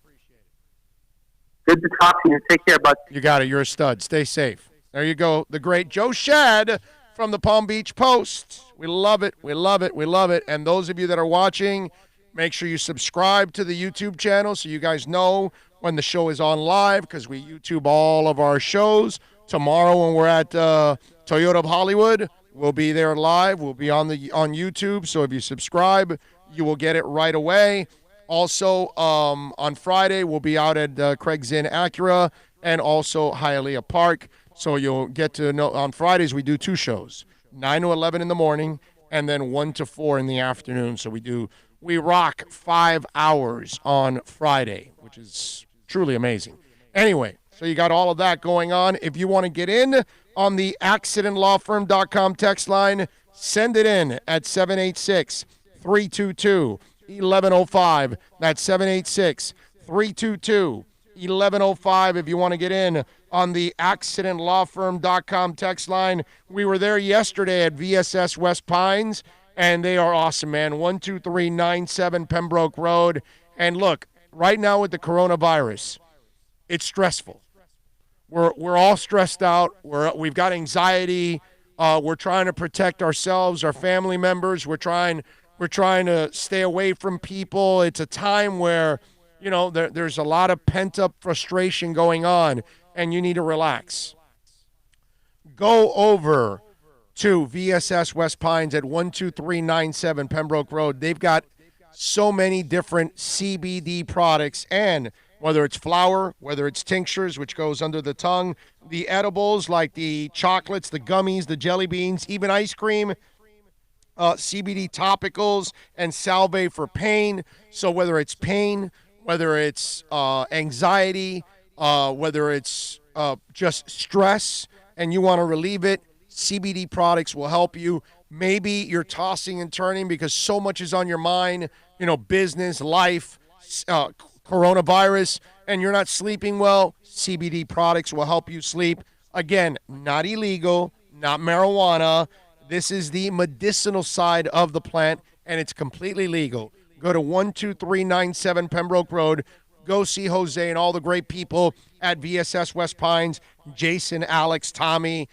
Good to talk to you. Take care, bud. You got it. You're a stud. Stay safe. There you go. The great Joe Shad from the Palm Beach Post. We love it. We love it. We love it. And those of you that are watching, make sure you subscribe to the YouTube channel so you guys know when the show is on live, because we YouTube all of our shows. Tomorrow when we're at Toyota of Hollywood, we'll be there live. We'll be on YouTube. So if you subscribe, you will get it right away. Also, on Friday, we'll be out at Craig's Inn Acura and also Hialeah Park. So you'll get to know, on Fridays we do two shows, 9 to 11 in the morning and then 1 to 4 in the afternoon. So we rock 5 hours on Friday, which is truly amazing. Anyway, so you got all of that going on. If you want to get in on the accidentlawfirm.com text line, send it in at 786-322-1105. That's 786-322-1105 if you want to get in on the accidentlawfirm.com text line. We were there yesterday at VSS West Pines, and they are awesome, man. 12397 Pembroke Road. And look, right now with the coronavirus, it's stressful. We're all stressed out. We've got anxiety. We're trying to protect ourselves, our family members. We're trying to stay away from people. It's a time where, there's a lot of pent-up frustration going on, and you need to relax. Go over to VSS West Pines at 12397 Pembroke Road. They've got so many different CBD products, and whether it's flour, whether it's tinctures, which goes under the tongue, the edibles like the chocolates, the gummies, the jelly beans, even ice cream, CBD topicals, and salve for pain. So whether it's pain, whether it's anxiety, whether it's just stress and you want to relieve it, CBD products will help you. Maybe you're tossing and turning because so much is on your mind, business, life, coronavirus, and you're not sleeping well. CBD products will help you sleep. Again, not illegal, not marijuana. This is the medicinal side of the plant, and it's completely legal. Go to 12397 Pembroke Road. Go see Jose and all the great people at VSS West Pines. Jason, Alex, Tommy,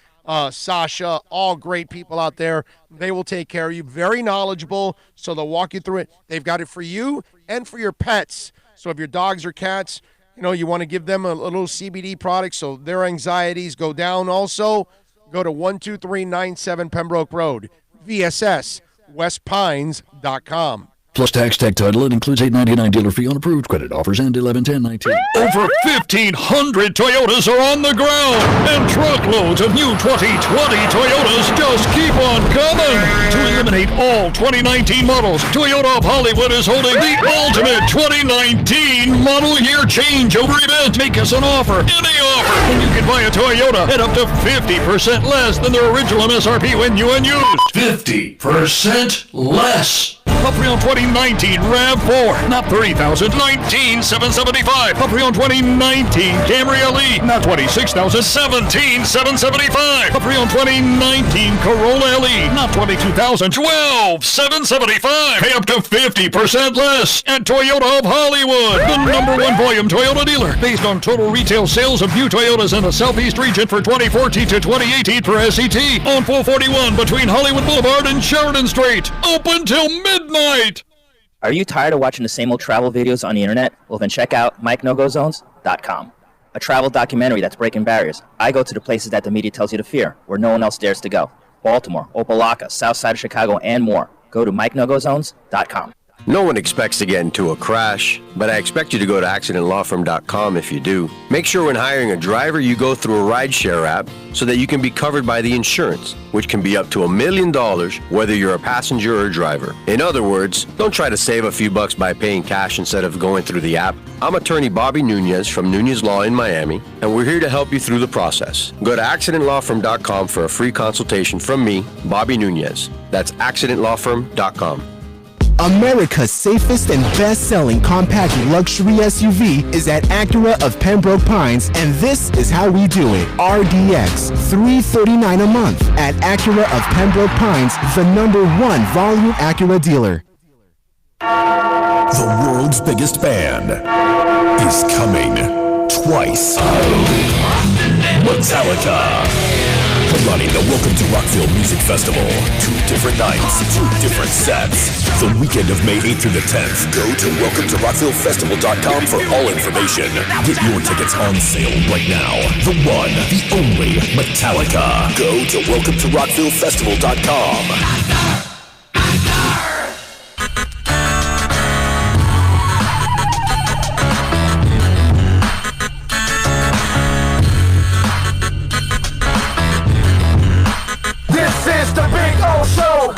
Sasha, all great people out there. They will take care of you. Very knowledgeable, so they'll walk you through it. They've got it for you and for your pets. So if your dogs or cats, you want to give them a little CBD product so their anxieties go down also, go to 12397 Pembroke Road, VSSWestPines.com. Plus tax, tech title. It includes $8.99 dealer fee on approved credit. Offers end 11/10/19. Over 1,500 Toyotas are on the ground, and truckloads of new 2020 Toyotas just keep on coming. To eliminate all 2019 models, Toyota of Hollywood is holding the ultimate 2019 model year changeover event. Make us an offer, any offer, and you can buy a Toyota at up to 50% less than their original MSRP when new and used. 50% less. A pre-owned 2019 RAV4, not $30,000, $19,775. A pre-owned 2019 Camry LE, not $26,000, $17,775. A pre-owned 2019 Corolla LE, not $22,000, $12,775. Pay up to 50% less at Toyota of Hollywood, the #1 volume Toyota dealer, based on total retail sales of new Toyotas in the Southeast region for 2014 to 2018 per SET, on 441 between Hollywood Boulevard and Sheridan Street. Open till midnight. Are you tired of watching the same old travel videos on the internet? Well, then check out MikeNoGoZones.com, a travel documentary that's breaking barriers. I go to the places that the media tells you to fear, where no one else dares to go. Baltimore, Opelika, South Side of Chicago, and more. Go to MikeNoGoZones.com. No one expects to get into a crash, but I expect you to go to accidentlawfirm.com if you do. Make sure when hiring a driver, you go through a rideshare app so that you can be covered by the insurance, which can be up to $1 million whether you're a passenger or a driver. In other words, don't try to save a few bucks by paying cash instead of going through the app. I'm attorney Bobby Nunez from Nunez Law in Miami, and we're here to help you through the process. Go to accidentlawfirm.com for a free consultation from me, Bobby Nunez. That's accidentlawfirm.com. America's safest and best-selling compact luxury SUV is at Acura of Pembroke Pines, and this is how we do it. RDX, $339 a month at Acura of Pembroke Pines, the #1 volume Acura dealer. The world's biggest band is coming twice. Metallica. Running the Welcome to Rockville Music Festival. 2 different nights, 2 different sets. The weekend of May 8th through the 10th. Go to welcometorockvillefestival.com for all information. Get your tickets on sale right now. The one, the only Metallica. Go to welcometorockvillefestival.com. This is the Big O Show.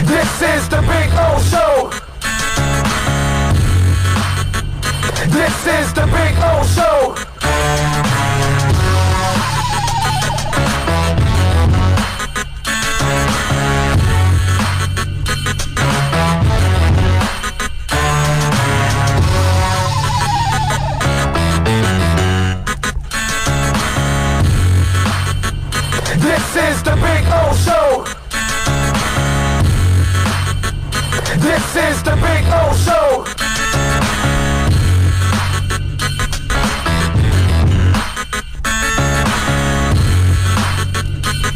This is the Big O Show. This is the Big O Show. This is the Big O Show. This is the Big O Show.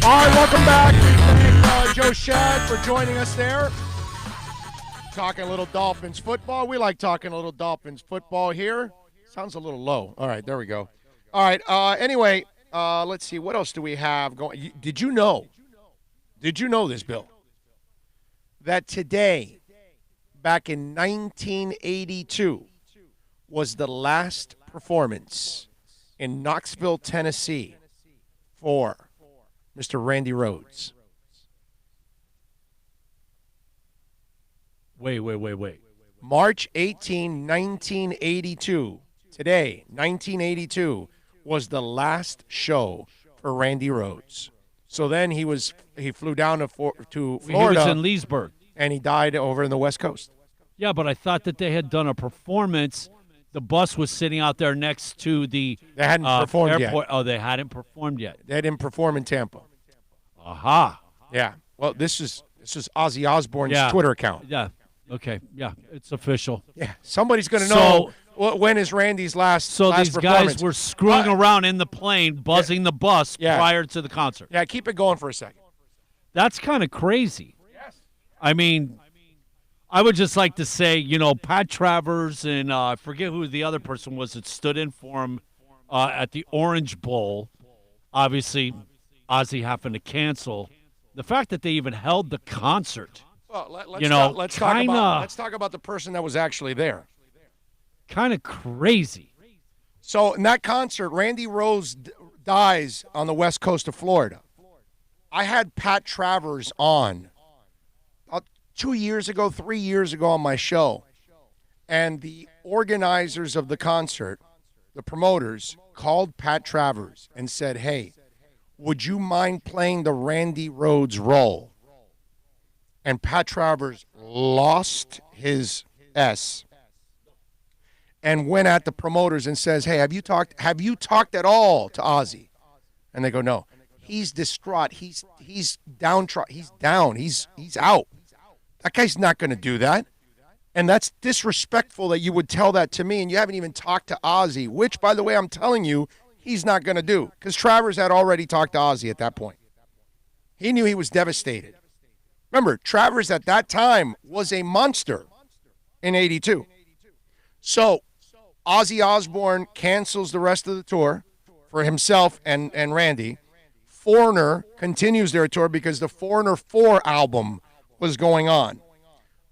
All right, welcome back. We thank Joe Shad for joining us there. Talking a little Dolphins football. We like talking a little Dolphins football here. Sounds a little low. All right, there we go. All right, anyway, let's see. What else do we have going? Did you know this, Bill? That today, back in 1982, was the last performance in Knoxville, Tennessee for Mr. Randy Rhoads. Wait. March 18, 1982. Today, 1982, was the last show for Randy Rhoads. So then he flew down to Florida. He was in Leesburg. And he died over in the West Coast. Yeah, but I thought that they had done a performance. The bus was sitting out there next to the They hadn't performed airport. yet. Oh, they hadn't performed yet. They didn't perform in Tampa. Aha. Yeah. Well, this is Ozzy Osbourne's Twitter account. Yeah. Okay. Yeah, it's official. Yeah. Somebody's going to know when is Randy's last So last these performance. guys were screwing around in the plane, buzzing the bus prior to the concert. Yeah, keep it going for a second. That's kind of crazy. Yes. I mean, I would just like to say, Pat Travers and I forget who the other person was that stood in for him at the Orange Bowl. Obviously, Ozzy having to cancel. The fact that they even held the concert. Well, let's talk about the person that was actually there. Kind of crazy. So in that concert, Randy Rhoads dies on the west coast of Florida. I had Pat Travers on 3 years ago on my show, and the organizers of the concert, the promoters, called Pat Travers and said, hey, would you mind playing the Randy Rhoads role? And Pat Travers lost his S and went at the promoters and says, hey, have you talked at all to Ozzy? And they go, no. He's distraught. He's downtrodden. He's down. He's out. That guy's not going to do that. And that's disrespectful that you would tell that to me, and you haven't even talked to Ozzy, which, by the way, I'm telling you, he's not going to do, because Travers had already talked to Ozzy at that point. He knew he was devastated. Remember, Travers at that time was a monster in 82. So Ozzy Osbourne cancels the rest of the tour for himself and Randy. Foreigner continues their tour because the Foreigner 4 album was going on.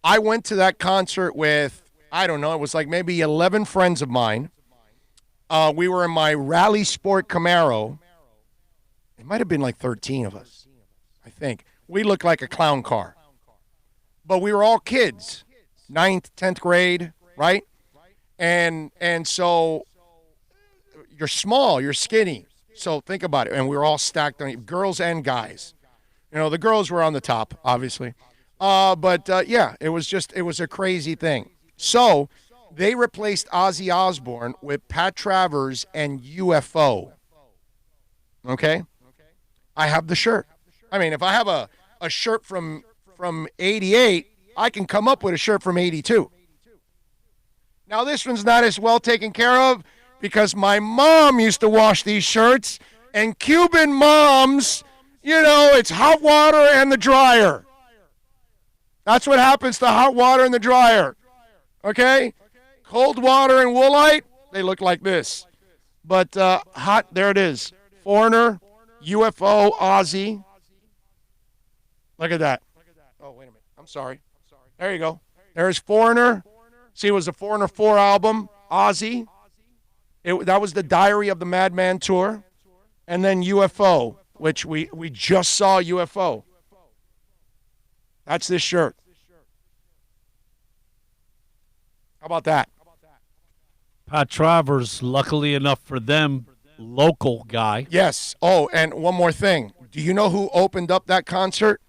I went to that concert with, I don't know, it was like maybe 11 friends of mine. We were in my Rally Sport Camaro. It might have been like 13 of us, I think. We looked like a clown car. But we were all kids, 9th, 10th grade, right? And so you're small, you're skinny. So think about it. And we were all stacked on girls and guys. You know, the girls were on the top, obviously. But it was a crazy thing. So they replaced Ozzy Osbourne with Pat Travers and UFO. Okay? I have the shirt. I mean, if I have a shirt from 88, I can come up with a shirt from 82. Now, this one's not as well taken care of because my mom used to wash these shirts, and Cuban moms, it's hot water and the dryer. That's what happens to hot water and the dryer. Okay? Cold water and woolite, they look like this. But hot, there it is. Foreigner, UFO, Ozzy. Look at that. Oh, wait a minute. I'm sorry. There you go. There's Foreigner. See, it was the Foreigner 4 album. Ozzy. That was the Diary of the Madman tour. And then UFO, which we just saw UFO. That's this shirt. How about that? Pat Travers, luckily enough for them, local guy. Yes. Oh, and one more thing. Do you know who opened up that concert?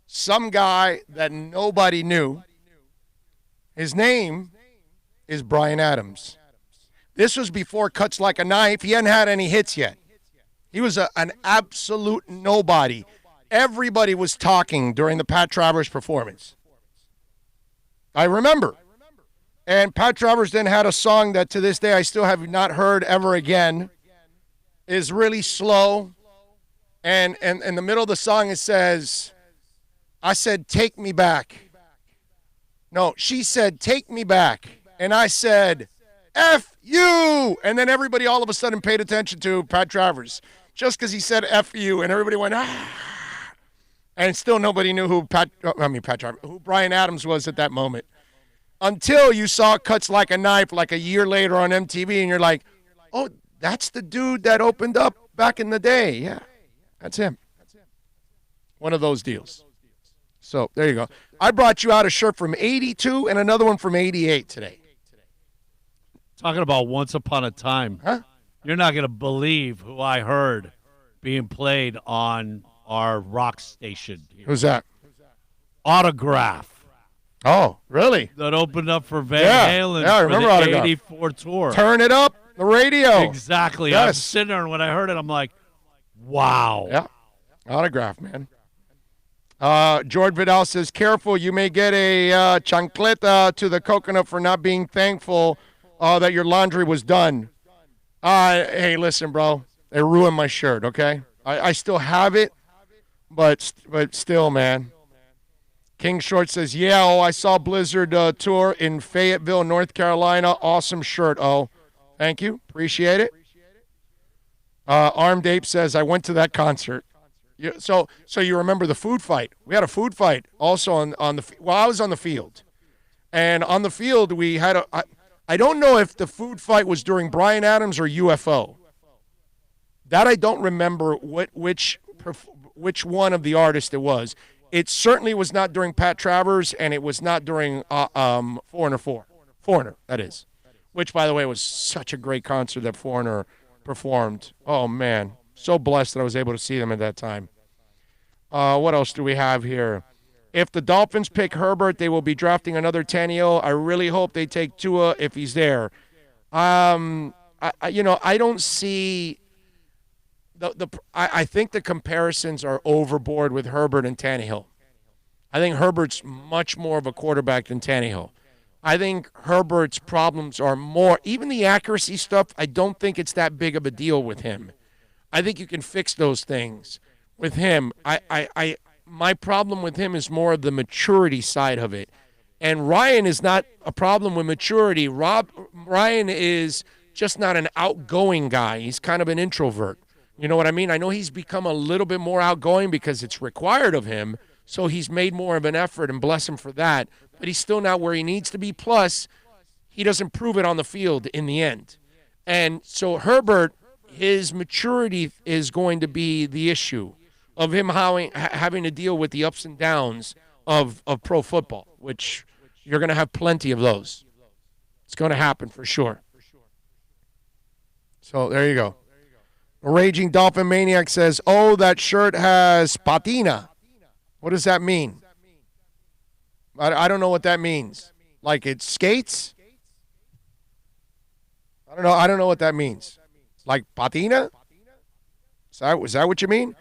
Some guy that nobody knew. His name is Bryan Adams. This was before Cuts Like a Knife. He hadn't had any hits yet. He was an absolute nobody. Everybody was talking during the Pat Travers performance. I remember. And Pat Travers then had a song that to this day I still have not heard ever again. Is really slow. And in the middle of the song it says, I said, take me back. No, she said, take me back. And I said, F you. And then everybody all of a sudden paid attention to Pat Travers. Just because he said F you. And everybody went, ah. And still nobody knew who who Bryan Adams was at that moment. Until you saw Cuts Like a Knife like a year later on MTV, and you're like, oh, that's the dude that opened up back in the day. Yeah, that's him. One of those deals. So there you go. I brought you out a shirt from 82 and another one from 88 today. Talking about Once Upon a Time. Huh? You're not going to believe who I heard being played on our rock station here. Who's that? Autograph. Oh, really? That opened up for Van Halen I remember for the Autograph. 84 tour. Turn it up, the radio. Exactly. Yes. I'm sitting there, and when I heard it, I'm like, wow. Yeah, Autograph, man. George Vidal says, careful, you may get a chancleta to the coconut for not being thankful that your laundry was done. Hey, listen, bro. They ruined my shirt, okay? I still have it, but still, man. King Short says, I saw Blizzard tour in Fayetteville, North Carolina. Awesome shirt, Thank you. Appreciate it. Armed Ape says, I went to that concert. Yeah, so you remember the food fight? We had a food fight also on the. Well, I was on the field, and on the field we had I don't know if the food fight was during Bryan Adams or UFO. That I don't remember which one of the artists it was. It certainly was not during Pat Travers, and it was not during Foreigner 4. Foreigner, that is. Which, by the way, was such a great concert that Foreigner performed. Oh, man. So blessed that I was able to see them at that time. What else do we have here? If the Dolphins pick Herbert, they will be drafting another Tannehill. I really hope they take Tua if he's there. I don't see... I think the comparisons are overboard with Herbert and Tannehill. I think Herbert's much more of a quarterback than Tannehill. I think Herbert's problems are more, even the accuracy stuff, I don't think it's that big of a deal with him. I think you can fix those things with him. My problem with him is more of the maturity side of it. And Ryan is not a problem with maturity. Ryan is just not an outgoing guy. He's kind of an introvert. You know what I mean? I know he's become a little bit more outgoing because it's required of him, so he's made more of an effort, and bless him for that. But he's still not where he needs to be. Plus, he doesn't prove it on the field in the end. And so Herbert, his maturity is going to be the issue of him having to deal with the ups and downs of pro football, which you're going to have plenty of those. It's going to happen for sure. So there you go. A Raging Dolphin Maniac says, oh, that shirt has patina. What does that mean? I don't know what that means. Like it skates? I don't know what that means. Like patina? Was that what you mean?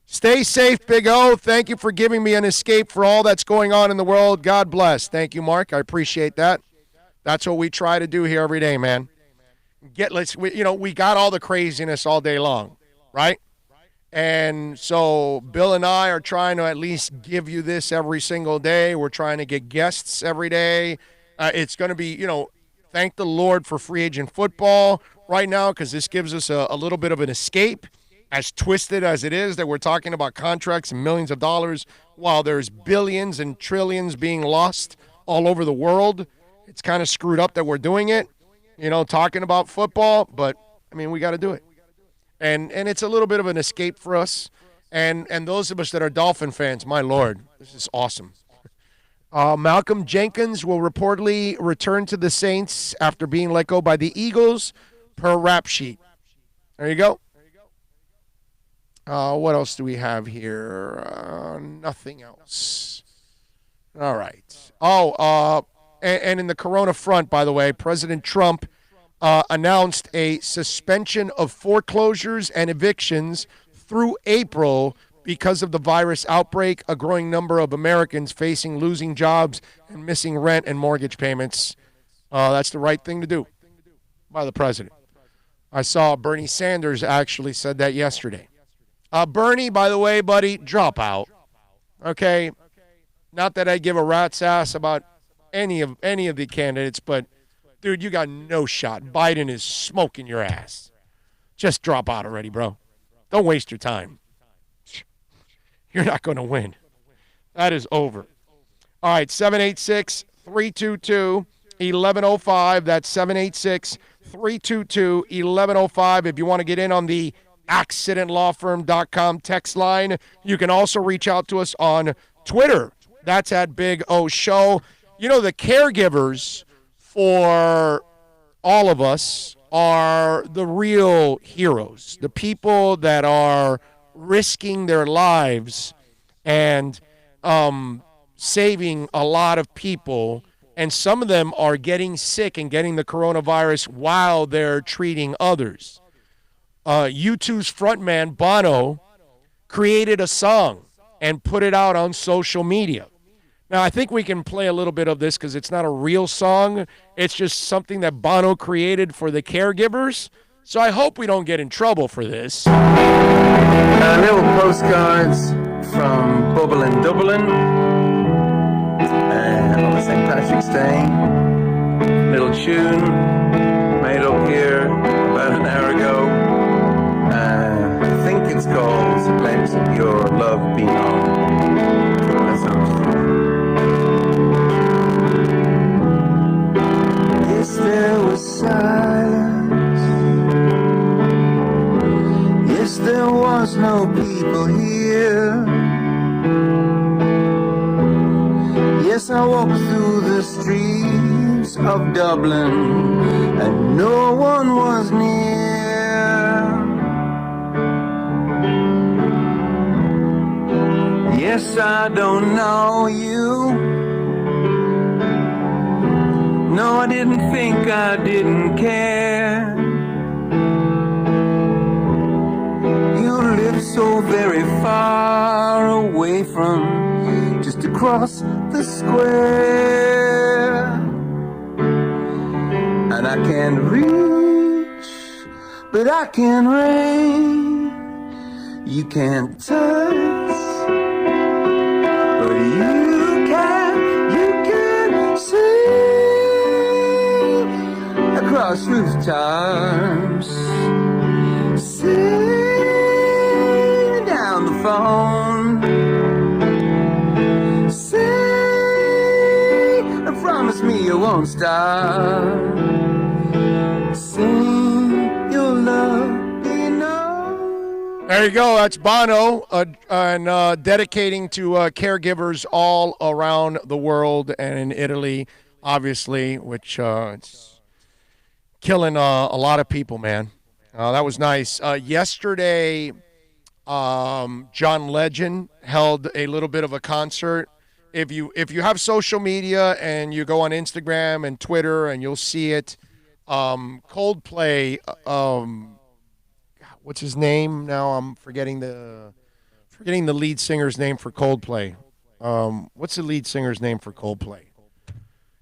Stay safe, Big O. Thank you for giving me an escape for all that's going on in the world. God bless. Thank you, Mark. I appreciate that. That's what we try to do here every day, man. We got all the craziness all day long, right? And so Bill and I are trying to at least give you this every single day. We're trying to get guests every day. It's going to be, thank the Lord for free agent football right now, because this gives us a little bit of an escape, as twisted as it is that we're talking about contracts and millions of dollars while there's billions and trillions being lost all over the world. It's kind of screwed up that we're doing it, talking about football, but, we got to do it. And it's a little bit of an escape for us. And those of us that are Dolphin fans, my Lord, this is awesome. Malcolm Jenkins will reportedly return to the Saints after being let go by the Eagles, per rap sheet. There you go. What else do we have here? Nothing else. All right. And in the Corona front, by the way, President Trump announced a suspension of foreclosures and evictions through April because of the virus outbreak. A growing number of Americans facing losing jobs and missing rent and mortgage payments. That's the right thing to do by the president. I saw Bernie Sanders actually said that yesterday. Bernie, by the way, buddy, drop out. Okay? Not that I give a rat's ass about any of the candidates, but dude, you got no shot. Biden is smoking your ass. Just drop out already, bro. Don't waste your time. You're not going to win. That is over. All right, 786-322-1105. That's 786-322-1105. If you want to get in on the accidentlawfirm.com text line, you can also reach out to us on Twitter. That's at Big O Show. The caregivers for all of us are the real heroes, the people that are risking their lives and saving a lot of people, and some of them are getting sick and getting the coronavirus while they're treating others. U2's frontman, Bono, created a song and put it out on social media. Now, I think we can play a little bit of this because it's not a real song. It's just something that Bono created for the caregivers. So I hope we don't get in trouble for this. Little postcards from Bubble in Dublin on the St. Patrick's Day. Little tune made up here about an hour ago. I think it's called Let Your there's no people here. Yes, I walk through the streets of Dublin and no one was near. Yes, I don't know you. No, I didn't think I didn't care. You live so very far away from just across the square. And I can't reach, but I can reach. You can't touch, but you can sing across rooftops, sing down the phone, sing and promise me you won't stop, sing your love. There you go. That's Bono, and dedicating to caregivers all around the world and in Italy, obviously, which it's killing a lot of people, man. That was nice. Yesterday, John Legend held a little bit of a concert. If you have social media and you go on Instagram and Twitter, and you'll see it, Coldplay. What's his name now? I'm forgetting the lead singer's name for Coldplay. What's the lead singer's name for Coldplay?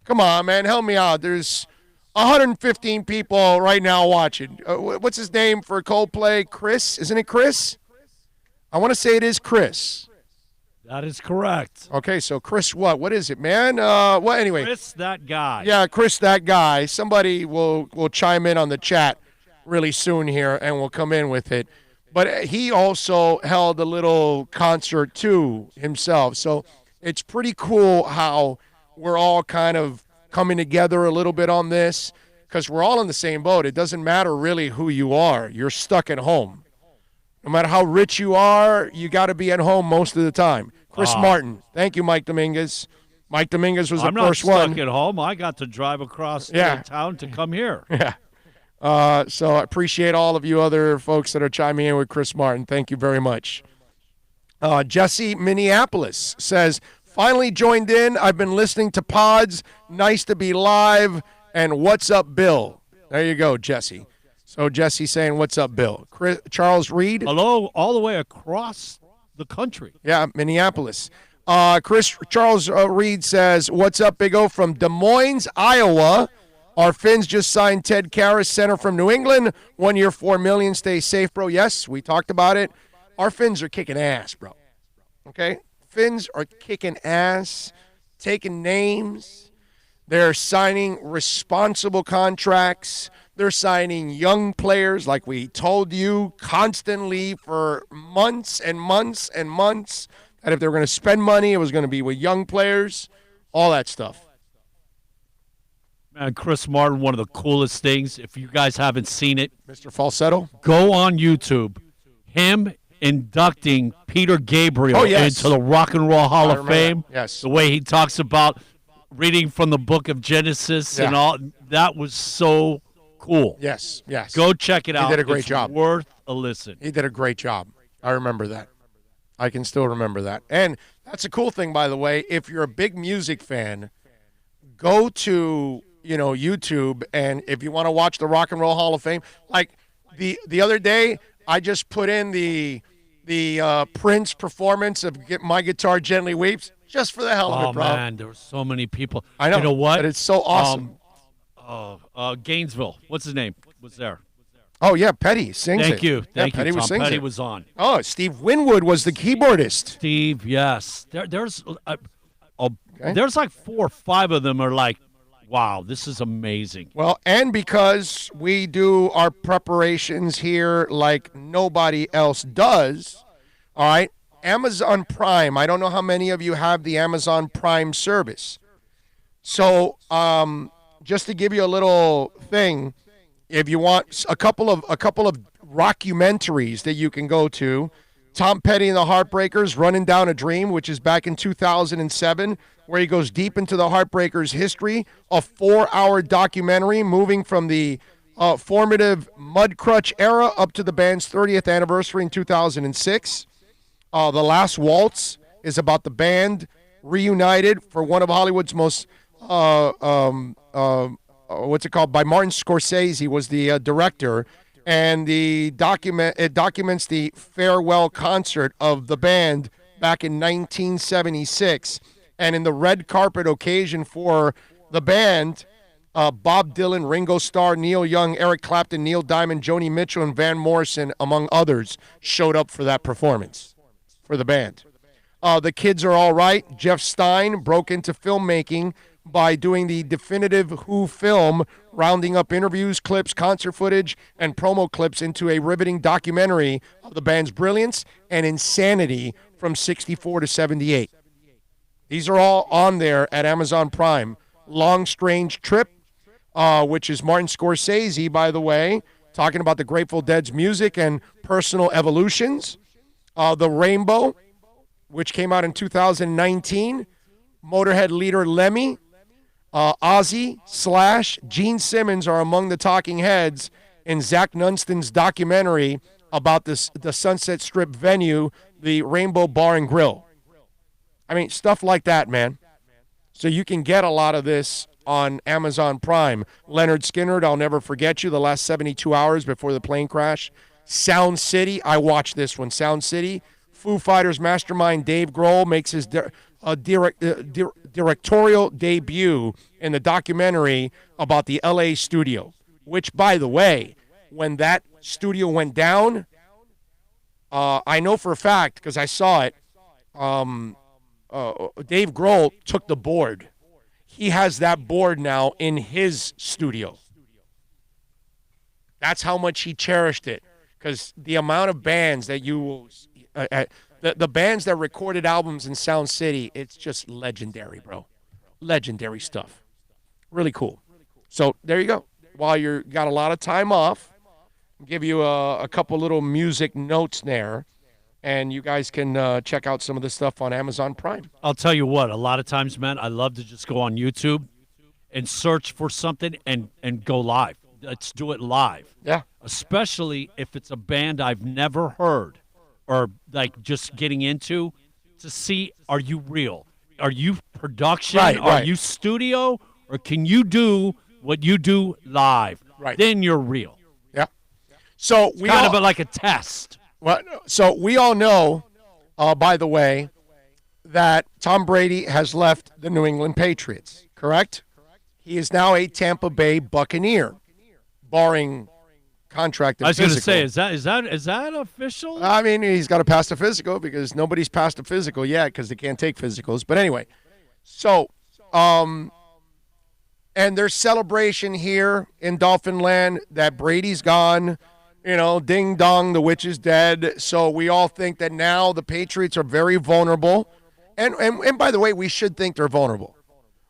Come on, man, help me out. There's 115 people right now watching. What's his name for Coldplay? Chris? Isn't it Chris? I want to say it is Chris. That is correct. Okay, so Chris what? What is it, man? Well, anyway. Chris, that guy. Yeah, Chris, that guy. Somebody will chime in on the chat really soon here, and we'll come in with it. But he also held a little concert, too, himself. So it's pretty cool how we're all kind of coming together a little bit on this, because we're all in the same boat. It doesn't matter really who you are. You're stuck at home. No matter how rich you are, you got to be at home most of the time. Chris Martin. Thank you, Mike Dominguez. Mike Dominguez was the first one. I'm not stuck at home. I got to drive across town to come here. Yeah. So I appreciate all of you other folks that are chiming in with Chris Martin. Thank you very much. Jesse, Minneapolis, says, finally joined in. I've been listening to pods. Nice to be live. And what's up, Bill? There you go, Jesse. So Jesse saying, what's up, Bill? Charles Reed. Hello, all the way across the country. Yeah, Minneapolis. Charles Reed says, what's up, Big O, from Des Moines, Iowa. Our Finns just signed Ted Karras, center from New England. 1 year, $4 million. Stay safe, bro. Yes, we talked about it. Our Finns are kicking ass, bro. Okay? Finns are kicking ass, taking names. They're signing responsible contracts. They're signing young players, like we told you, constantly for months and months and months. And if they were going to spend money, it was going to be with young players, all that stuff. Man, Chris Martin, one of the coolest things. If you guys haven't seen it, Mr. Falsetto, go on YouTube. Him inducting Peter Gabriel into the Rock and Roll Hall of Fame. Yes. The way he talks about reading from the book of Genesis and all. That was so cool. Yes, yes. Go check it out. He did a great it's job. Worth a listen. He did a great job. I remember that. I can still remember that. And that's a cool thing, by the way. If you're a big music fan, go to YouTube, and if you want to watch the Rock and Roll Hall of Fame, like the other day, I just put in the Prince performance of My Guitar Gently Weeps just for the hell of it, bro. Oh man, there were so many people. I know. You know what? But it's so awesome. Gainesville. What's his name? Was there? Oh yeah, Petty sings Thank it. you. Thank you. Petty Tom Petty was on. Oh, Steve Winwood was the keyboardist. Steve, yes. There's like 4 or 5 of them are like, wow, this is amazing. Well, and because we do our preparations here like nobody else does, all right, Amazon Prime, I don't know how many of you have the Amazon Prime service. So just to give you a little thing, if you want a couple of rockumentaries that you can go to. Tom Petty and the Heartbreakers, Running Down a Dream, which is back in 2007, where he goes deep into the Heartbreakers' history. A 4-hour documentary moving from the formative Mudcrutch era up to the band's 30th anniversary in 2006. The Last Waltz is about the band reunited for one of Hollywood's most, what's it called? By Martin Scorsese was the director. And it documents the farewell concert of the band back in 1976. And in the red carpet occasion for the band, Bob Dylan, Ringo Starr, Neil Young, Eric Clapton, Neil Diamond, Joni Mitchell, and Van Morrison, among others, showed up for that performance for the band. The Kids Are All Right. Jeff Stein broke into filmmaking by doing the definitive Who film, rounding up interviews, clips, concert footage, and promo clips into a riveting documentary of the band's brilliance and insanity from 64 to 78. These are all on there at Amazon Prime. Long Strange Trip, which is Martin Scorsese, by the way, talking about the Grateful Dead's music and personal evolutions. The Rainbow, which came out in 2019. Motorhead leader Lemmy, Ozzy, Slash, Gene Simmons are among the talking heads in Zach Nunston's documentary about the Sunset Strip venue, the Rainbow Bar and Grill. I mean, stuff like that, man. So you can get a lot of this on Amazon Prime. Leonard Skinner, I'll Never Forget You, the last 72 hours before the plane crash. Sound City, I watched this one. Sound City. Foo Fighters mastermind Dave Grohl makes his directorial debut in the documentary about the L.A. studio, which, by the way, when that studio went down, I know for a fact, because I saw it, Dave Grohl took the board. He has that board now in his studio. That's how much he cherished it, because the amount of bands that you will the bands that recorded albums in Sound City, it's just legendary, bro. Legendary stuff. Really cool. So there you go. While you got a lot of time off, I'll give you a couple little music notes there, and you guys can check out some of the stuff on Amazon Prime. I'll tell you what, a lot of times, man, I love to just go on YouTube and search for something and go live. Let's do it live. Yeah. Especially if it's a band I've never heard or like just getting into, to see, are you real? Are you production? Right. Are you studio? Or can you do what you do live? Right. Then you're real. Yeah. So it's kind of like a test. Well, so we all know, by the way, that Tom Brady has left the New England Patriots, correct? He is now a Tampa Bay Buccaneer, barring contract and physical. I was going to say, is that official? I mean, he's got to pass the physical because nobody's passed the physical yet because they can't take physicals. But anyway, so, and there's celebration here in Dolphin Land that Brady's gone, ding dong, the witch is dead. So we all think that now the Patriots are very vulnerable. And by the way, we should think they're vulnerable.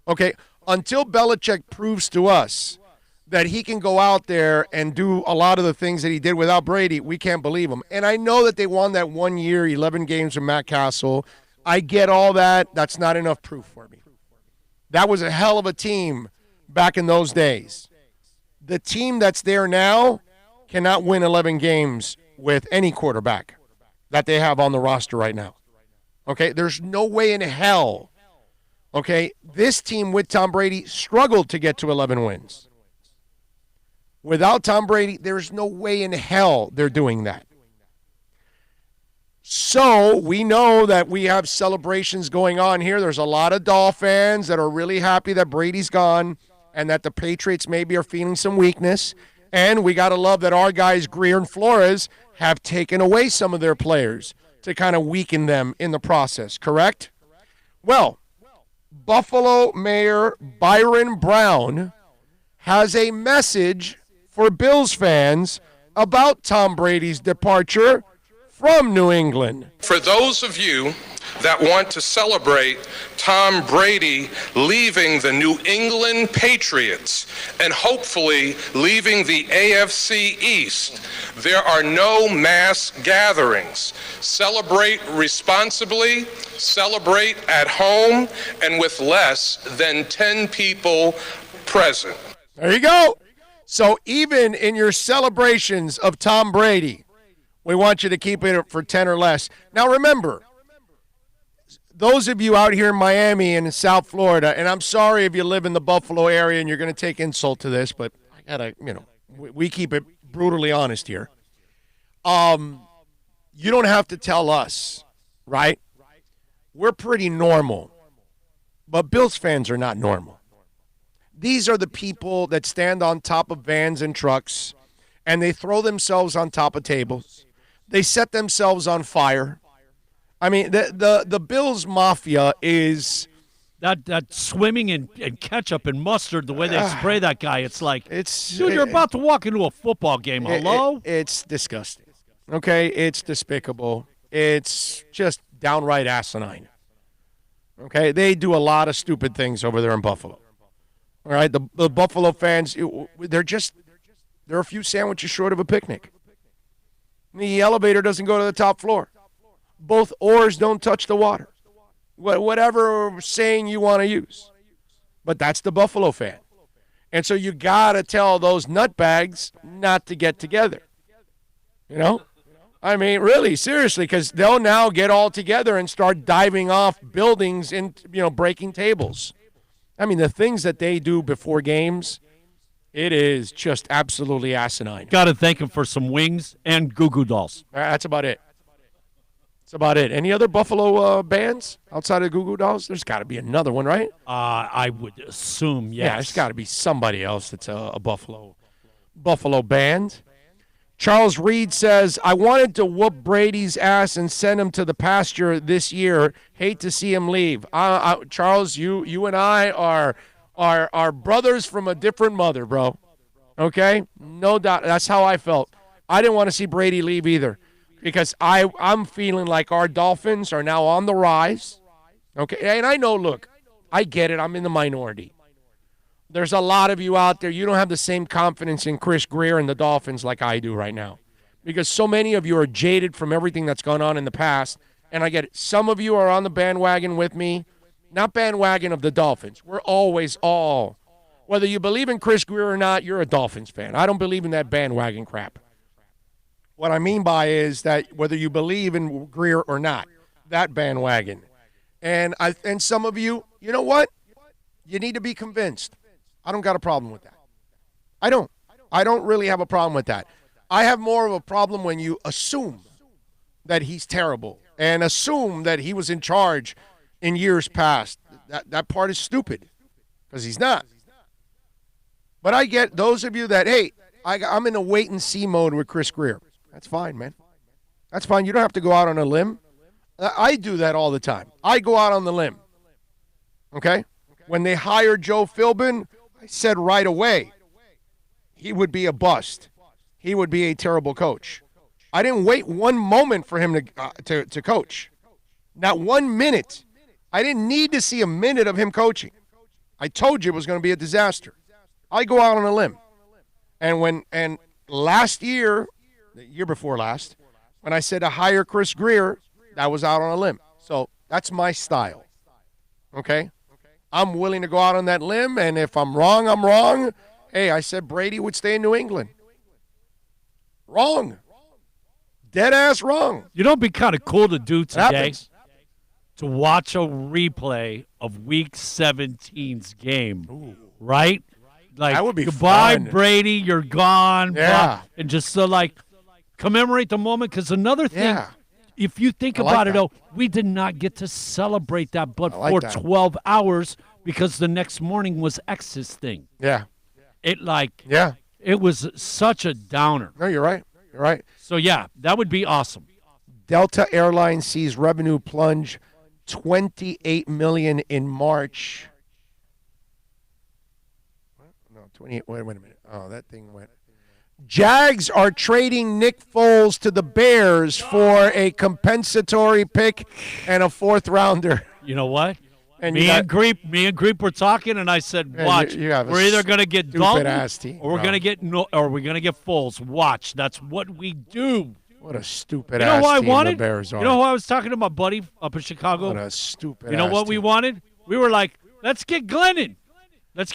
Okay, until Belichick proves to us that he can go out there and do a lot of the things that he did without Brady, we can't believe him. And I know that they won that 1 year, 11 games with Matt Castle. I get all that. That's not enough proof for me. That was a hell of a team back in those days. The team that's there now cannot win 11 games with any quarterback that they have on the roster right now. Okay, there's no way in hell. Okay, this team with Tom Brady struggled to get to 11 wins. Without Tom Brady, there's no way in hell they're doing that. So we know that we have celebrations going on here. There's a lot of Dolphins that are really happy that Brady's gone and that the Patriots maybe are feeling some weakness. And we got to love that our guys, Greer and Flores, have taken away some of their players to kind of weaken them in the process, correct? Well, Buffalo Mayor Byron Brown has a message for Bills fans about Tom Brady's departure from New England. For those of you that want to celebrate Tom Brady leaving the New England Patriots and hopefully leaving the AFC East, There are no mass gatherings. Celebrate responsibly, celebrate at home, and with less than 10 people present. There you go. So even in your celebrations of Tom Brady, we want you to keep it for 10 or less. Now remember, those of you out here in Miami and in South Florida, and I'm sorry if you live in the Buffalo area and you're going to take insult to this, but I got to, we keep it brutally honest here. You don't have to tell us, right? We're pretty normal, but Bills fans are not normal. These are the people that stand on top of vans and trucks, and they throw themselves on top of tables. They set themselves on fire. I mean, the Bills Mafia is that swimming in ketchup and mustard, the way they spray that guy. It's like, dude, you're about to walk into a football game. Hello? It's disgusting. Okay? It's despicable. It's just downright asinine. Okay? They do a lot of stupid things over there in Buffalo. All right? The Buffalo fans, they're a few sandwiches short of a picnic. The elevator doesn't go to the top floor. Both oars don't touch the water. Whatever saying you want to use. But that's the Buffalo fan. And so you got to tell those nutbags not to get together. I mean, really, seriously, because they'll now get all together and start diving off buildings and, breaking tables. I mean, the things that they do before games, it is just absolutely asinine. Got to thank him for some wings and Goo Goo Dolls. That's about it. That's about it. Any other Buffalo bands outside of Goo Goo Dolls? There's got to be another one, right? I would assume, yes. Yeah, there's got to be somebody else that's a Buffalo band. Charles Reed says, I wanted to whoop Brady's ass and send him to the pasture this year. Hate to see him leave. Charles, you and I are brothers from a different mother, bro. Okay? No doubt. That's how I felt. I didn't want to see Brady leave either because I'm feeling like our Dolphins are now on the rise. Okay? And I know, look, I get it. I'm in the minority. There's a lot of you out there, you don't have the same confidence in Chris Greer and the Dolphins like I do right now because so many of you are jaded from everything that's gone on in the past, and I get it. Some of you are on the bandwagon with me, not bandwagon of the Dolphins. We're always all, whether you believe in Chris Greer or not, you're a Dolphins fan. I don't believe in that bandwagon crap. What I mean by is that whether you believe in Greer or not, that bandwagon. And some of you, you know what? You need to be convinced. I don't got a problem with that. I don't really have a problem with that. I have more of a problem when you assume that he's terrible and assume that he was in charge in years past. That part is stupid because he's not. But I get those of you that, hey, I'm in a wait-and-see mode with Chris Greer. That's fine, man. That's fine. You don't have to go out on a limb. I do that all the time. I go out on the limb. Okay? When they hired Joe Philbin, I said right away he would be a bust. He would be a terrible coach. I didn't wait one moment for him to coach. Not 1 minute. I didn't need to see a minute of him coaching. I told you it was going to be a disaster. I go out on a limb. And last year, the year before last, when I said to hire Chris Greer, that was out on a limb. So that's my style. Okay? I'm willing to go out on that limb, and if I'm wrong, I'm wrong. Hey, I said Brady would stay in New England. Wrong. Dead ass wrong. You know, it'd be kind of cool to do today? To watch a replay of Week 17's game. Ooh. Right? Like, that would be goodbye, fun. Brady, you're gone. Yeah. Blah, and just commemorate the moment, because another thing. Yeah. If you think about it, we did not get to celebrate that but for 12 hours because the next morning was X's thing. Yeah. It was such a downer. No, you're right. You're right. So, yeah, that would be awesome. Delta Airlines sees revenue plunge $28 million in March. No, 28. Wait a minute. Oh, that thing went. Jags are trading Nick Foles to the Bears for a compensatory pick and a fourth rounder. You know what? And me and Greep were talking, and I said, "Watch, we're either going to get Dalton, or we're going to get Foles. Watch, that's what we do." What a stupid You know who I team wanted? the Bears are. You know who I was talking to my buddy up in Chicago? What a stupid You know what we wanted? We were like, let's get Glennon. Let's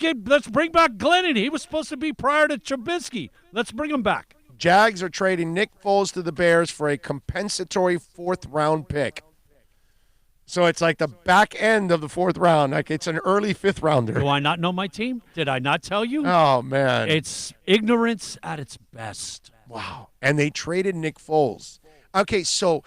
bring back Glennon. He was supposed to be prior to Trubisky. Let's bring him back. Jags are trading Nick Foles to the Bears for a compensatory 4th-round pick. So it's like the back end of the 4th round. Like it's an early 5th rounder. Do I not know my team? Did I not tell you? Oh, man. It's ignorance at its best. Wow. And they traded Nick Foles. Okay, so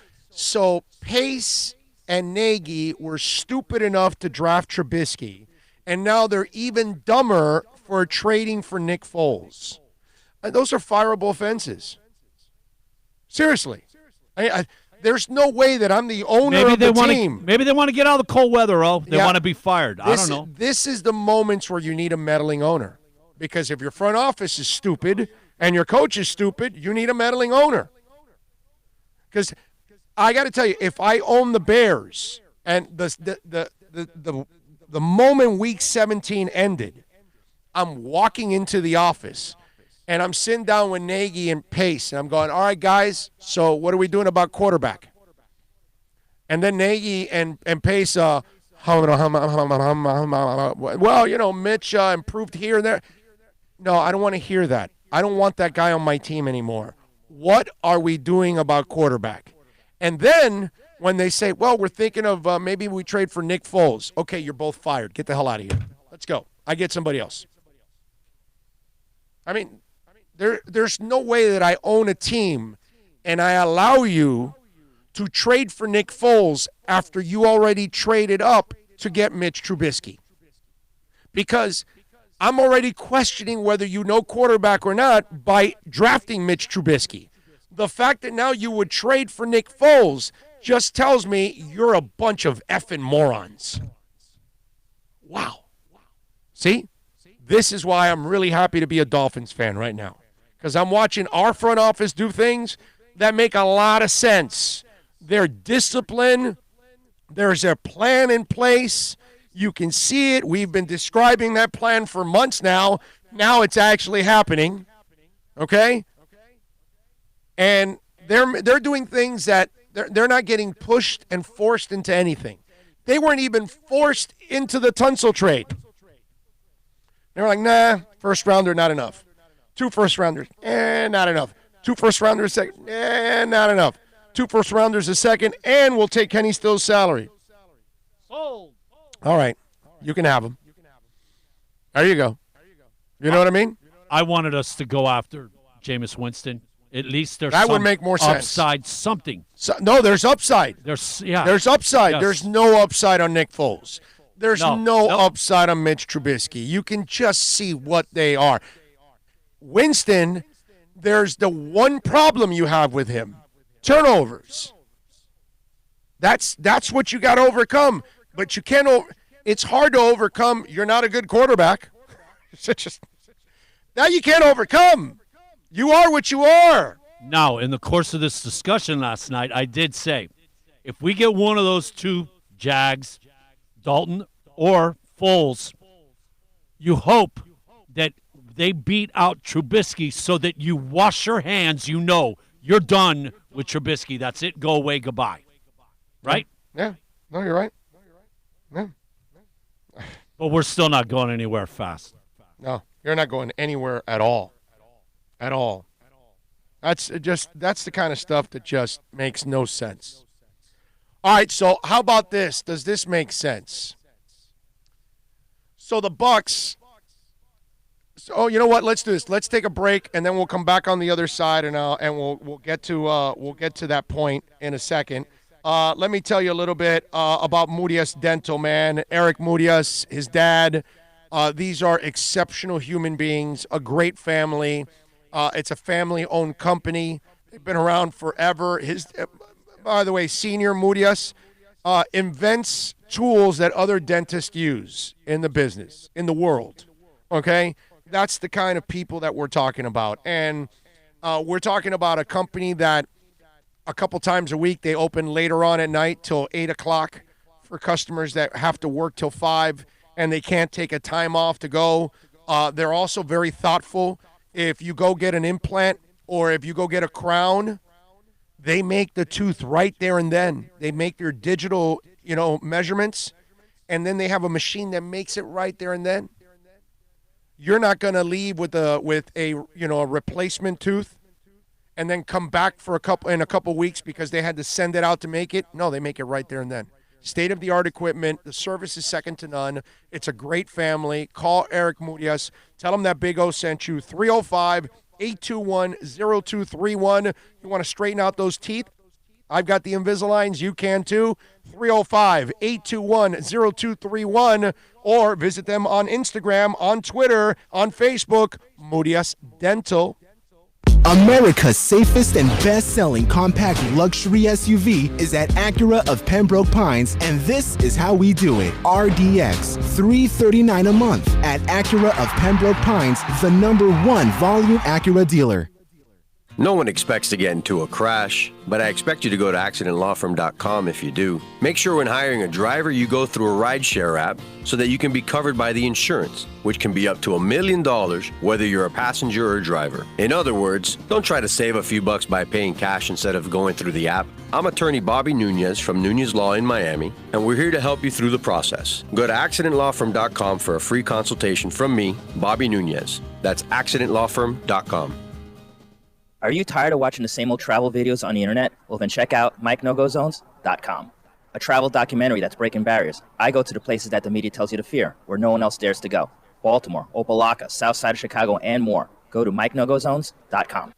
Pace and Nagy were stupid enough to draft Trubisky, and now they're even dumber for trading for Nick Foles. Those are fireable offenses. Seriously. There's no way that I'm the owner of the team. Maybe they want to get out of the cold weather, They want to be fired. I don't know. This is the moments where you need a meddling owner. Because if your front office is stupid and your coach is stupid, you need a meddling owner. Because I got to tell you, if I own the Bears and the moment Week 17 ended, I'm walking into the office and I'm sitting down with Nagy and Pace, and I'm going, all right, guys, so what are we doing about quarterback? And then Nagy and Pace, well, Mitch improved here and there. No, I don't want to hear that. I don't want that guy on my team anymore. What are we doing about quarterback? And then when they say, well, we're thinking of maybe we trade for Nick Foles. Okay, you're both fired. Get the hell out of here. Let's go. I get somebody else. I mean, there's no way that I own a team and I allow you to trade for Nick Foles after you already traded up to get Mitch Trubisky. Because I'm already questioning whether you know quarterback or not by drafting Mitch Trubisky. The fact that now you would trade for Nick Foles just tells me you're a bunch of effing morons. Wow. See? This is why I'm really happy to be a Dolphins fan right now. Because I'm watching our front office do things that make a lot of sense. They're disciplined. There's a plan in place. You can see it. We've been describing that plan for months now. Now it's actually happening. Okay? And they're doing things that they're not getting pushed and forced into anything. They weren't even forced into the Tunsil trade. They were like, nah, first rounder, not enough. 2 first rounders, not enough. 2 first rounders, second, not enough. 2 first rounders a second, and we'll take Kenny Still's salary. Sold. All right, you can have him. There you go. You know what I mean? I wanted us to go after Jameis Winston. At least there's that would make more sense. Upside, something. No, there's upside. There's upside. Yes. There's no upside on Nick Foles. There's no upside on Mitch Trubisky. You can just see what they are. Winston, there's the one problem you have with him. Turnovers. That's what you got to overcome. But you can't it's hard to overcome. You're not a good quarterback. That you can't overcome. You are what you are. Now, in the course of this discussion last night, I did say, if we get one of those 2 Jags, Dalton or Foles, you hope that they beat out Trubisky so that you wash your hands, you're done with Trubisky. That's it. Go away. Goodbye. Right? Yeah. No, you're right. Yeah. But we're still not going anywhere fast. No, you're not going anywhere at all. At all. That's the kind of stuff that just makes no sense. All right, so how about this? Does this make sense? So the Bucs. So you know what? Let's do this. Let's take a break, and then we'll come back on the other side, and we'll get to that point in a second. Let me tell you a little bit about Murias Dental, man. Eric Murias, his dad. These are exceptional human beings, a great family. It's a family-owned company. They've been around forever. By the way, Senior Murias invents tools that other dentists use in the business, in the world. Okay? That's the kind of people that we're talking about. And we're talking about a company that a couple times a week they open later on at night till 8 o'clock for customers that have to work till 5 and they can't take a time off to go. They're also very thoughtful. If you go get an implant or if you go get a crown, they make the tooth right there and then. They make their digital, measurements, and then they have a machine that makes it right there and then. You're not going to leave with a replacement tooth and then come back in a couple weeks because they had to send it out to make it. No, they make it right there and then. State-of-the-art equipment. The service is second to none. It's a great family. Call Eric Murias. Tell him that Big O sent you. 305-821-0231. You want to straighten out those teeth? I've got the Invisaligns. You can too. 305-821-0231. Or visit them on Instagram, on Twitter, on Facebook. Murias Dental. America's safest and best-selling compact luxury SUV is at Acura of Pembroke Pines, and this is how we do it. RDX, $339 a month at Acura of Pembroke Pines, the #1 volume Acura dealer. No one expects to get into a crash, but I expect you to go to accidentlawfirm.com if you do. Make sure when hiring a driver, you go through a rideshare app so that you can be covered by the insurance, which can be up to $1 million whether you're a passenger or a driver. In other words, don't try to save a few bucks by paying cash instead of going through the app. I'm attorney Bobby Nunez from Nunez Law in Miami, and we're here to help you through the process. Go to accidentlawfirm.com for a free consultation from me, Bobby Nunez. That's accidentlawfirm.com. Are you tired of watching the same old travel videos on the internet? Well, then check out MikeNoGoZones.com, a travel documentary that's breaking barriers. I go to the places that the media tells you to fear, where no one else dares to go. Baltimore, Opelika, South Side of Chicago, and more. Go to MikeNoGoZones.com.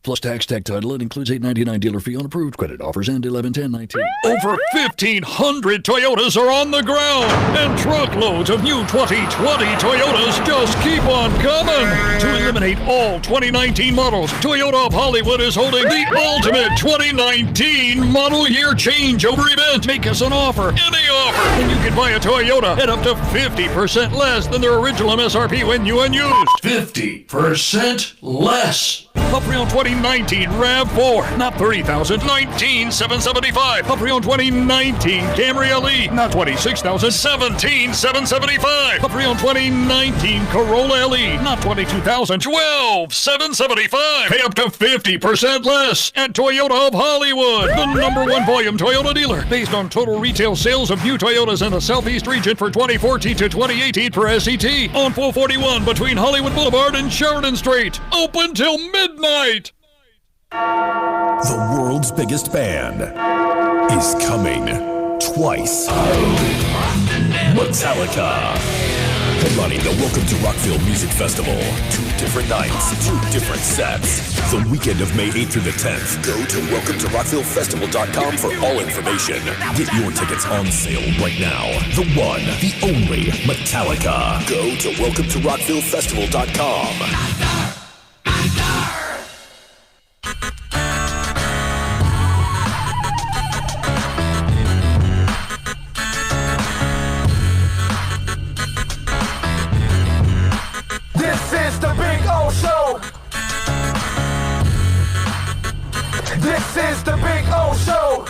Plus tax, tag title. It includes $8.99 dealer fee on approved credit. Offers end 11/10/19. Over 1,500 Toyotas are on the ground, and truckloads of new 2020 Toyotas just keep on coming. To eliminate all 2019 models, Toyota of Hollywood is holding the ultimate 2019 model year changeover event. Make us an offer, any offer, and you can buy a Toyota at up to 50% less than their original MSRP when new and used. 50% less. A pre-owned 2019 RAV4, not $30,000, $19,775. A pre-owned 2019 Camry LE, not $26,000, $17,775. A pre-owned 2019 Corolla LE, not $22,000, $12,775. Pay up to 50% less at Toyota of Hollywood, the #1 volume Toyota dealer, based on total retail sales of new Toyotas in the Southeast region for 2014 to 2018 per SCT, on 441 between Hollywood Boulevard and Sheridan Street. Open till midnight. The world's biggest band is coming twice. Metallica. Headlining the Welcome to Rockville Music Festival. 2 different nights, 2 different sets. The weekend of May 8th through the 10th. Go to welcometorockvillefestival.com for all information. Get your tickets on sale right now. The one, the only Metallica. Go to welcometorockvillefestival.com. This is the Big O Show. This is the Big O Show.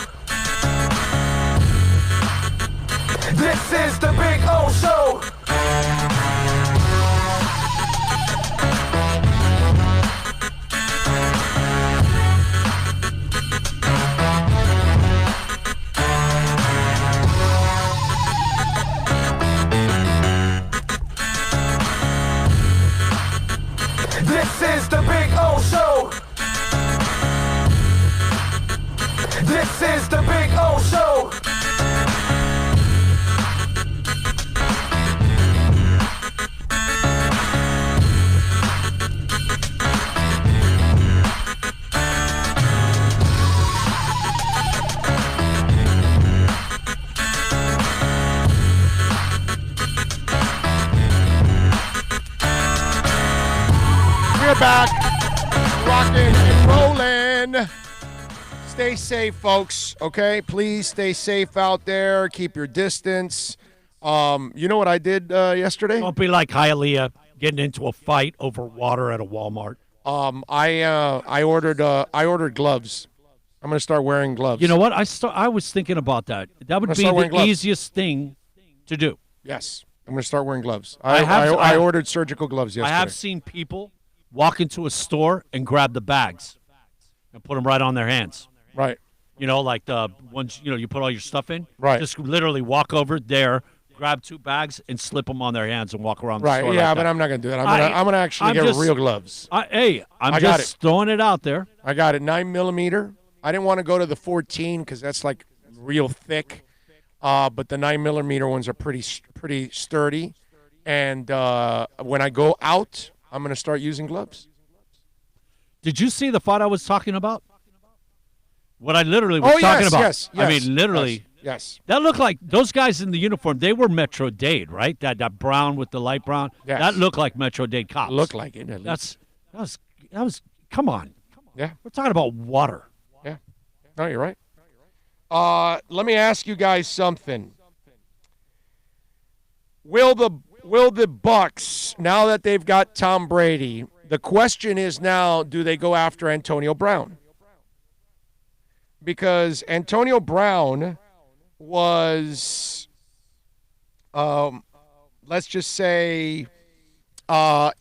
This is the Big O Show. This is the Big O Show. This is the Big O Show. We're back, rocking and rolling. Stay safe, folks, okay? Please stay safe out there. Keep your distance. You know what I did yesterday? Don't be like Hialeah getting into a fight over water at a Walmart. I ordered gloves. I'm going to start wearing gloves. You know what? I was thinking about that. That would be the easiest thing to do. Yes. I'm going to start wearing gloves. I ordered surgical gloves yesterday. I have seen people walk into a store and grab the bags and put them right on their hands. Right. You know, like the ones, you put all your stuff in. Right. Just literally walk over there, grab 2 bags, and slip them on their hands and walk around the store. Right, yeah, like but that. I'm not going to do that. I'm going to actually get real gloves. I'm just throwing it out there. I got it, 9mm. I didn't want to go to the 14 because that's like real thick. But the 9mm ones are pretty sturdy. And when I go out, I'm going to start using gloves. Did you see the fight I was talking about? What I literally was talking about. Yes. I mean, literally. Yes. That looked like those guys in the uniform. They were Metro Dade, right? That brown with the light brown. Yes. That looked like Metro Dade cops. Looked like it. That was. Come on. Yeah. We're talking about water. Yeah. No, you're right. Let me ask you guys something. Will the Bucks, now that they've got Tom Brady, the question is now, do they go after Antonio Brown? Because Antonio Brown was, let's just say,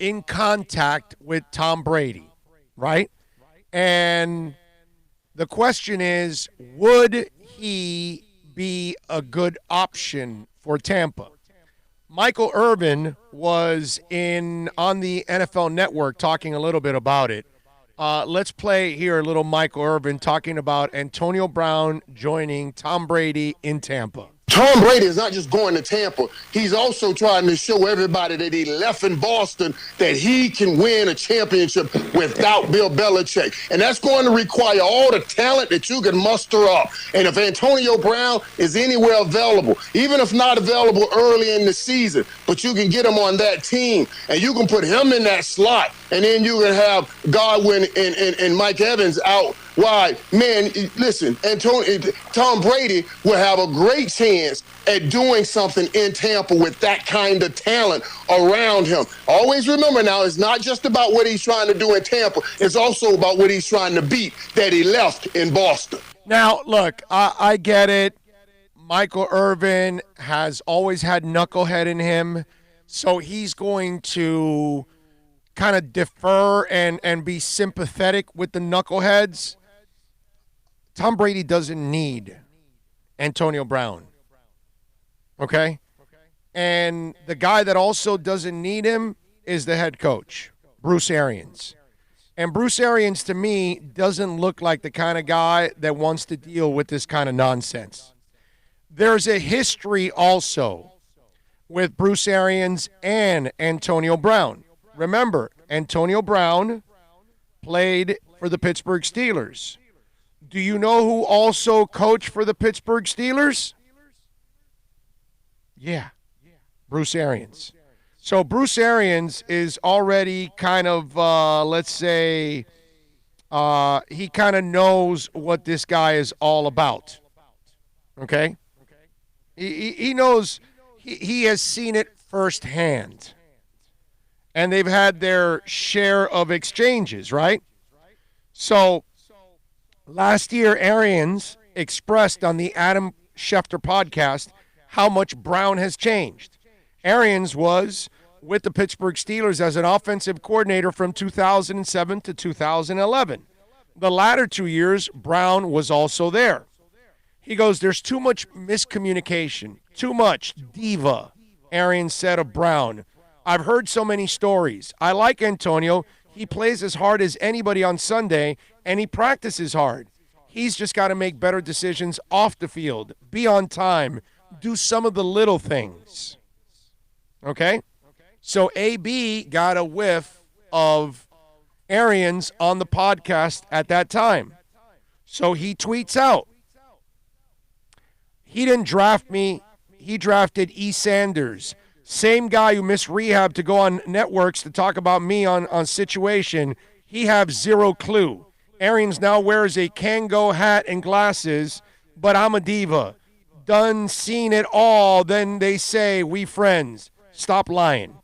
in contact with Tom Brady, right? And the question is, would he be a good option for Tampa? Michael Irvin was on the NFL Network talking a little bit about it. Let's play here a little Michael Irvin talking about Antonio Brown joining Tom Brady in Tampa. Tom Brady is not just going to Tampa. He's also trying to show everybody that he left in Boston that he can win a championship without Bill Belichick. And that's going to require all the talent that you can muster up. And if Antonio Brown is anywhere available, even if not available early in the season, but you can get him on that team and you can put him in that slot, and then you can have Godwin and Mike Evans out wide. Man, listen, Tom Brady will have a great chance at doing something in Tampa with that kind of talent around him. Always remember now, it's not just about what he's trying to do in Tampa. It's also about what he's trying to beat that he left in Boston. Now, look, I get it. Michael Irvin has always had knucklehead in him, so he's going to kind of defer and be sympathetic with the knuckleheads. Tom Brady doesn't need Antonio Brown, okay? And the guy that also doesn't need him is the head coach, Bruce Arians. And Bruce Arians, to me, doesn't look like the kind of guy that wants to deal with this kind of nonsense. There's a history also with Bruce Arians and Antonio Brown. Remember, Antonio Brown played for the Pittsburgh Steelers. Do you know who also coached for the Pittsburgh Steelers? Yeah, Bruce Arians. So Bruce Arians is already kind of, let's say, he kind of knows what this guy is all about. Okay? He knows, he has seen it firsthand. And they've had their share of exchanges, right? So last year, Arians expressed on the Adam Schefter podcast how much Brown has changed. Arians was with the Pittsburgh Steelers as an offensive coordinator from 2007 to 2011. The latter 2 years, Brown was also there. He goes, there's too much miscommunication, too much diva, Arians said of Brown. I've heard so many stories. I like Antonio. He plays as hard as anybody on Sunday, and he practices hard. He's just got to make better decisions off the field, be on time, do some of the little things. Okay? So AB got a whiff of Arians on the podcast at that time. So he tweets out, he didn't draft me. He drafted E. Sanders. Same guy who missed rehab to go on networks to talk about me on Situation. He have zero clue. Arians now wears a Kango hat and glasses, but I'm a diva. Done seen it all, then they say we friends. Stop lying.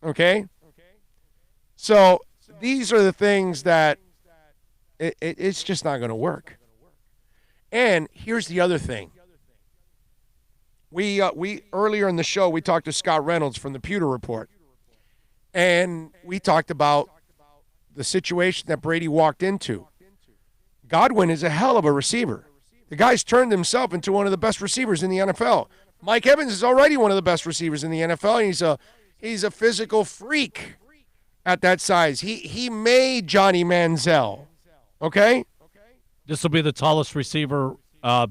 Okay? So these are the things that It's just not going to work. And here's the other thing. We earlier in the show, we talked to Scott Reynolds from the Pewter Report. And we talked about the situation that Brady walked into. Godwin is a hell of a receiver. The guy's turned himself into one of the best receivers in the NFL. Mike Evans is already one of the best receivers in the NFL. He's a physical freak at that size. He made Johnny Manziel. Okay? This will be the tallest receiver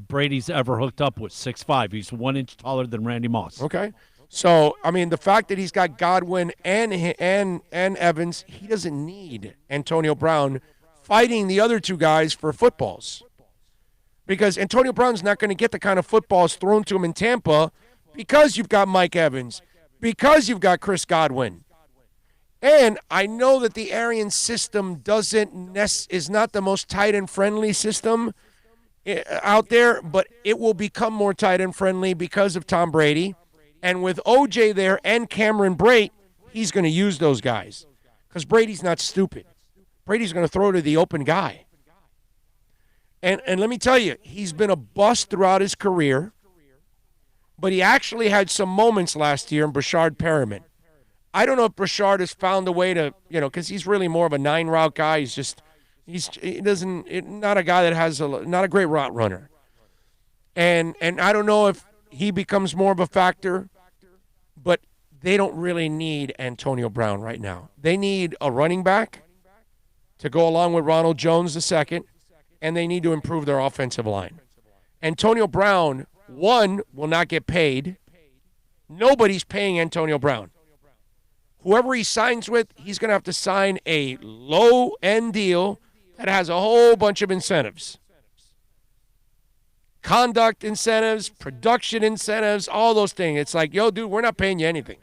Brady's ever hooked up with, 6'5". He's 1 inch taller than Randy Moss. Okay. So, I mean, the fact that he's got Godwin and Evans, he doesn't need Antonio Brown fighting the other two guys for footballs. Because Antonio Brown's not going to get the kind of footballs thrown to him in Tampa because you've got Mike Evans, because you've got Chris Godwin. And I know that the Arians system is not the most tight end friendly system out there, but it will become more tight end friendly because of Tom Brady. And with OJ there and Cameron Brate, he's going to use those guys because Brady's not stupid. Brady's going to throw to the open guy. And let me tell you, he's been a bust throughout his career, but he actually had some moments last year in Brashard Perriman. I don't know if Brashard has found a way to, because he's really more of a 9-route guy. Not a guy that has not a great route runner. And I don't know if he becomes more of a factor, but they don't really need Antonio Brown right now. They need a running back to go along with Ronald Jones II, and they need to improve their offensive line. Antonio Brown, one, will not get paid. Nobody's paying Antonio Brown. Whoever he signs with, he's going to have to sign a low-end deal that has a whole bunch of incentives. Conduct incentives, production incentives, all those things. It's like, yo, dude, we're not paying you anything.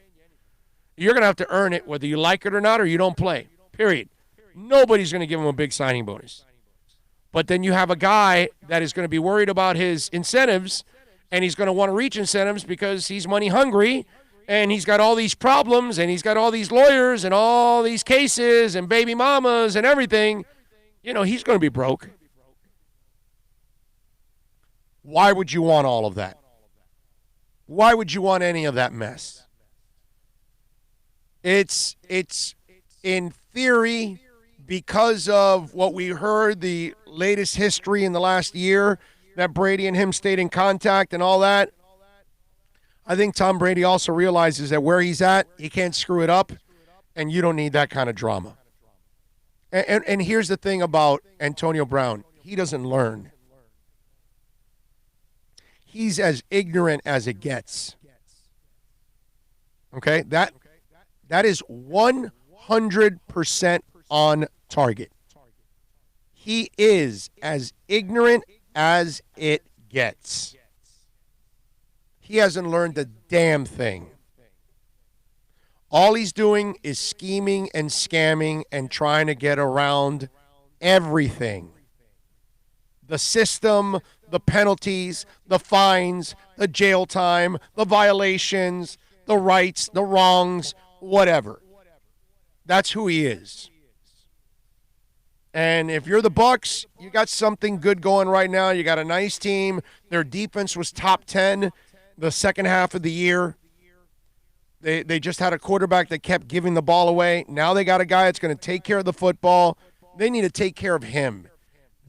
You're going to have to earn it whether you like it or not or you don't play, period. Nobody's going to give him a big signing bonus. But then you have a guy that is going to be worried about his incentives, and he's going to want to reach incentives because he's money hungry, and he's got all these problems, and he's got all these lawyers and all these cases and baby mamas and everything. He's going to be broke. Why would you want all of that? Why would you want any of that mess? It's in theory, because of what we heard, the latest history in the last year, that Brady and him stayed in contact and all that. I think Tom Brady also realizes that where he's at, he can't screw it up, and you don't need that kind of drama. And here's the thing about Antonio Brown. He doesn't learn. He's as ignorant as it gets. Okay? That is 100% on target. He is as ignorant as it gets. He hasn't learned a damn thing. All he's doing is scheming and scamming and trying to get around everything. The system, the penalties, the fines, the jail time, the violations, the rights, the wrongs, whatever. That's who he is. And if you're the Bucs, you got something good going right now. You got a nice team. Their defense was top 10 the second half of the year. They just had a quarterback that kept giving the ball away. Now they got a guy that's going to take care of the football. They need to take care of him.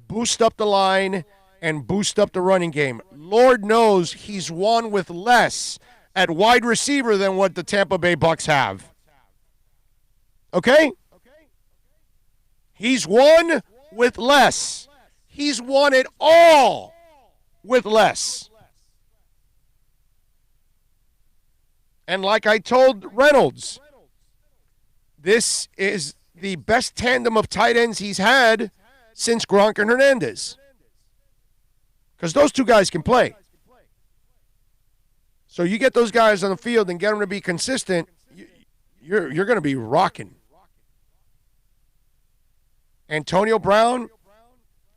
Boost up the line and boost up the running game. Lord knows he's won with less at wide receiver than what the Tampa Bay Bucs have. Okay? He's won with less. He's won it all with less. And like I told Reynolds, this is the best tandem of tight ends he's had since Gronk and Hernandez. Because those two guys can play. So you get those guys on the field and get them to be consistent, you're going to be rocking. Antonio Brown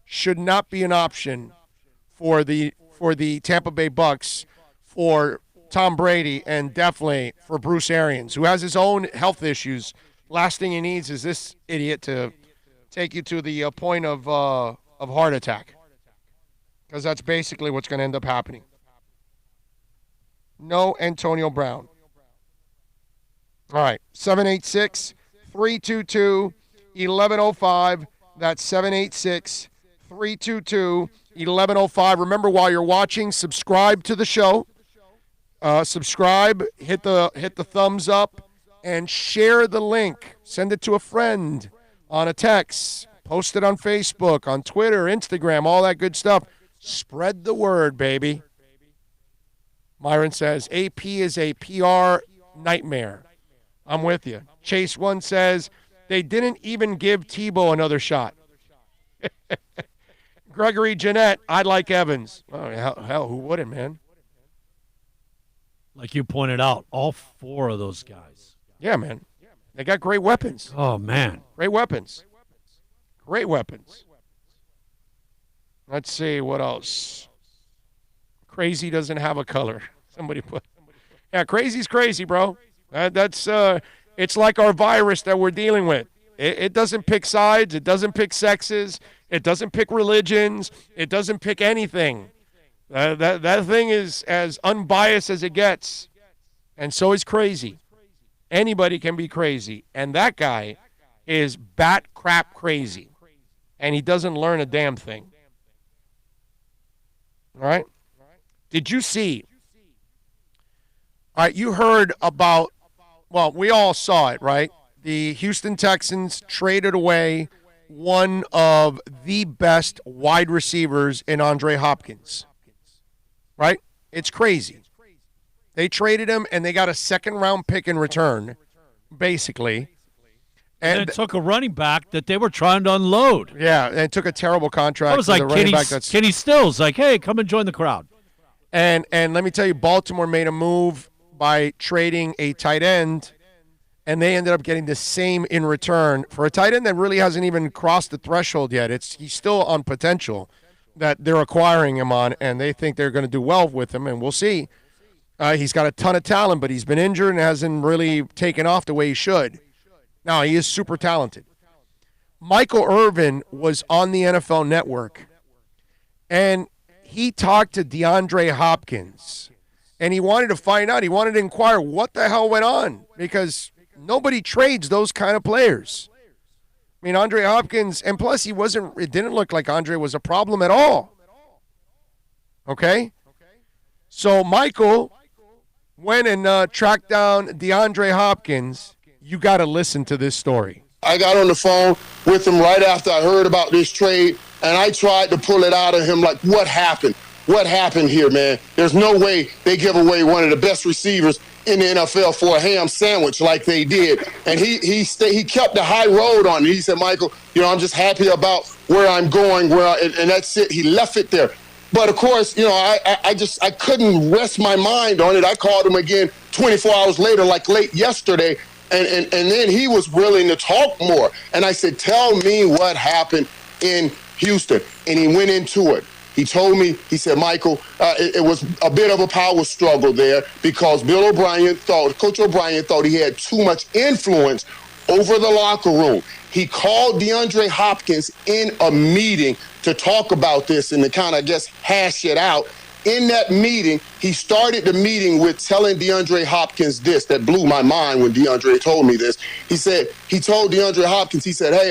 should not be an option for the Tampa Bay Bucs, for Tom Brady, and definitely for Bruce Arians, who has his own health issues. Last thing he needs is this idiot to take you to the point of heart attack, because that's basically what's going to end up happening. No Antonio Brown. All right, 786-322-1105. That's 786-322-1105. Remember, while you're watching, subscribe to the show. Subscribe, hit the thumbs up, and share the link. Send it to a friend on a text. Post it on Facebook, on Twitter, Instagram, all that good stuff. Spread the word, baby. Myron says, AP is a PR nightmare. I'm with you. Chase One says, they didn't even give Tebow another shot. Gregory Jeanette, I like Evans. Oh, hell, who wouldn't, man? Like you pointed out, all four of those guys. Yeah, man. They got great weapons. Oh, man. Great weapons. Great weapons. Let's see, what else? Crazy doesn't have a color. Somebody put. Yeah, crazy's crazy, bro. That's it's like our virus that we're dealing with. It doesn't pick sides. It doesn't pick sexes. It doesn't pick religions. It doesn't pick anything. That thing is as unbiased as it gets. And so is crazy. Anybody can be crazy. And that guy is bat crap crazy. And he doesn't learn a damn thing. All right? Did you see? All right, you heard about, well, we all saw it, right? The Houston Texans traded away one of the best wide receivers in Andre Hopkins. Right? It's crazy. They traded him, and they got a second-round pick in return, basically. And it took a running back that they were trying to unload. Yeah, and it took a terrible contract. It was like Kenny Stills, like, hey, come and join the crowd. And let me tell you, Baltimore made a move by trading a tight end, and they ended up getting the same in return for a tight end that really hasn't even crossed the threshold yet. He's still on potential that they're acquiring him on, and they think they're going to do well with him, and we'll see. He's got a ton of talent, but he's been injured and hasn't really taken off the way he should. Now, he is super talented. Michael Irvin was on the NFL Network, and he talked to DeAndre Hopkins, and he wanted to find out. He wanted to inquire what the hell went on, because nobody trades those kind of players. I mean, Andre Hopkins, and plus it didn't look like Andre was a problem at all. Okay? So Michael went and tracked down DeAndre Hopkins. You got to listen to this story. I got on the phone with him right after I heard about this trade, and I tried to pull it out of him like, what happened? What happened here, man? There's no way they give away one of the best receivers in the NFL for a ham sandwich like they did. And he kept the high road on it. He said, Michael, I'm just happy about where I'm going, and that's it. He left it there. But, of course, I couldn't rest my mind on it. I called him again 24 hours later, like late yesterday, and then he was willing to talk more. And I said, tell me what happened in Houston. And he went into it. He told me, he said, Michael, it was a bit of a power struggle there because Coach O'Brien thought he had too much influence over the locker room. He called DeAndre Hopkins in a meeting to talk about this and to kind of, hash it out. In that meeting, he started the meeting with telling DeAndre Hopkins this that blew my mind when DeAndre told me this. He told DeAndre Hopkins, he said, hey,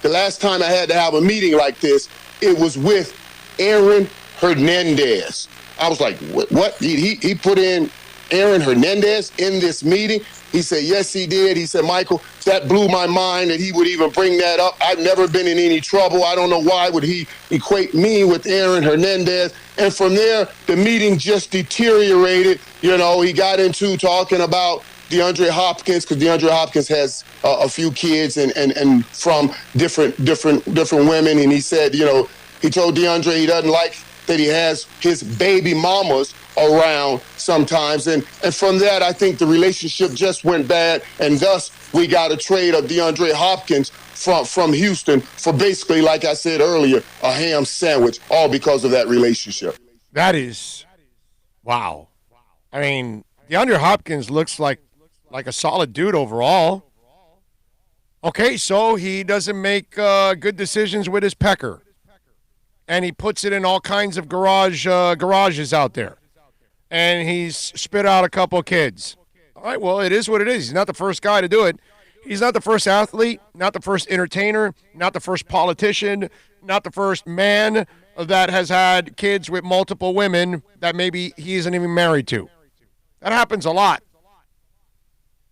the last time I had to have a meeting like this, it was with Aaron Hernandez. I was like, what? He put in Aaron Hernandez in this meeting? He said, yes, he did. He said, Michael, that blew my mind that he would even bring that up. I've never been in any trouble. I don't know why would he equate me with Aaron Hernandez. And from there, the meeting just deteriorated. He got into talking about DeAndre Hopkins because DeAndre Hopkins has a few kids and from different women. And he said, he told DeAndre he doesn't like that he has his baby mamas around sometimes. And from that, I think the relationship just went bad. And thus, we got a trade of DeAndre Hopkins from Houston for basically, like I said earlier, a ham sandwich, all because of that relationship. That is, wow. I mean, DeAndre Hopkins looks like a solid dude overall. Okay, so he doesn't make good decisions with his pecker. And he puts it in all kinds of garages out there. And he's spit out a couple of kids. All right, well, it is what it is. He's not the first guy to do it. He's not the first athlete, not the first entertainer, not the first politician, not the first man that has had kids with multiple women that maybe he isn't even married to. That happens a lot.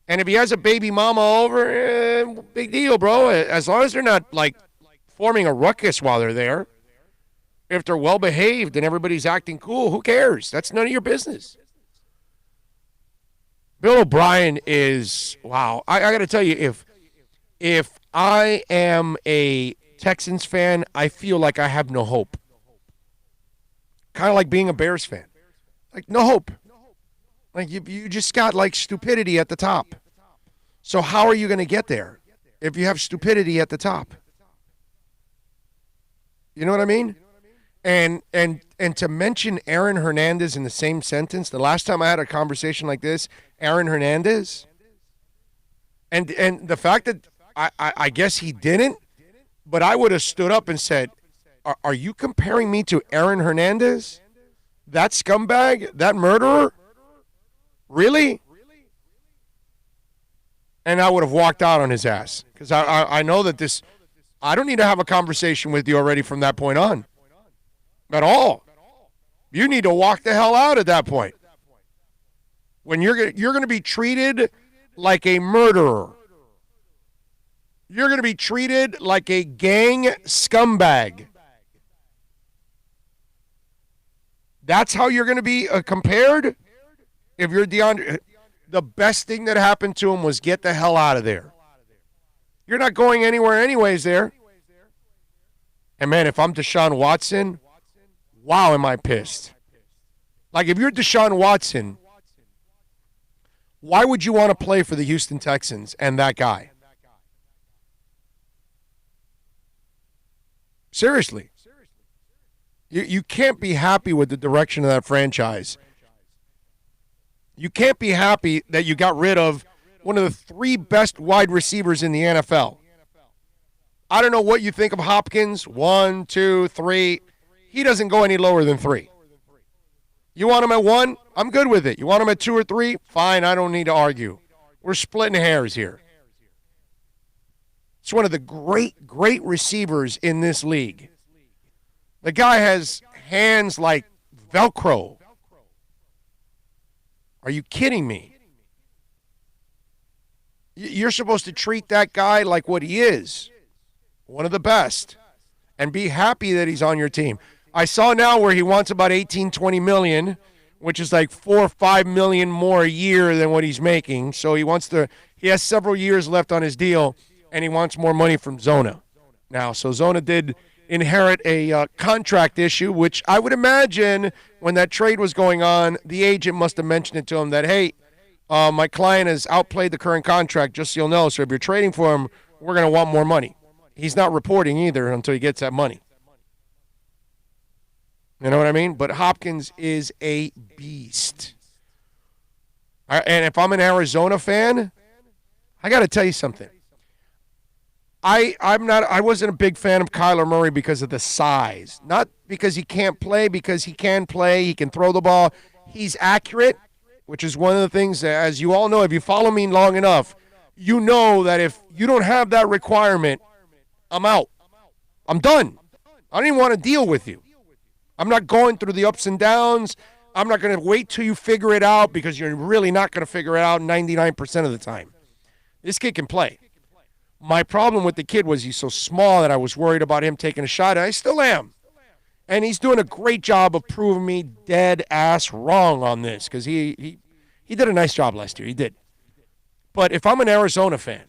And if he has a baby mama over, big deal, bro. As long as they're not, like, forming a ruckus while they're there. If they're well-behaved and everybody's acting cool, who cares? That's none of your business. Bill O'Brien is, wow. I got to tell you, if I am a Texans fan, I feel like I have no hope. Kind of like being a Bears fan. Like, no hope. Like, you just got, like, stupidity at the top. So how are you going to get there if you have stupidity at the top? You know what I mean? And to mention Aaron Hernandez in the same sentence, the last time I had a conversation like this, Aaron Hernandez, and the fact that I guess he didn't, but I would have stood up and said, are you comparing me to Aaron Hernandez? That scumbag? That murderer? Really? And I would have walked out on his ass because I know that this, I don't need to have a conversation with you already from that point on. At all. You need to walk the hell out at that point. When you're going to be treated like a murderer. You're going to be treated like a gang scumbag. That's how you're going to be compared? If you're DeAndre, the best thing that happened to him was get the hell out of there. You're not going anywhere anyways there. And, man, if I'm Deshaun Watson, wow, am I pissed. Like, if you're Deshaun Watson, why would you want to play for the Houston Texans and that guy? Seriously. You can't be happy with the direction of that franchise. You can't be happy that you got rid of one of the 3 best wide receivers in the NFL. I don't know what you think of Hopkins. 1, 2, 3. He doesn't go any lower than 3. You want him at 1? I'm good with it. You want him at 2 or 3? Fine, I don't need to argue. We're splitting hairs here. It's one of the great receivers in this league. The guy has hands like Velcro. Are you kidding me? You're supposed to treat that guy like what he is. One of the best. And be happy that he's on your team. I saw now where he wants about 18, 20 million, which is like 4 or 5 million more a year than what he's making. So he has several years left on his deal, and he wants more money from Zona. Now, so Zona did inherit a contract issue, which I would imagine when that trade was going on, the agent must have mentioned it to him that, hey, my client has outplayed the current contract, just so you'll know. So if you're trading for him, we're going to want more money. He's not reporting either until he gets that money. You know what I mean? But Hopkins is a beast. And if I'm an Arizona fan, I got to tell you something. I wasn't a big fan of Kyler Murray because of the size. Not because he can't play, because he can play, he can throw the ball. He's accurate, which is one of the things, as you all know, if you follow me long enough, you know that if you don't have that requirement, I'm out. I'm done. I don't even want to deal with you. I'm not going through the ups and downs. I'm not going to wait till you figure it out because you're really not going to figure it out 99% of the time. This kid can play. My problem with the kid was he's so small that I was worried about him taking a shot, and I still am. And he's doing a great job of proving me dead ass wrong on this because he did a nice job last year. He did. But if I'm an Arizona fan,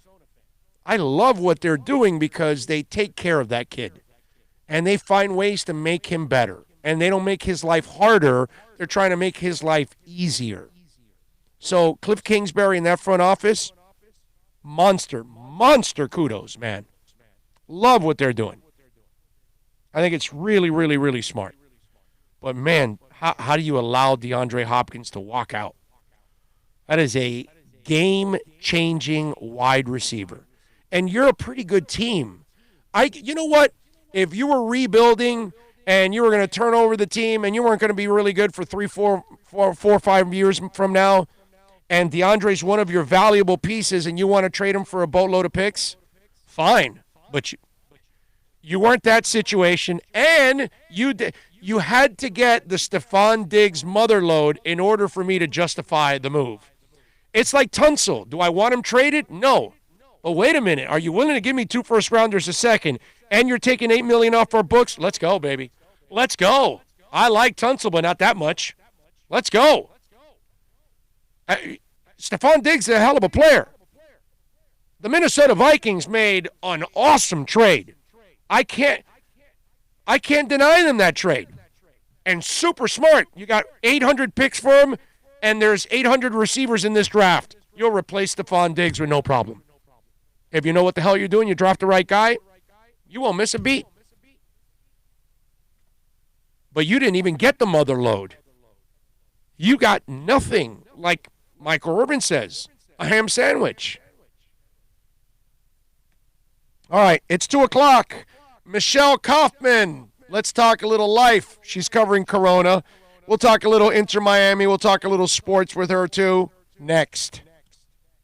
I love what they're doing because they take care of that kid. And they find ways to make him better. And they don't make his life harder. They're trying to make his life easier. So Cliff Kingsbury in that front office, monster kudos, man. Love what they're doing. I think it's really, really, really smart. But, man, how do you allow DeAndre Hopkins to walk out? That is a game-changing wide receiver. and you're a pretty good team. You know what? If you were rebuilding and you were going to turn over the team and you weren't going to be really good for 3, 4, 5 years from now, and DeAndre's one of your valuable pieces and you want to trade him for a boatload of picks, fine. But you weren't that situation, and you had to get the Stephon Diggs motherlode in order for me to justify the move. It's like Tunsil. Do I want him traded? No. But wait a minute. Are you willing to give me 2 first-rounders a second, and you're taking $8 million off our books? Let's go, baby. Let's go. I like Tunsil, but not that much. Let's go. Stephon Diggs is a hell of a player. The Minnesota Vikings made an awesome trade. I can't deny them that trade. And super smart. You got 800 picks for him, and there's 800 receivers in this draft. You'll replace Stephon Diggs with no problem. If you know what the hell you're doing, you draft the right guy, you won't miss a beat. But you didn't even get the mother load. You got nothing, like Michael Urban says, a ham sandwich. All right, it's 2 o'clock. Michelle Kaufman, let's talk a little life. She's covering Corona. We'll talk a little Inter Miami. We'll talk a little sports with her, too. Next.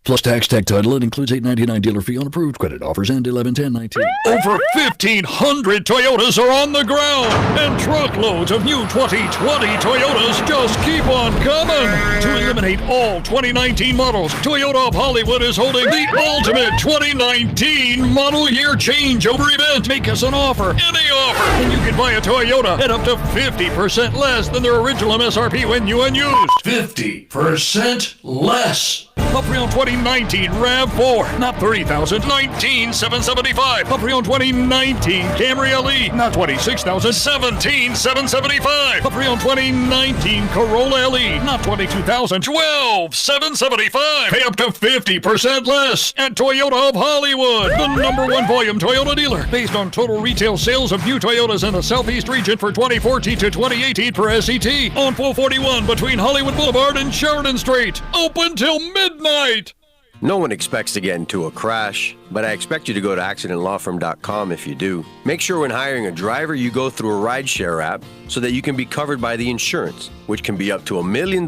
Plus tax, tech title. It includes $8.99 dealer fee on approved credit. Offers end 11/10/19. Over 1,500 Toyotas are on the ground, and truckloads of new 2020 Toyotas just keep on coming. To eliminate all 2019 models, Toyota of Hollywood is holding the ultimate 2019 model year changeover event. Make us an offer, any offer, and you can buy a Toyota at up to 50% less than their original MSRP when new and used. 50% less. A pre-owned 2019 RAV4, not $30,000, $19,775. A pre-owned 2019 Camry LE, not $26,000, $17,775. A pre-owned 2019 Corolla LE, not $22,000, $12,775. Pay up to 50% less at Toyota of Hollywood, the #1 volume Toyota dealer, based on total retail sales of new Toyotas in the Southeast region for 2014 to 2018 per SET, on 441 between Hollywood Boulevard and Sheridan Street. Open till midnight. No one expects to get into a crash, but I expect you to go to accidentlawfirm.com if you do. Make sure when hiring a driver, you go through a rideshare app so that you can be covered by the insurance, which can be up to $1 million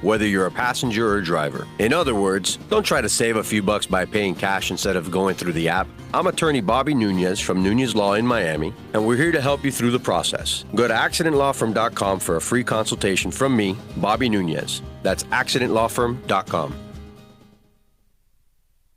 whether you're a passenger or a driver. In other words, don't try to save a few bucks by paying cash instead of going through the app. I'm attorney Bobby Nunez from Nunez Law in Miami, and we're here to help you through the process. Go to accidentlawfirm.com for a free consultation from me, Bobby Nunez. That's accidentlawfirm.com.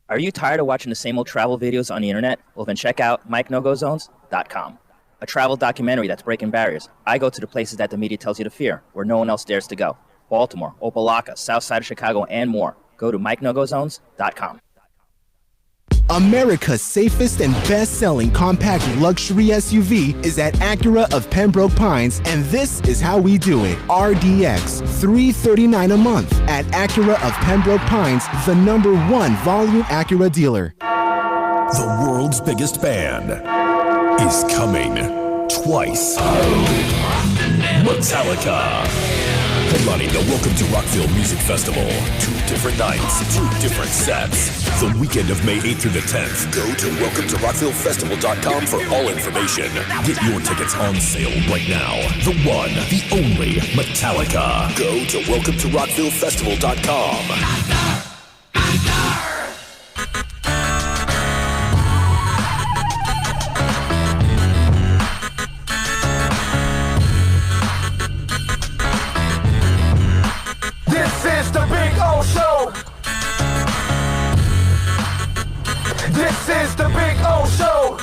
Are you tired of watching the same old travel videos on the internet? Well, then check out MikeNoGoZones.com, a travel documentary that's breaking barriers. I go to the places that the media tells you to fear, where no one else dares to go. Baltimore, Opelika, South Side of Chicago, and more. Go to MikeNoGoZones.com. America's safest and best-selling compact luxury SUV is at Acura of Pembroke Pines, and this is how we do it. RDX, $339 a month at Acura of Pembroke Pines, the #1 volume Acura dealer. The world's biggest band is coming twice. Metallica. Headlining the Welcome to Rockville Music Festival. 2 different nights, 2 different sets. The weekend of May 8th through the 10th. Go to welcometorocktillefestival.com for all information. Get your tickets on sale right now. The one, the only Metallica. Go to welcometorocktillefestival.com. This is the Big O Show. This is the Big O Show.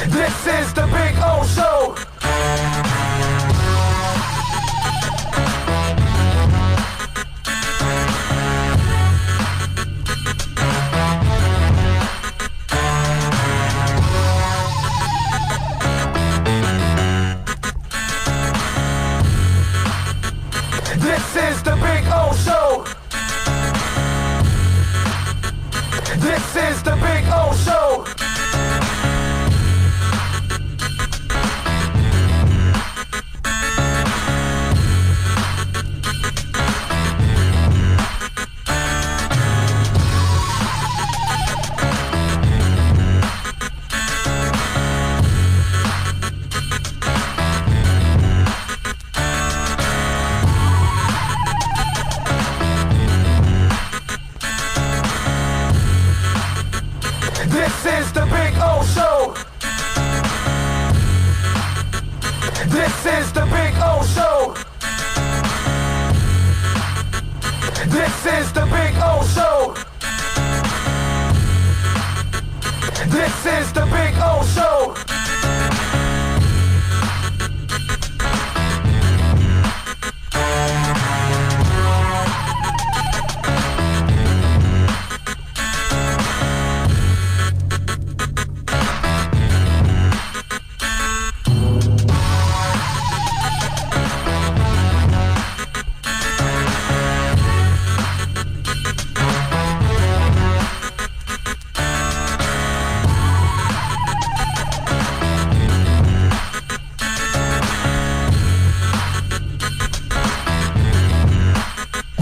This is the Big O Show. This is the Big O Show. This is the Big O Show.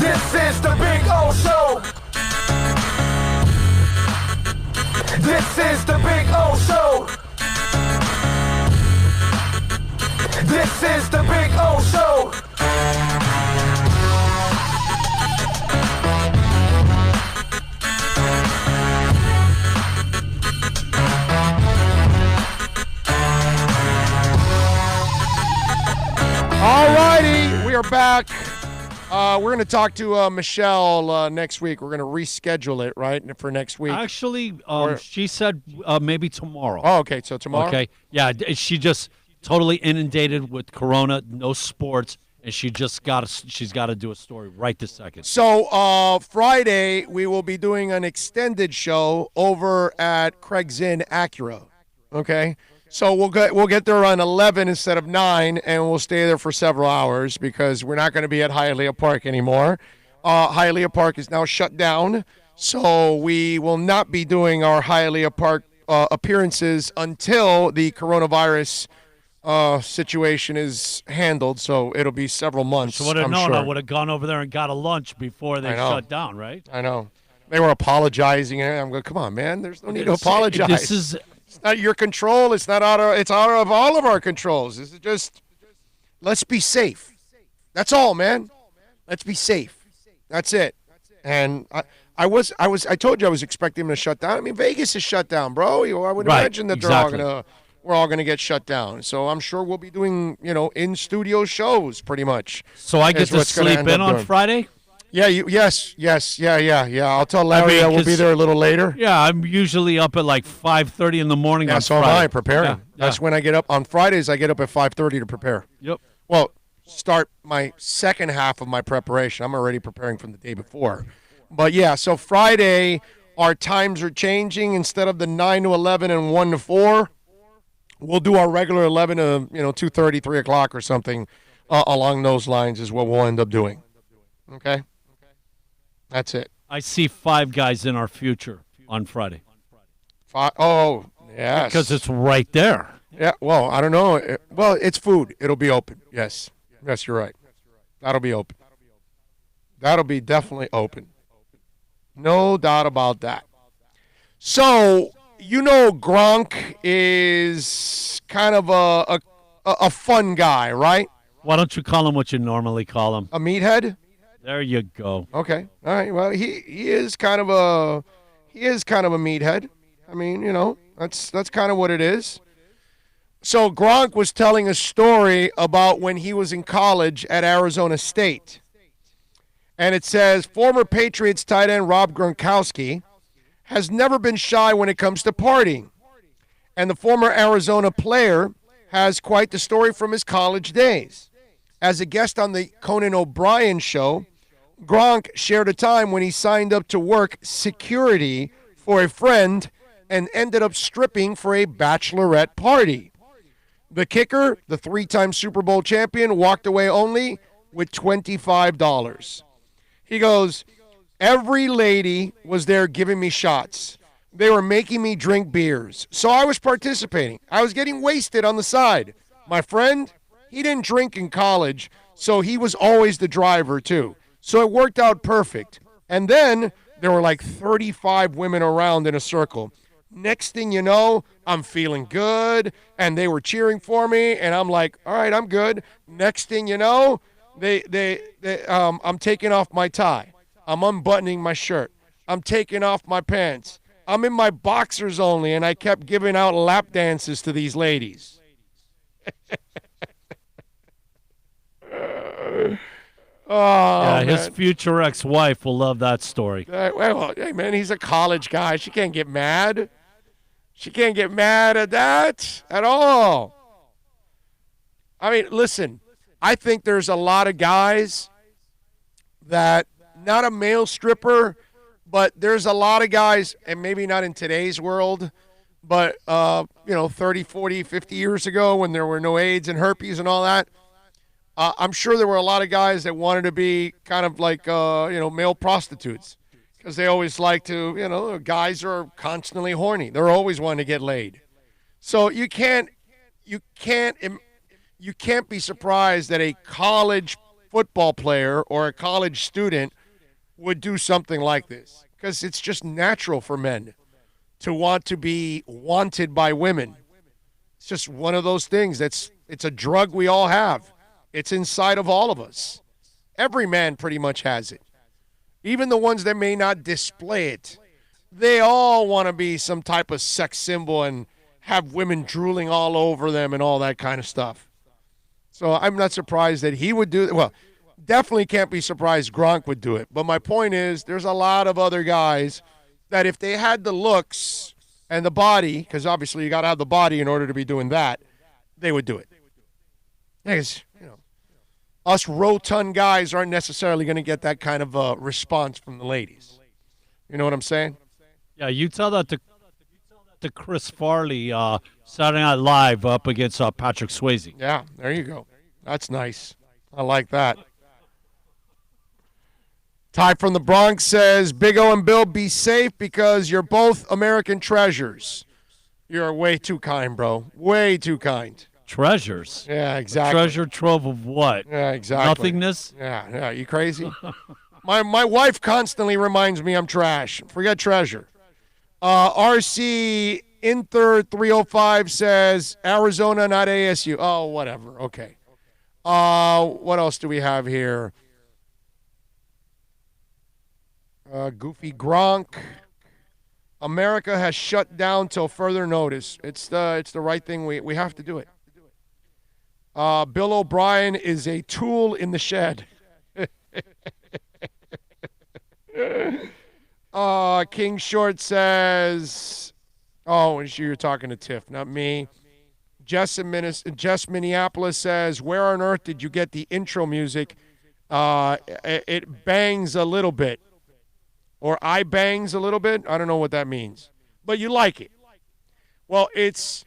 This is the Big O Show. This is the Big O Show. This is the Big O Show. All righty, we are back. We're going to talk to Michelle next week. We're going to reschedule it, right, for next week. Actually, she said maybe tomorrow. Oh, okay, so tomorrow? Okay, yeah, she just totally inundated with Corona, no sports, and she's got to do a story right this second. So Friday, we will be doing an extended show over at Craig's Inn Acura, okay? So we'll get there around 11 instead of 9, and we'll stay there for several hours because we're not going to be at Hialeah Park anymore. Hialeah Park is now shut down, so we will not be doing our Hialeah Park appearances until the coronavirus situation is handled, so it'll be several months. Would have known. Sure. I would have gone over there and got a lunch before they shut down, right? I know. They were apologizing, and I'm going, come on, man. There's no need to apologize. It's not your control. It's out of all of our controls. This is just, let's be safe. That's all, man. Let's be safe. That's it. And I told you I was expecting them to shut down. I mean, Vegas is shut down, bro. I would imagine that we're all gonna get shut down. So I'm sure we'll be doing, in studio shows pretty much. So I get to sleep in on Friday? Yeah, yes, yeah. I'll tell Larry we'll be there a little later. Yeah, I'm usually up at like 5:30 in the morning. Yeah, so am I preparing. Yeah, That's when I get up. On Fridays, I get up at 5:30 to prepare. Yep. Well, start my second half of my preparation. I'm already preparing from the day before. But, yeah, so Friday, our times are changing. Instead of the 9 to 11 and 1 to 4, we'll do our regular 11 to, 2:30, 3 o'clock or something along those lines is what we'll end up doing. Okay? That's it. I see 5 guys in our future on Friday. 5? Oh, yes. Because it's right there. Yeah, well, I don't know. Well, it's food. It'll be open. Yes. Yes, you're right. That'll be open. That'll be definitely open. No doubt about that. So, Gronk is kind of a fun guy, right? Why don't you call him what you normally call him? A meathead? There you go. Okay. All right. Well, he is kind of a meathead. I mean, that's kind of what it is. So Gronk was telling a story about when he was in college at Arizona State. And it says, former Patriots tight end Rob Gronkowski has never been shy when it comes to partying. And the former Arizona player has quite the story from his college days. As a guest on the Conan O'Brien show, Gronk shared a time when he signed up to work security for a friend and ended up stripping for a bachelorette party. The kicker, the 3-time Super Bowl champion, walked away only with $25. He goes, every lady was there giving me shots. They were making me drink beers. So I was participating. I was getting wasted on the side. My friend, he didn't drink in college, so he was always the driver too. So it worked out perfect. And then there were like 35 women around in a circle. Next thing you know, I'm feeling good, and they were cheering for me, and I'm like, all right, I'm good. Next thing you know, I'm taking off my tie. I'm unbuttoning my shirt. I'm taking off my pants. I'm in my boxers only, and I kept giving out lap dances to these ladies. Yeah, his future ex-wife will love that story. Well, hey, man, he's a college guy. She can't get mad. She can't get mad at that at all. I mean, listen, I think there's a lot of guys that, not a male stripper, but there's a lot of guys, and maybe not in today's world, but, 30, 40, 50 years ago when there were no AIDS and herpes and all that, I'm sure there were a lot of guys that wanted to be kind of like, male prostitutes. Because they always like to, guys are constantly horny. They're always wanting to get laid. So you can't be surprised that a college football player or a college student would do something like this. Because it's just natural for men to want to be wanted by women. It's just one of those things. It's a drug we all have. It's inside of all of us. Every man pretty much has it. Even the ones that may not display it, they all want to be some type of sex symbol and have women drooling all over them and all that kind of stuff. So I'm not surprised that he would do it. Well, definitely can't be surprised Gronk would do it. But my point is, there's a lot of other guys that if they had the looks and the body, because obviously you got to have the body in order to be doing that, they would do it. Because, us rotund guys aren't necessarily going to get that kind of response from the ladies. You know what I'm saying? Yeah, you tell that to Chris Farley, Saturday Night Live up against Patrick Swayze. Yeah, there you go. That's nice. I like that. Ty from the Bronx says, Big O and Bill, be safe because you're both American treasures. You're way too kind, bro. Way too kind. Treasures? Yeah, exactly. Treasure trove of what? Yeah, exactly. Nothingness? Yeah, you crazy? My wife constantly reminds me I'm trash. Forget treasure. RC Inter 305 says, Arizona, not ASU. Oh, whatever. Okay. What else do we have here? Goofy Gronk. America has shut down till further notice. It's the right thing. We have to do it. Bill O'Brien is a tool in the shed. King Short says, you're talking to Tiff, not me. Jess Minneapolis says, where on earth did you get the intro music? It bangs a little bit. Or I bangs a little bit. I don't know what that means. But you like it. Well, it's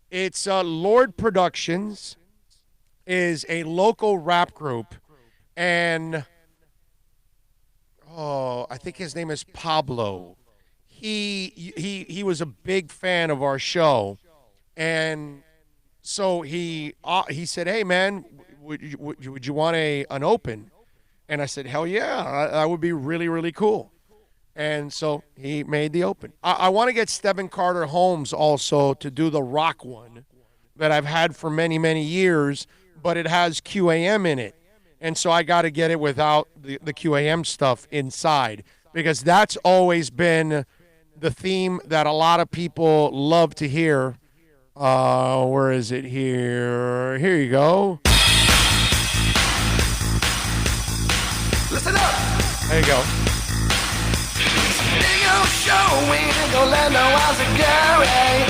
Lord Productions is a local rap group, and I think his name is Pablo. He was a big fan of our show, and so he said, "Hey man, would you want an open?" And I said, "Hell yeah, that would be really, really cool." And so he made the open. I want to get Stephen Carter Holmes also to do the rock one that I've had for many, many years, but it has QAM in it. And so I got to get it without the QAM stuff inside, because that's always been the theme that a lot of people love to hear. Where is it here? Here you go. Listen up. There you go. Big old show in Orlando, how's it going?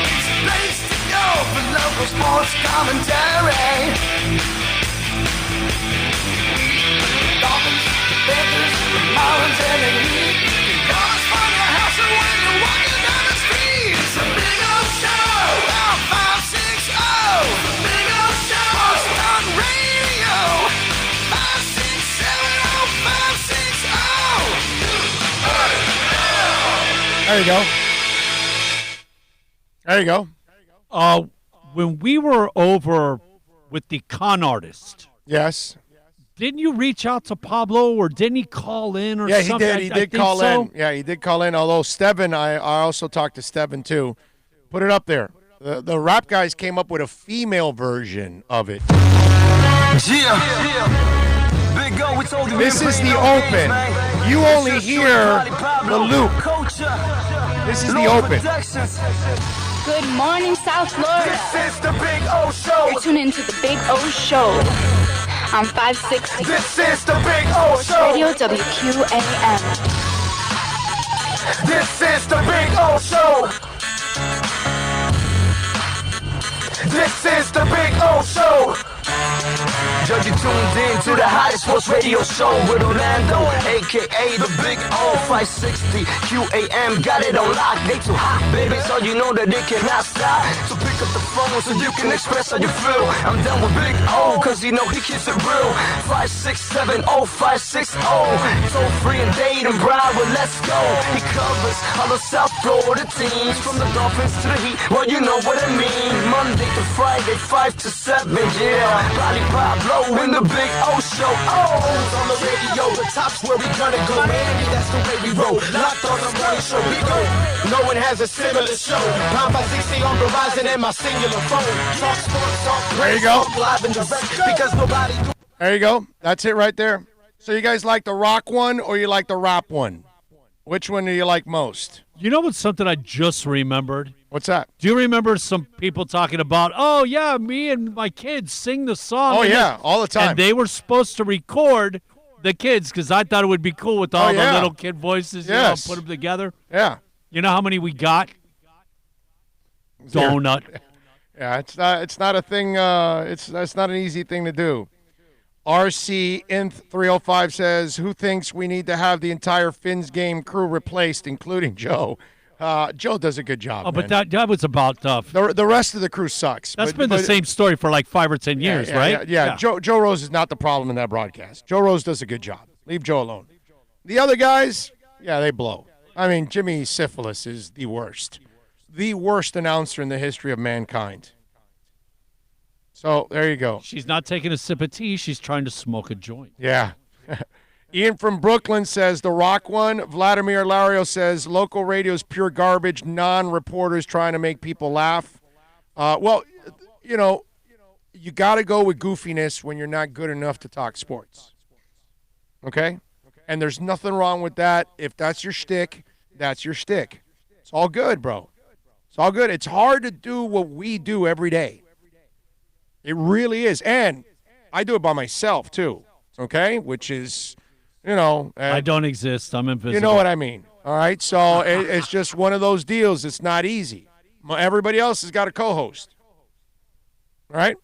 It's a place to go for local sports commentary. Dolphins, Panthers, Marlins, and the Heat. Come and find your house and when you're walking down the street. It's a big old show, about 560. The big old show, Boston Radio. 560-560. There you go. There you go. When we were over with the con artist. Yes. Didn't you reach out to Pablo, or didn't he call in or something? Yeah, he did. He did call in. Yeah, he did call in. Although Steven, I also talked to Steven too. Put it up there. The rap guys came up with a female version of it. This is the open. You only hear the loop. This is the open. Good morning, South Florida. This is the Big O Show. You're tuning into the Big O Show on 560. This is the Big O Show. Radio WQAM. This is the Big O Show. This is the Big O Show. Yo, you tuned in to the hottest sports radio show with Orlando, a.k.a. the Big O. 560 QAM, got it on lock. They too hot, baby, so you know that they cannot stop. So pick up the phone so you can express how you feel. I'm down with Big O, cause you know he keeps it real. 5670560. So free and Dade and Broward, let's go. He covers all the South Florida teams, from the Dolphins to the Heat, well, you know what I mean. Monday to Friday, 5 to 7, yeah. Bobby Pablo in the Big O Show. On the radio, the top's where we gonna go. Miami, that's the way we roll. Locked on the morning show, we go. No one has a similar show. Pound by 60 on Verizon and my singular phone. Talk sports, talk There you go. live and direct, because nobody. There you go. That's it right there. So you guys like the rock one or you like the rap one? Which one do you like most? You know what's something I just remembered? What's that? Do you remember some people talking about, oh, yeah, me and my kids sing the song? Oh, yeah, all the time. And they were supposed to record the kids because I thought it would be cool with all the little kid voices, Yes. put them together. Yeah. You know how many we got? Donut. Yeah, it's not a thing. It's not an easy thing to do. RC Inth 305 says, who thinks we need to have the entire Fins game crew replaced, including Joe? Joe does a good job. Oh, but that was about the rest of the crew sucks. That's been the same story for like 5 or 10 years, right? Yeah. Joe Rose is not the problem in that broadcast. Joe Rose does a good job. Leave Joe alone. The other guys, yeah, they blow. I mean, Jimmy Syphilis is the worst announcer in the history of mankind. So there you go. She's not taking a sip of tea. She's trying to smoke a joint. Yeah. Ian from Brooklyn says the rock one. Vladimir Lario says local radio's pure garbage, non-reporters trying to make people laugh. Well, you know, you got to go with goofiness when you're not good enough to talk sports. Okay? And there's nothing wrong with that. If that's your shtick, that's your shtick. It's all good, bro. It's all good. It's hard to do what we do every day. It really is. And I do it by myself, too. Okay? Which is, you know. I don't exist. I'm invisible. You know what I mean. All right? So it's just one of those deals. It's not easy. Everybody else has got a co-host. All right?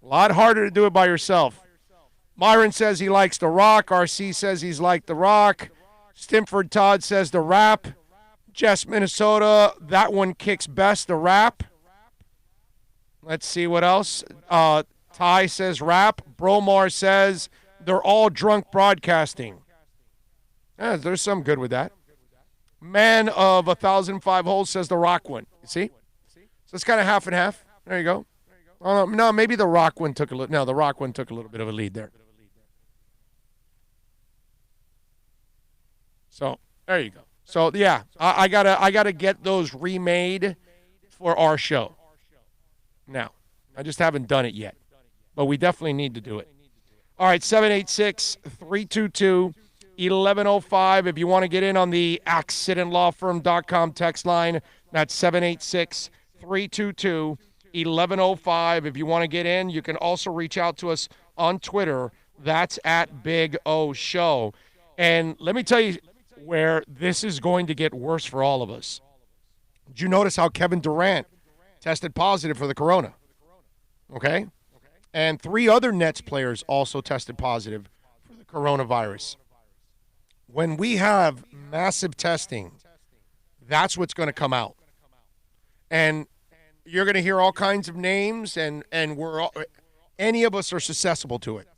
A lot harder to do it by yourself. Myron says he likes the rock. RC says he's like the rock. Stimford Todd says the rap. Jess, Minnesota, that one kicks best, the rap. Let's see what else. Ty says rap. Bromar says they're all drunk broadcasting. Yeah, there's some good with that. Man of 1,005 holes says the rock one. You see? So it's kind of half and half. There you go. No, maybe the rock one took a little. No, the rock one took a little bit of a lead there. So there you go. So yeah, I gotta get those remade for our show. Now, I just haven't done it yet, but we definitely need to do it. All right, 786-322-1105. If you want to get in on the accidentlawfirm.com text line, that's 786-322-1105. If you want to get in, you can also reach out to us on Twitter. That's at Big O Show. And let me tell you where this is going to get worse for all of us. Did you notice how Kevin Durant tested positive for the corona? Okay? And 3 other Nets players also tested positive for the coronavirus. When we have massive testing, that's what's going to come out. And you're going to hear all kinds of names, and any of us are susceptible to it.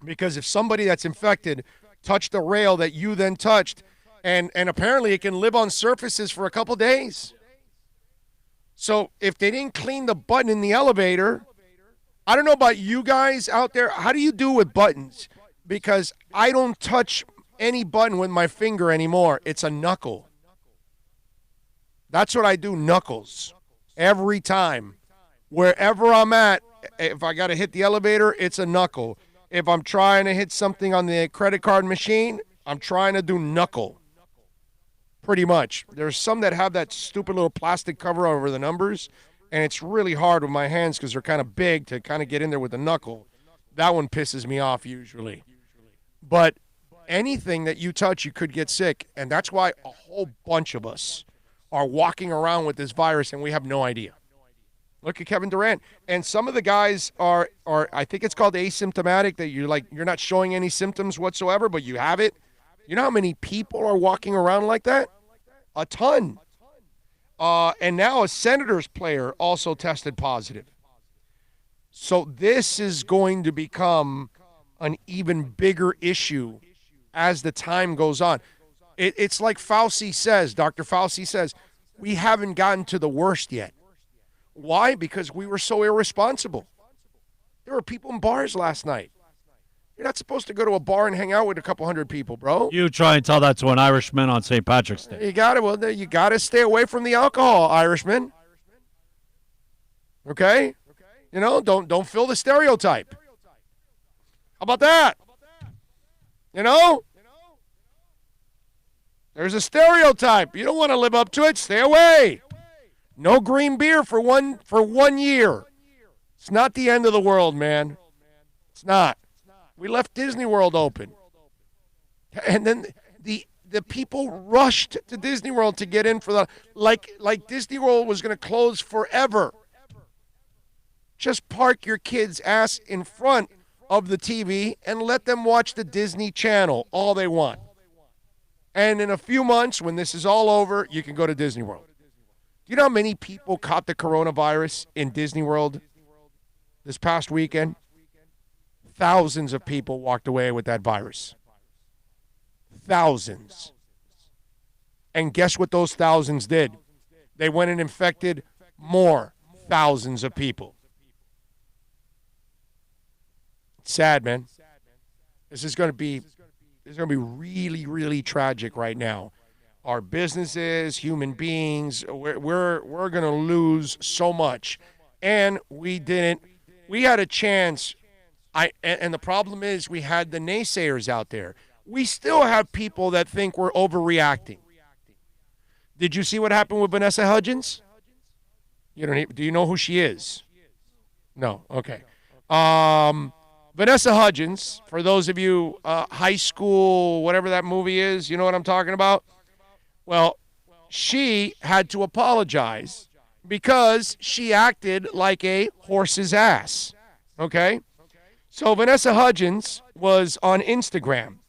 Because if somebody that's infected touched a rail that you then touched, and apparently it can live on surfaces for a couple days. So if they didn't clean the button in the elevator, I don't know about you guys out there. How do you do with buttons? Because I don't touch any button with my finger anymore. It's a knuckle. That's what I do, knuckles. Every time. Wherever I'm at, if I got to hit the elevator, it's a knuckle. If I'm trying to hit something on the credit card machine, I'm trying to do knuckle. Pretty much. There's some that have that stupid little plastic cover over the numbers, and it's really hard with my hands because they're kind of big to kind of get in there with the knuckle. That one pisses me off usually. But anything that you touch, you could get sick. And that's why a whole bunch of us are walking around with this virus and we have no idea. Look at Kevin Durant. And some of the guys are I think it's called asymptomatic, that you're not showing any symptoms whatsoever, but you have it. You know how many people are walking around like that? A ton. And now a Senators player also tested positive. So this is going to become an even bigger issue as the time goes on. It's like Fauci says, Dr. Fauci says, we haven't gotten to the worst yet. Why? Because we were so irresponsible. There were people in bars last night. You're not supposed to go to a bar and hang out with a couple hundred people, bro. You try and tell that to an Irishman on St. Patrick's Day. You got to stay away from the alcohol, Irishman. Okay? You know, don't fill the stereotype. How about that? You know? There's a stereotype. You don't want to live up to it. Stay away. No green beer for 1 year. It's not the end of the world, man. It's not. We left Disney World open. And then the people rushed to Disney World to get in for the like Disney World was going to close forever. Just park your kids' ass in front of the TV and let them watch the Disney Channel all they want. And in a few months, when this is all over, you can go to Disney World. Do you know how many people caught the coronavirus in Disney World this past weekend? Thousands of people walked away with that virus. Thousands. And guess what those thousands did? They went and infected more thousands of people. It's sad, man. This is going to be really, really tragic right now. Our businesses, human beings, we're going to lose so much. And we had a chance. And the problem is we had the naysayers out there. We still have people that think we're overreacting. Did you see what happened with Vanessa Hudgens? Do you know who she is? No. Okay. Vanessa Hudgens, for those of you high school, whatever that movie is, you know what I'm talking about? Well, she had to apologize because she acted like a horse's ass. Okay? So Vanessa Hudgens was on Instagram,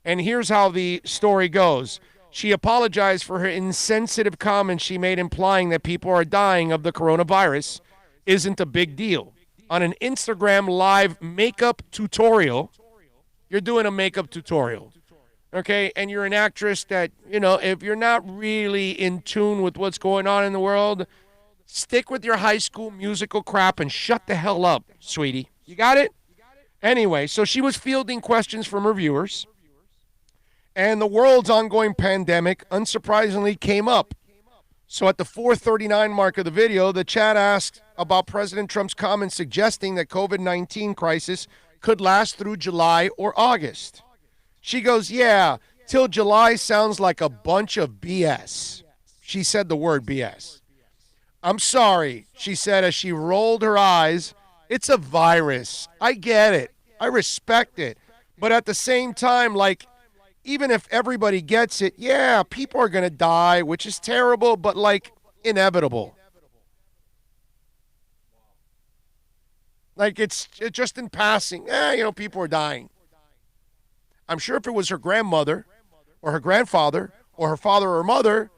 and here's how the story goes. She apologized for her insensitive comments she made implying that people are dying of the coronavirus isn't a big deal. On an Instagram live makeup tutorial, you're doing a makeup tutorial, okay? And you're an actress that, if you're not really in tune with what's going on in the world, stick with your high school musical crap and shut the hell up, sweetie. You got it? Anyway, so she was fielding questions from her viewers, and the world's ongoing pandemic, unsurprisingly, came up. So at the 4:39 mark of the video, the chat asked about President Trump's comments suggesting that COVID-19 crisis could last through July or August. She goes, yeah, till July sounds like a bunch of BS. She said the word BS. I'm sorry, she said as she rolled her eyes. It's a virus. I get it. I respect it. But at the same time, even if everybody gets it, yeah, people are going to die, which is terrible, but, inevitable. It's just in passing. People are dying. I'm sure if it was her grandmother or her grandfather or her father or mother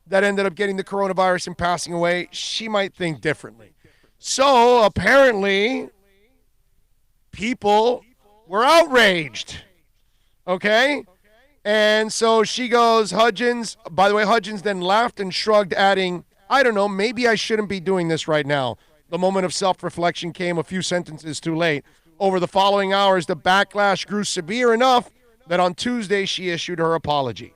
that ended up getting the coronavirus and passing away, she might think differently. So, apparently, people were outraged. Okay? And so she goes, Hudgens, by the way, Hudgens then laughed and shrugged, adding, I don't know, maybe I shouldn't be doing this right now. The moment of self-reflection came a few sentences too late. Over the following hours, the backlash grew severe enough that on Tuesday she issued her apology.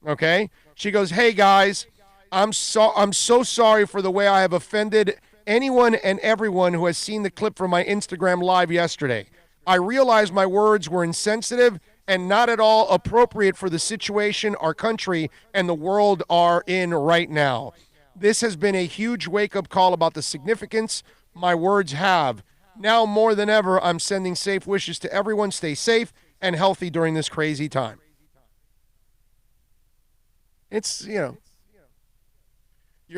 Okay? She goes, hey, guys, I'm so sorry for the way I have offended anyone and everyone who has seen the clip from my Instagram live yesterday. I realize my words were insensitive and not at all appropriate for the situation our country and the world are in right now. This has been a huge wake-up call about the significance my words have. Now more than ever, I'm sending safe wishes to everyone. Stay safe and healthy during this crazy time. It's, your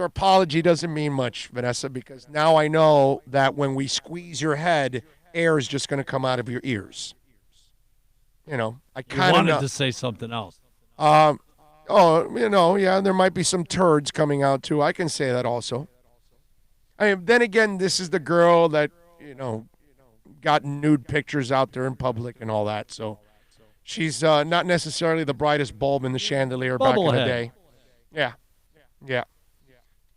apology doesn't mean much, Vanessa, because now I know that when we squeeze your head, air is just going to come out of your ears. I kind of wanted to say something else. Yeah, there might be some turds coming out, too. I can say that also. Then again, this is the girl that, got nude pictures out there in public and all that, so she's not necessarily the brightest bulb in the chandelier back in the day. Yeah.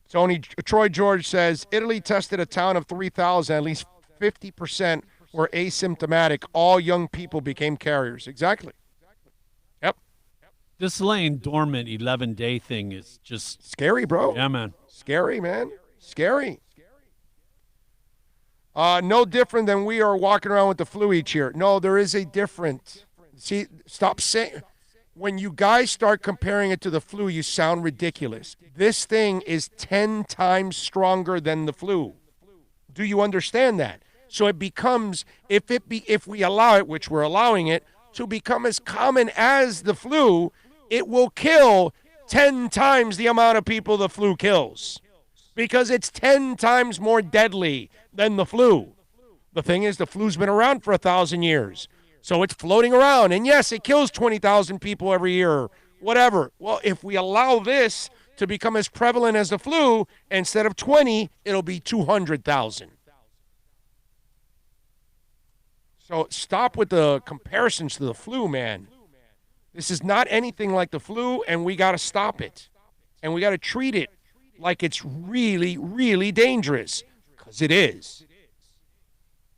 Troy George says, Italy tested a town of 3,000. At least 50% were asymptomatic. All young people became carriers. Exactly. Yep. This laying dormant 11-day thing is just scary, bro. Yeah, man. Scary, man. Scary. No different than we are walking around with the flu each year. No, there is a different. See, stop saying. When you guys start comparing it to the flu, you sound ridiculous. This thing is 10 times stronger than the flu. Do you understand that? So it becomes, if we allow it, which we're allowing it, to become as common as the flu, it will kill 10 times the amount of people the flu kills. Because it's 10 times more deadly than the flu. The thing is, the flu's been around for 1,000 years. So it's floating around. And yes, it kills 20,000 people every year, whatever. Well, if we allow this to become as prevalent as the flu, instead of 20, it'll be 200,000. So stop with the comparisons to the flu, man. This is not anything like the flu, and we got to stop it. And we got to treat it like it's really, really dangerous, because it is.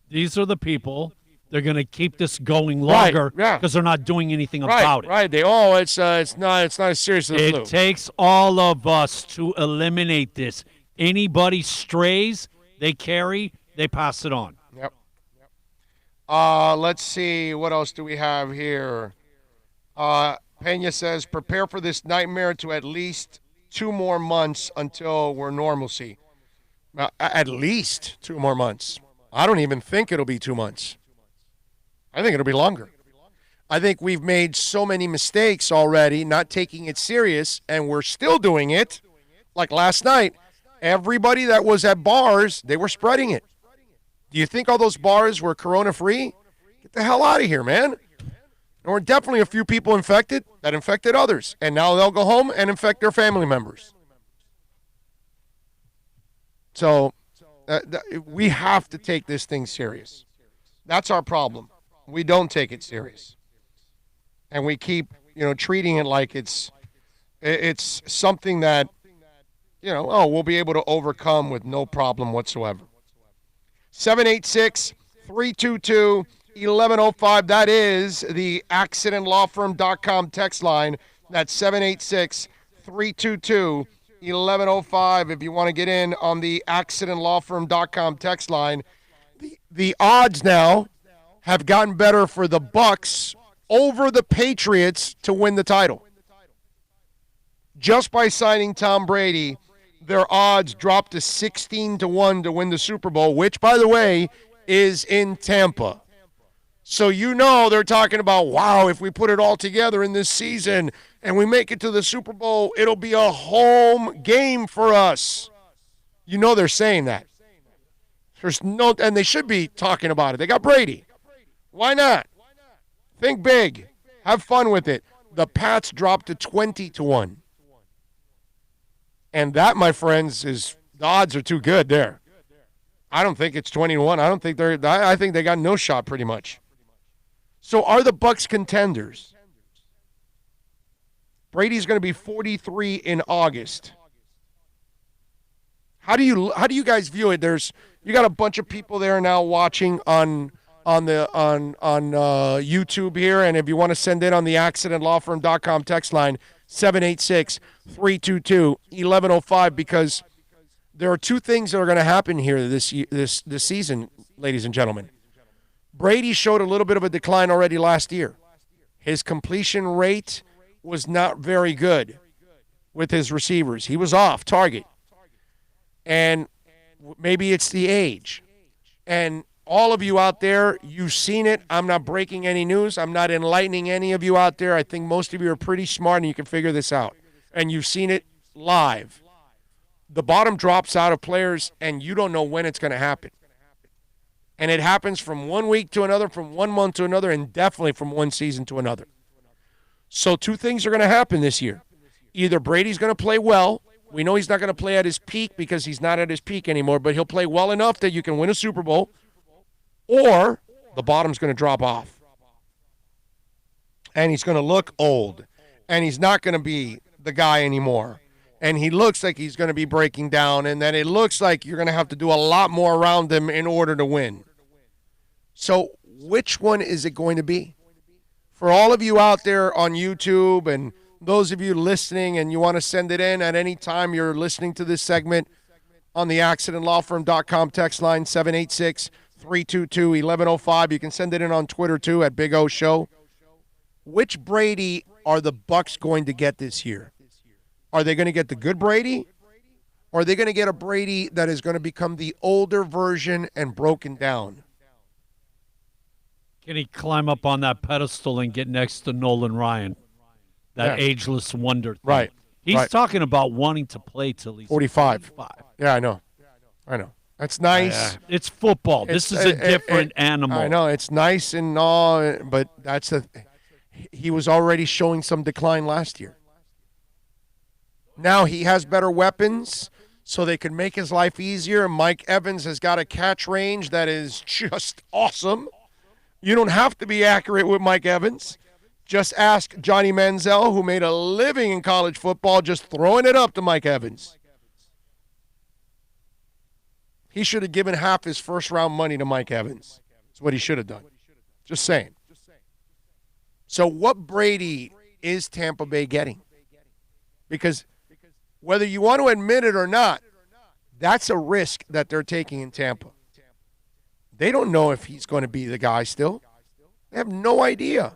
These are the people. They're going to keep this going longer because they're not doing anything about it. Right. It's not as serious as the flu. It takes all of us to eliminate this. Anybody strays, they carry, they pass it on. Yep. Let's see. What else do we have here? Pena says, prepare for this nightmare to at least 2 more months until we're normalcy. At least 2 more months. I don't even think it'll be 2 months. I think it'll be longer. I think we've made so many mistakes already, not taking it serious, and we're still doing it. Like last night, everybody that was at bars, they were spreading it. Do you think all those bars were corona-free? Get the hell out of here, man. There were definitely a few people infected that infected others, and now they'll go home and infect their family members. So we have to take this thing serious. That's our problem. We don't take it serious. And we keep, treating it like it's something that, we'll be able to overcome with no problem whatsoever. 786-322-1105. That is the accidentlawfirm.com text line. That's 786-322-1105. If you want to get in on the accidentlawfirm.com text line. The odds now have gotten better for the Bucs over the Patriots to win the title. Just by signing Tom Brady, their odds dropped to 16-1 to win the Super Bowl, which, by the way, is in Tampa. So they're talking about, wow, if we put it all together in this season and we make it to the Super Bowl, it'll be a home game for us. They're saying that. And they should be talking about it. They got Brady. Why not? Think big. Have fun with it. The Pats dropped to 20-1. And that, my friends, the odds are too good there. I don't think it's 20-1. I think they got no shot pretty much. So are the Bucs contenders? Brady's going to be 43 in August. How do you guys view it? You got a bunch of people there now watching on YouTube here, and if you want to send in on the accidentlawfirm.com text line, 786-322-1105, because there are 2 things that are going to happen here this season, ladies and gentlemen. Brady showed a little bit of a decline already last year. His completion rate was not very good with his receivers. He was off target. And maybe it's the age. And all of you out there, you've seen it. I'm not breaking any news. I'm not enlightening any of you out there. I think most of you are pretty smart and you can figure this out. And you've seen it live. The bottom drops out of players, and you don't know when it's going to happen. And it happens from 1 week to another, from 1 month to another, and definitely from one season to another. So 2 things are going to happen this year. Either Brady's going to play well. We know he's not going to play at his peak because he's not at his peak anymore, but he'll play well enough that you can win a Super Bowl, or the bottom's going to drop off. And he's going to look old, and he's not going to be the guy anymore. And he looks like he's going to be breaking down, and then it looks like you're going to have to do a lot more around him in order to win. So which one is it going to be? For all of you out there on YouTube and those of you listening and you want to send it in at any time you're listening to this segment on the accidentlawfirm.com text line 786-322-1105. You can send it in on Twitter too at Big O Show. Which Brady are the Bucs going to get this year? Are they going to get the good Brady? Or are they going to get a Brady that is going to become the older version and broken down? Can he climb up on that pedestal and get next to Nolan Ryan? That ageless wonder thing. Right. He's talking about wanting to play till he's 45. Yeah, I know. That's nice. It's football. This is a different animal. I know. It's nice and all, but he was already showing some decline last year. Now he has better weapons, so they can make his life easier. Mike Evans has got a catch range that is just awesome. You don't have to be accurate with Mike Evans. Just ask Johnny Manziel, who made a living in college football, just throwing it up to Mike Evans. He should have given half his first-round money to Mike Evans. That's what he should have done. Just saying. So what Brady is Tampa Bay getting? Because whether you want to admit it or not, that's a risk that they're taking in Tampa. They don't know if he's going to be the guy still. They have no idea.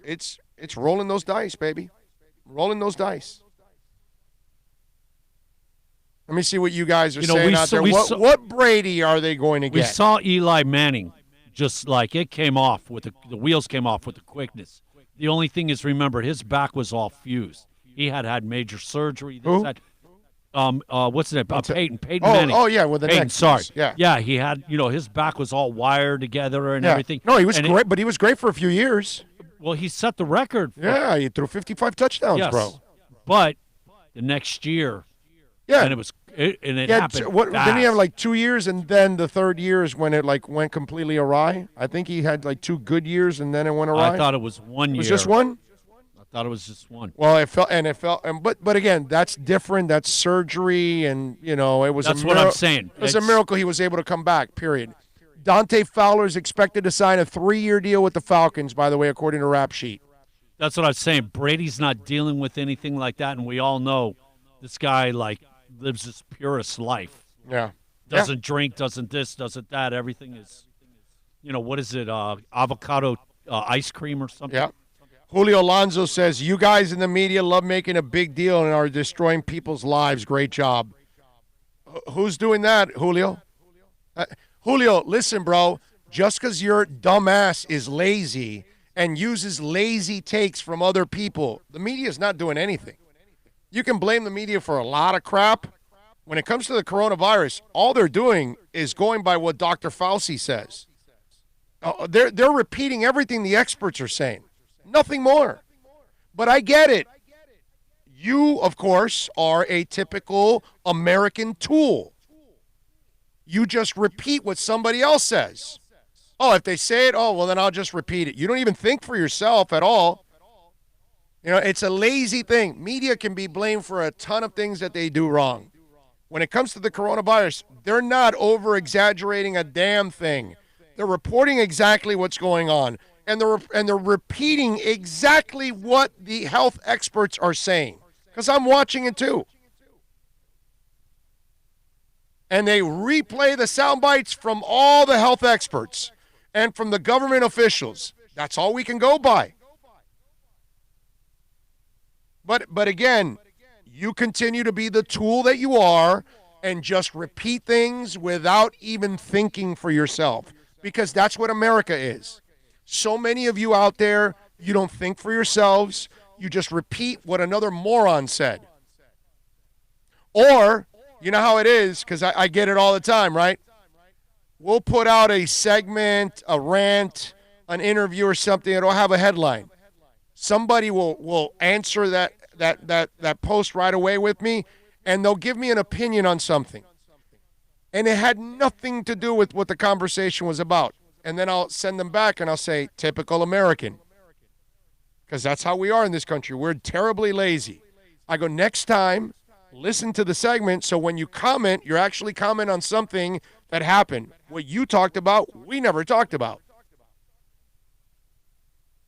It's rolling those dice, baby. Rolling those dice. Let me see what you guys are saying out there. What Brady are they going to get? We saw Eli Manning, just like it came off with the wheels came off with the quickness. The only thing is, remember, his back was all fused. He had major surgery. Who? What's his name? Peyton Manning. Oh, yeah, with the Peyton, neck. sorry. Yeah, he had, his back was all wired together and everything. No, he was great, but he was great for a few years. Well, he set the record. Yeah, he threw 55 touchdowns, bro. But the next year, and it happened. Didn't he have like 2 years, and then the third year is when it went completely awry? I think he had 2 good years, and then it went awry. I thought it was 1 year. It was just one? I thought it was just one. Well, but again, that's different. That's surgery, and it was. That's what I'm saying. It was a miracle he was able to come back. Period. Dante Fowler is expected to sign a 3-year deal with the Falcons, by the way, according to Rap Sheet. That's what I'm saying. Brady's not dealing with anything like that, and we all know this guy lives his purest life. Yeah. Doesn't drink, doesn't this, doesn't that. Everything is, what is it? Avocado ice cream or something. Yeah. Julio Alonso says, you guys in the media love making a big deal and are destroying people's lives. Great job. Who's doing that, Julio? Julio, listen, bro. Just because your dumbass is lazy and uses lazy takes from other people, the media is not doing anything. You can blame the media for a lot of crap. When it comes to the coronavirus, all they're doing is going by what Dr. Fauci says. They're repeating everything the experts are saying. Nothing more. But I get it. You, of course, are a typical American tool. You just repeat what somebody else says. Oh, if they say it, well, then I'll just repeat it. You don't even think for yourself at all. It's a lazy thing. Media can be blamed for a ton of things that they do wrong. When it comes to the coronavirus, they're not over-exaggerating a damn thing. They're reporting exactly what's going on. And they're repeating exactly what the health experts are saying. Because I'm watching it too. And they replay the sound bites from all the health experts and from the government officials. That's all we can go by. But again, You continue to be the tool that you are and just repeat things without even thinking for yourself, because that's what America is. So many of you out there, you don't think for yourselves. You just repeat what another moron said. Or, you know how it is, because I get it all the time, right? We'll put out a segment, a rant, an interview or something. It'll have a headline. Somebody will answer that post right away with me, and they'll give me an opinion on something. And it had nothing to do with what the conversation was about. And then I'll send them back and I'll say, typical American. Because that's how we are in this country. We're terribly lazy. I go, next time, listen to the segment, so when you comment, you're actually commenting on something that happened. What you talked about, we never talked about.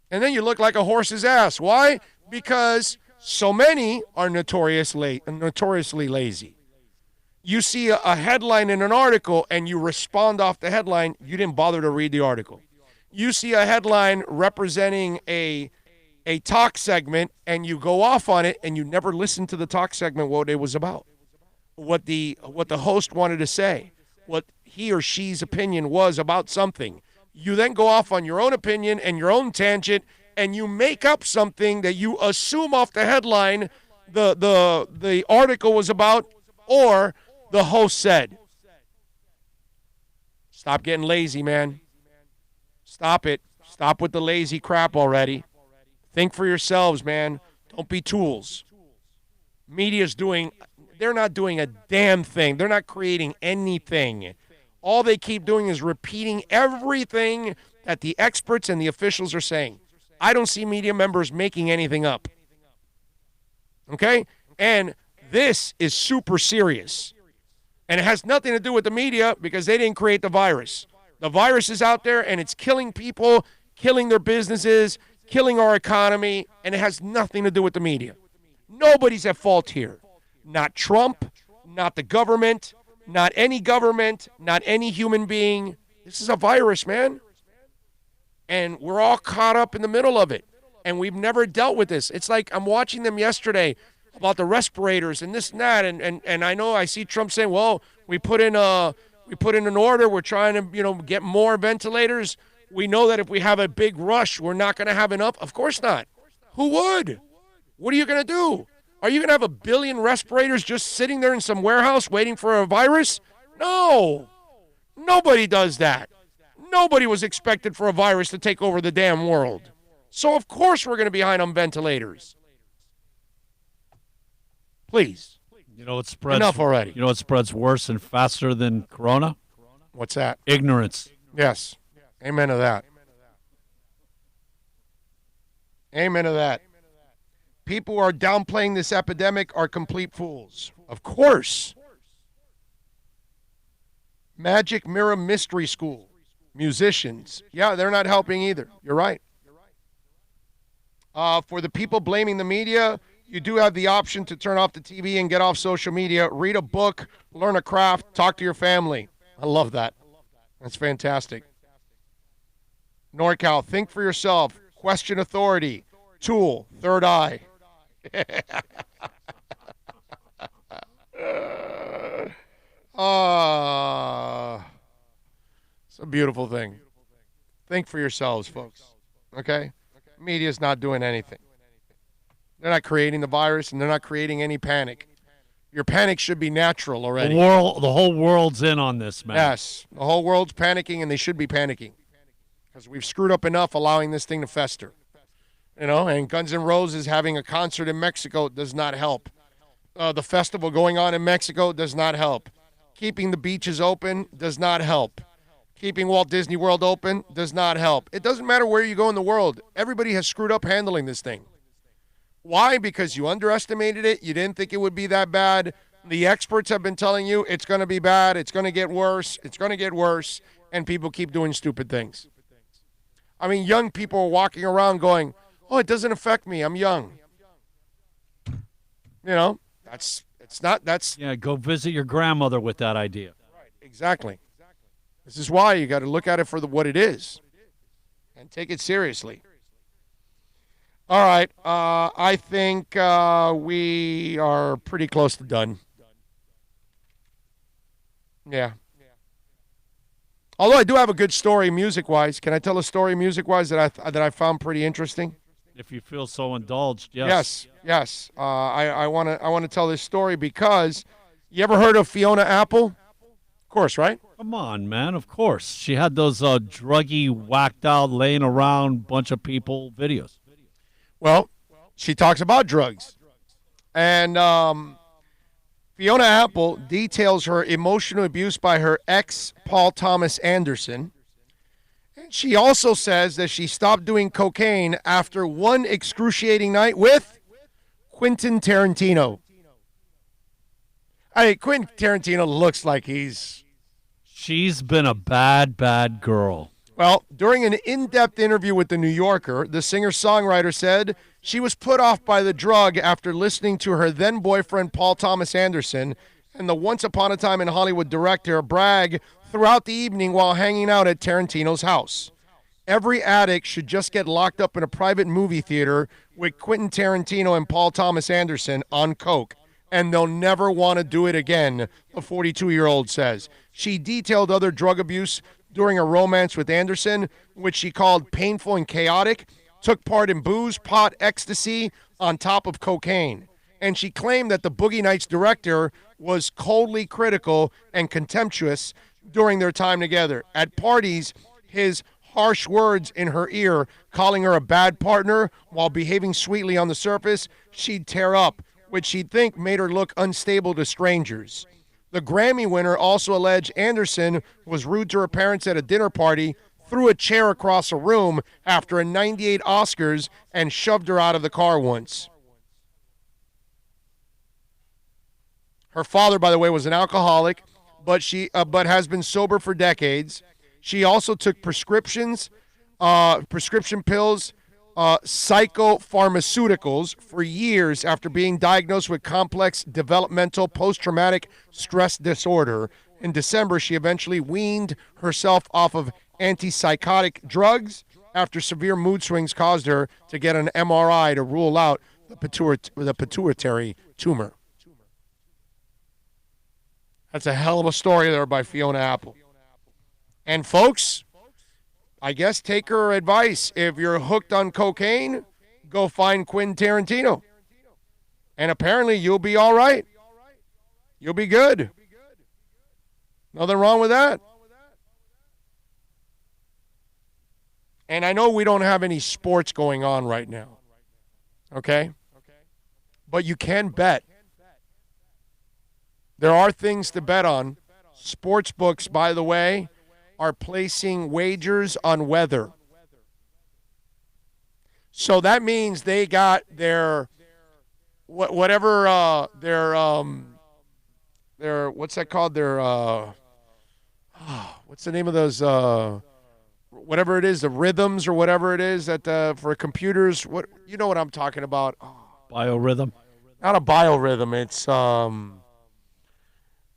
And then you look like a horse's ass. Why? Because so many are notoriously lazy. You see a headline in an article and you respond off the headline. You didn't bother to read the article. You see a headline representing a talk segment and you go off on it and you never listen to the talk segment, what it was about, what the host wanted to say, what he or she's opinion was about something. You then go off on your own opinion and your own tangent, and you make up something that you assume off the headline the article was about or the host said. Stop getting lazy, man. Stop it. Stop with the lazy crap already. Think for yourselves, man. Don't be tools. They're not doing a damn thing. They're not creating anything. All they keep doing is repeating everything that the experts and the officials are saying. I don't see media members making anything up. Okay? And this is super serious. And it has nothing to do with the media because they didn't create the virus. The virus is out there and it's killing people, killing their businesses, killing our economy, and it has nothing to do with the media. Nobody's at fault here. Not Trump, not the government, not any human being. This is a virus, man. And we're all caught up in the middle of it. And we've never dealt with this. It's like I'm watching them yesterday about the respirators and this and that. And I know I see Trump saying, well, we put in an order. We're trying to, get more ventilators. We know that if we have a big rush, we're not going to have enough. Of course not. Who would? What are you going to do? Are you going to have 1 billion respirators just sitting there in some warehouse waiting for a virus? No. Nobody does that. Nobody was expected for a virus to take over the damn world. So, of course, we're going to be behind on ventilators. Please. Enough already. You know what spreads worse and faster than corona? What's that? Ignorance. Yes. Amen to that. Amen to that. People who are downplaying this epidemic are complete fools. Of course. Magic Mirror Mystery School. Musicians. Yeah, they're not helping either. You're right. For the people blaming the media, you do have the option to turn off the TV and get off social media. Read a book, learn a craft, talk to your family. I love that. That's fantastic. NorCal, think for yourself. Question authority. Tool, third eye. It's a beautiful thing. Think for yourselves, folks. Okay? Media's not doing anything. They're not creating the virus, and they're not creating any panic. Your panic should be natural already. The whole world's in on this, man. Yes. The whole world's panicking, and they should be panicking. Because we've screwed up enough allowing this thing to fester. And Guns N' Roses having a concert in Mexico does not help. The festival going on in Mexico does not help. Keeping the beaches open does not help. Keeping Walt Disney World open does not help. It doesn't matter where you go in the world. Everybody has screwed up handling this thing. Why? Because you underestimated it. You didn't think it would be that bad. The experts have been telling you it's going to be bad. It's going to get worse. It's going to get worse. And people keep doing stupid things. I mean, young people are walking around going, oh, it doesn't affect me. I'm young. Yeah, go visit your grandmother with that idea. Right, exactly. This is why you got to look at it for what it is and take it seriously. All right. I think we are pretty close to done. Yeah. Although I do have a good story music-wise. Can I tell a story music-wise that I found pretty interesting? If you feel so indulged, yes. Yes. I want to tell this story because you ever heard of Fiona Apple? Of course, right? Come on, man. Of course. She had those druggy, whacked out, laying around bunch of people videos. Well, she talks about drugs. And Fiona Apple details her emotional abuse by her ex, Paul Thomas Anderson. And she also says that she stopped doing cocaine after one excruciating night with Quentin Tarantino. Quentin Tarantino looks like She's been a bad, bad girl. Well, during an in-depth interview with The New Yorker, the singer-songwriter said she was put off by the drug after listening to her then-boyfriend Paul Thomas Anderson and the Once Upon a Time in Hollywood director brag throughout the evening while hanging out at Tarantino's house. Every addict should just get locked up in a private movie theater with Quentin Tarantino and Paul Thomas Anderson on coke, and they'll never want to do it again, the 42-year-old says. She detailed other drug abuse during a romance with Anderson, which she called painful and chaotic, took part in booze, pot, ecstasy, on top of cocaine. And she claimed that the Boogie Nights director was coldly critical and contemptuous during their time together. At parties, his harsh words in her ear, calling her a bad partner while behaving sweetly on the surface, she'd tear up, which she'd think made her look unstable to strangers. The Grammy winner also alleged Anderson was rude to her parents at a dinner party, threw a chair across a room after a 98 Oscars, and shoved her out of the car once. Her father, by the way, was an alcoholic, but has been sober for decades. She also took prescription pills, psychopharmaceuticals for years after being diagnosed with complex developmental post-traumatic stress disorder. In December, she eventually weaned herself off of antipsychotic drugs after severe mood swings caused her to get an MRI to rule out the pituitary tumor. That's a hell of a story there by Fiona Apple. And folks, I guess take her advice. If you're hooked on cocaine, go find Quentin Tarantino. And apparently you'll be all right. You'll be good. Nothing wrong with that. And I know we don't have any sports going on right now. Okay? But you can bet. There are things to bet on. Sports books, by the way, are placing wagers on weather. So that means they got their whatever their what's that called? Their what's the name of those whatever it is, the rhythms or whatever it is that for computers, what you know what I'm talking about? Biorhythm. Not a biorhythm, it's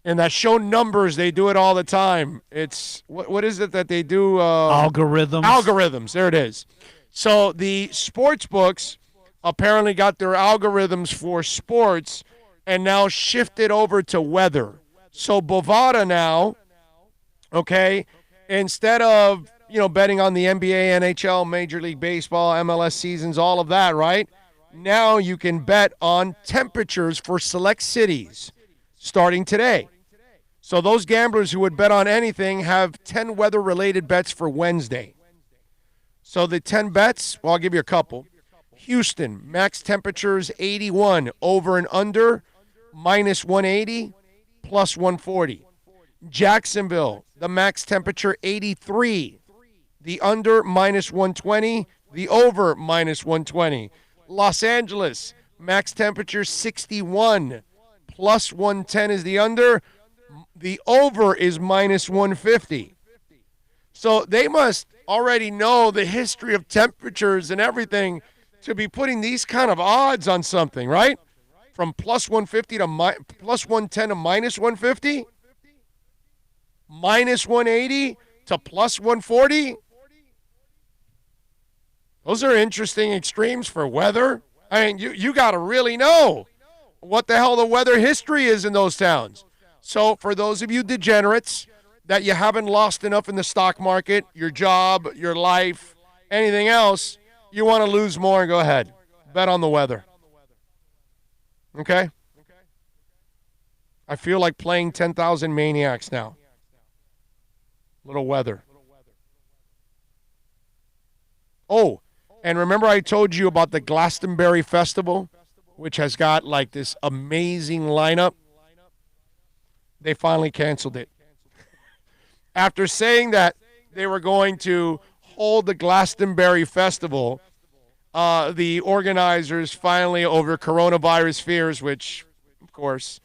and that show Numbers, they do it all the time. It's, what is it that they do? Algorithms. Algorithms, there it is. So the sports books apparently got their algorithms for sports and now shifted over to weather. So Bovada now, okay, instead of, betting on the NBA, NHL, Major League Baseball, MLS seasons, all of that, right? Now you can bet on temperatures for select cities starting today. So those gamblers who would bet on anything have 10 weather-related bets for Wednesday. So the 10 bets, well, I'll give you a couple. Houston, max temperatures 81, over and under, minus 180, plus 140. Jacksonville, the max temperature 83, the under minus 120, the over minus 120. Los Angeles, max temperature 61, plus 110 is the under. The over is minus 150. So they must already know the history of temperatures and everything to be putting these kind of odds on something, right? From plus 150 to plus 110 to minus 150, minus 180 to plus 140. Those are interesting extremes for weather. I mean, you got to really know what the hell the weather history is in those towns. So for those of you degenerates that you haven't lost enough in the stock market, your job, your life, anything else, you want to lose more, go ahead. Bet on the weather. Okay? I feel like playing 10,000 Maniacs now. Little weather. Oh, and remember I told you about the Glastonbury Festival, which has got like this amazing lineup? They finally canceled it. After saying that they were going to hold the Glastonbury Festival, the organizers finally, over coronavirus fears, which, of course,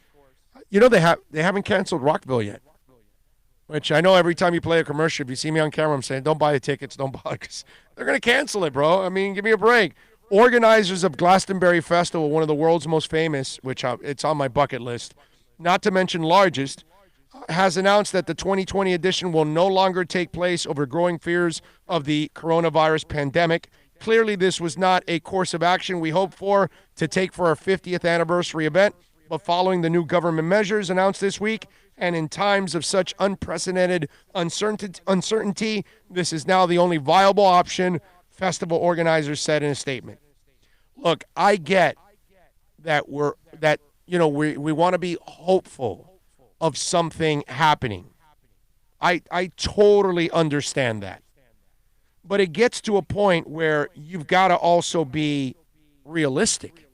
they haven't canceled Rockville yet. Which I know every time you play a commercial, if you see me on camera, I'm saying, don't buy the tickets, don't buy it, because they're going to cancel it, bro. I mean, give me a break. Organizers of Glastonbury Festival, one of the world's most famous, which it's on my bucket list, not to mention largest, has announced that the 2020 edition will no longer take place over growing fears of the coronavirus pandemic. Clearly, this was not a course of action we hoped for to take for our 50th anniversary event, but following the new government measures announced this week, and in times of such unprecedented uncertainty, this is now the only viable option, festival organizers said in a statement. Look, I get that we want to be hopeful of something happening. I totally understand that. But it gets to a point where you've got to also be realistic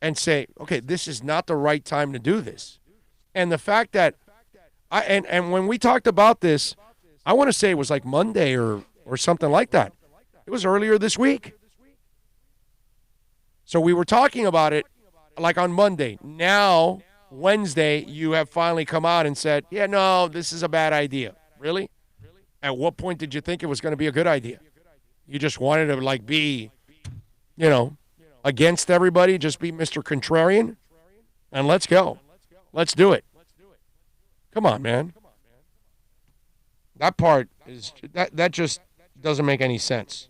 and say, okay, this is not the right time to do this. And the fact that and when we talked about this, I want to say it was like Monday or something like that. It was earlier this week. So we were talking about it like on Monday. Now, Wednesday, you have finally come out and said, yeah, no, this is a bad idea. Really? At what point did you think it was going to be a good idea? You just wanted to like be, against everybody, just be Mr. Contrarian? And let's go. Let's do it. Come on, man. That part is that just doesn't make any sense.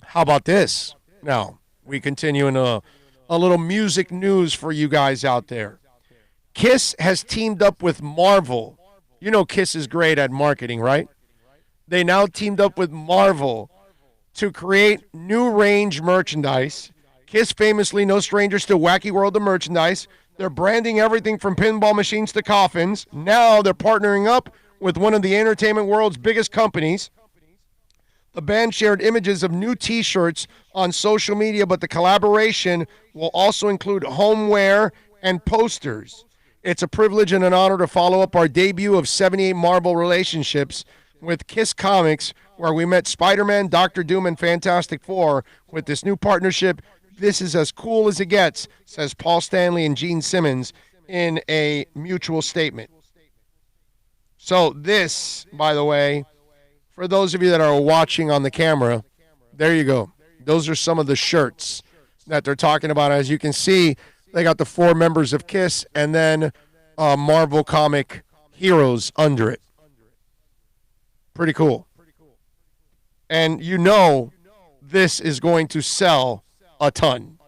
How about this? Now, we continue in a little music news for you guys out there. Kiss has teamed up with Marvel. You know Kiss is great at marketing, right? They now teamed up with Marvel to create new range merchandise. Kiss famously no strangers to wacky world of merchandise. They're branding everything from pinball machines to coffins. Now they're partnering up with one of the entertainment world's biggest companies. The band shared images of new T-shirts on social media, but the collaboration will also include homeware and posters. It's a privilege and an honor to follow up our debut of 78 Marvel relationships with Kiss Comics, where we met Spider-Man, Doctor Doom, and Fantastic Four. With this new partnership, this is as cool as it gets, says Paul Stanley and Gene Simmons in a mutual statement. So this, by the way, for those of you that are watching on the camera, there you go. Those are some of the shirts that they're talking about. As you can see, they got the 4 members of Kiss and then Marvel comic heroes under it. Pretty cool. And this is going to sell a ton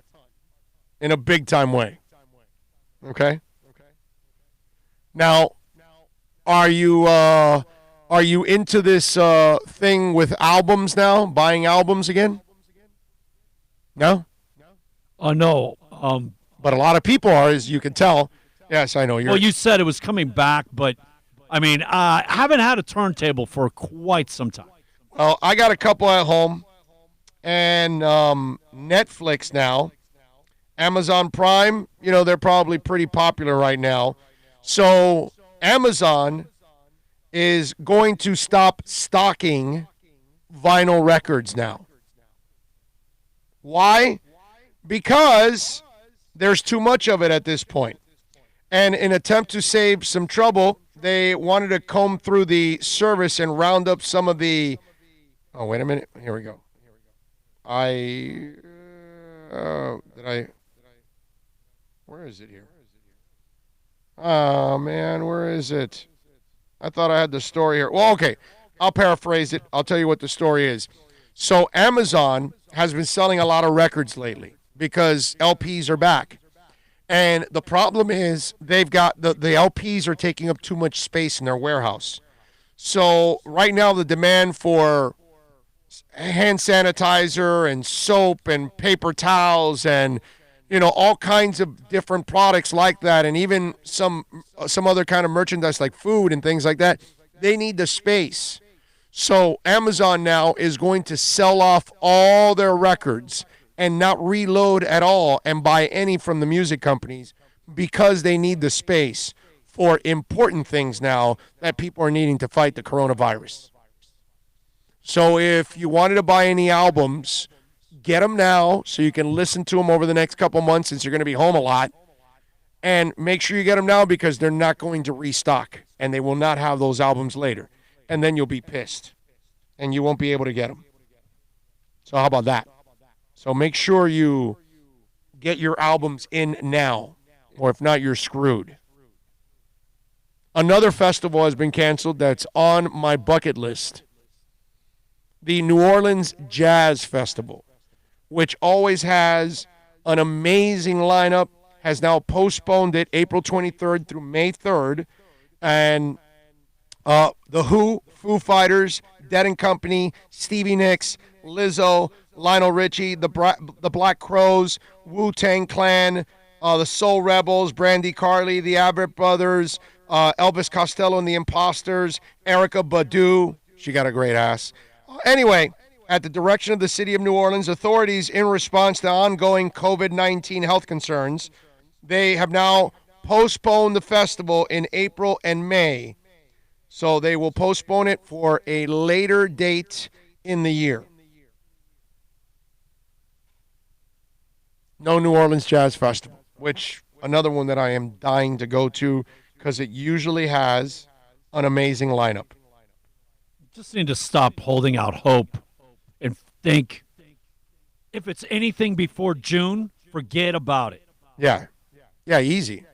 in a big-time way. Okay? Now, are you into this thing with albums now? Buying albums again? No? No. But a lot of people are, as you can tell. Yes, I know. Well, you said it was coming back, but, I mean, I haven't had a turntable for quite some time. Well, I got a couple at home. And Netflix now, Amazon Prime, they're probably pretty popular right now. So Amazon is going to stop stocking vinyl records now. Why? Because there's too much of it at this point. And in an attempt to save some trouble, they wanted to comb through the service and round up some of the... Oh, wait a minute. Here we go. Where is it here? Oh, man, where is it? I thought I had the story here. Well, okay. I'll paraphrase it. I'll tell you what the story is. So Amazon has been selling a lot of records lately because LPs are back. And the problem is they've got the LPs are taking up too much space in their warehouse. So right now the demand for hand sanitizer and soap and paper towels and all kinds of different products like that, and even some other kind of merchandise like food and things like that, they need the space. So Amazon now is going to sell off all their records and not reload at all and buy any from the music companies because they need the space for important things now that people are needing to fight the coronavirus. So if you wanted to buy any albums, get them now so you can listen to them over the next couple months since you're going to be home a lot. And make sure you get them now because they're not going to restock, and they will not have those albums later. And then you'll be pissed, and you won't be able to get them. So how about that? So make sure you get your albums in now, or if not, you're screwed. Another festival has been canceled that's on my bucket list. The New Orleans Jazz Festival, which always has an amazing lineup, has now postponed it April 23rd through May 3rd. And The Who, Foo Fighters, Dead and Company, Stevie Nicks, Lizzo, Lionel Richie, the Black Crowes, Wu-Tang Clan, the Soul Rebels, Brandy Carly, the Avett Brothers, Elvis Costello and the Imposters, Erykah Badu. She got a great ass. Anyway, at the direction of the city of New Orleans, authorities, in response to ongoing COVID-19 health concerns, they have now postponed the festival in April and May. So they will postpone it for a later date in the year. No New Orleans Jazz Festival, which another one that I am dying to go to because it usually has an amazing lineup. Just need to stop holding out hope and think if it's anything before June, forget about it. Yeah. Yeah, easy.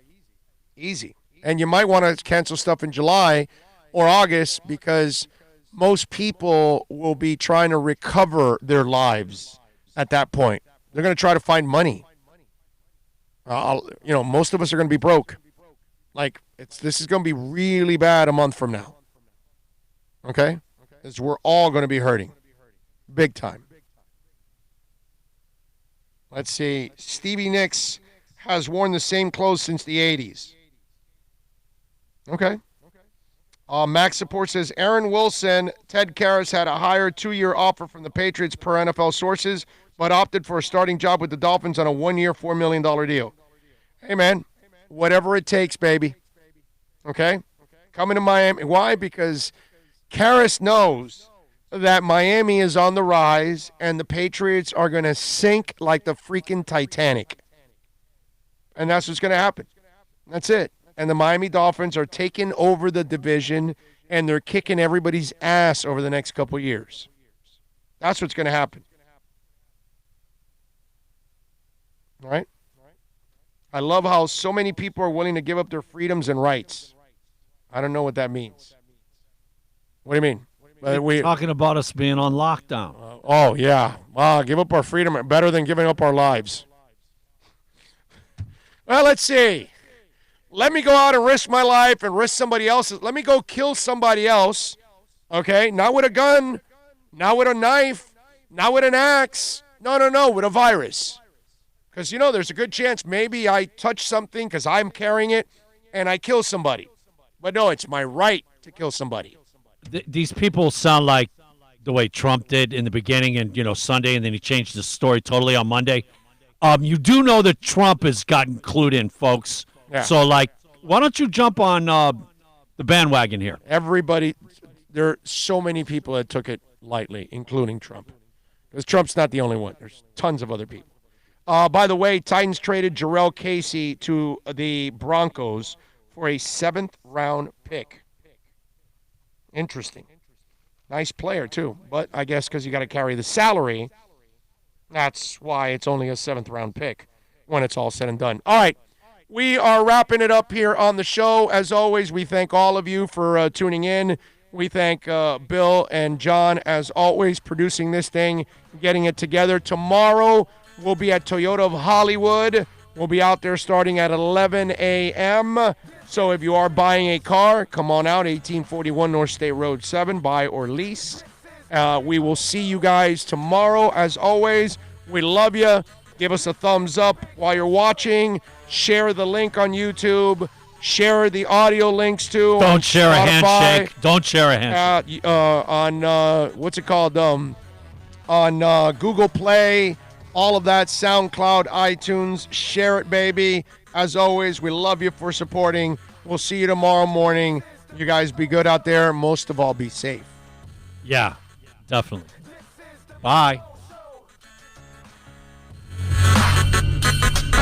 Easy. And you might want to cancel stuff in July or August because most people will be trying to recover their lives at that point. They're going to try to find money. Most of us are going to be broke. This is going to be really bad a month from now. Okay? Because we're all going to be hurting. Big time. Let's see. Stevie Nicks has worn the same clothes since the 80s. Okay. Max Support says, Aaron Wilson, Ted Karras had a higher 2-year offer from the Patriots per NFL sources, but opted for a starting job with the Dolphins on a 1-year, $4 million deal. Hey, man, whatever it takes, baby. Okay? Coming to Miami. Why? Because Karras knows that Miami is on the rise and the Patriots are going to sink like the freaking Titanic. And that's what's going to happen. That's it. And the Miami Dolphins are taking over the division, and they're kicking everybody's ass over the next couple of years. That's what's going to happen. All right? I love how so many people are willing to give up their freedoms and rights. I don't know what that means. What do you mean? We're talking about us being on lockdown. Oh, yeah. Give up our freedom better than giving up our lives. Well, let's see. Let me go out and risk my life and risk somebody else's. Let me go kill somebody else, okay? Not with a gun, not with a knife, not with an axe. No, with a virus. Because, there's a good chance maybe I touch something because I'm carrying it and I kill somebody. But no, it's my right to kill somebody. These people sound like the way Trump did in the beginning and, Sunday, and then he changed the story totally on Monday. You do know that Trump has gotten clued in, folks. Yeah. So, why don't you jump on the bandwagon here? Everybody, there are so many people that took it lightly, including Trump. Because Trump's not the only one. There's tons of other people. By the way, Titans traded Jarrell Casey to the Broncos for a 7th-round pick. Interesting. Nice player, too. But I guess because you got to carry the salary, that's why it's only a 7th-round pick when it's all said and done. All right. We are wrapping it up here on the show. As always, we thank all of you for tuning in. We thank Bill and John, as always, producing this thing, getting it together. Tomorrow, we'll be at Toyota of Hollywood. We'll be out there starting at 11 a.m. So if you are buying a car, come on out, 1841 North State Road 7, buy or lease. We will see you guys tomorrow. As always, we love you. Give us a thumbs up while you're watching. Share the link on YouTube. Share the audio links too. Don't share Spotify, a handshake. Don't share a handshake. On what's it called? On Google Play, all of that, SoundCloud, iTunes. Share it, baby. As always, we love you for supporting. We'll see you tomorrow morning. You guys be good out there. Most of all, be safe. Yeah, definitely. Bye.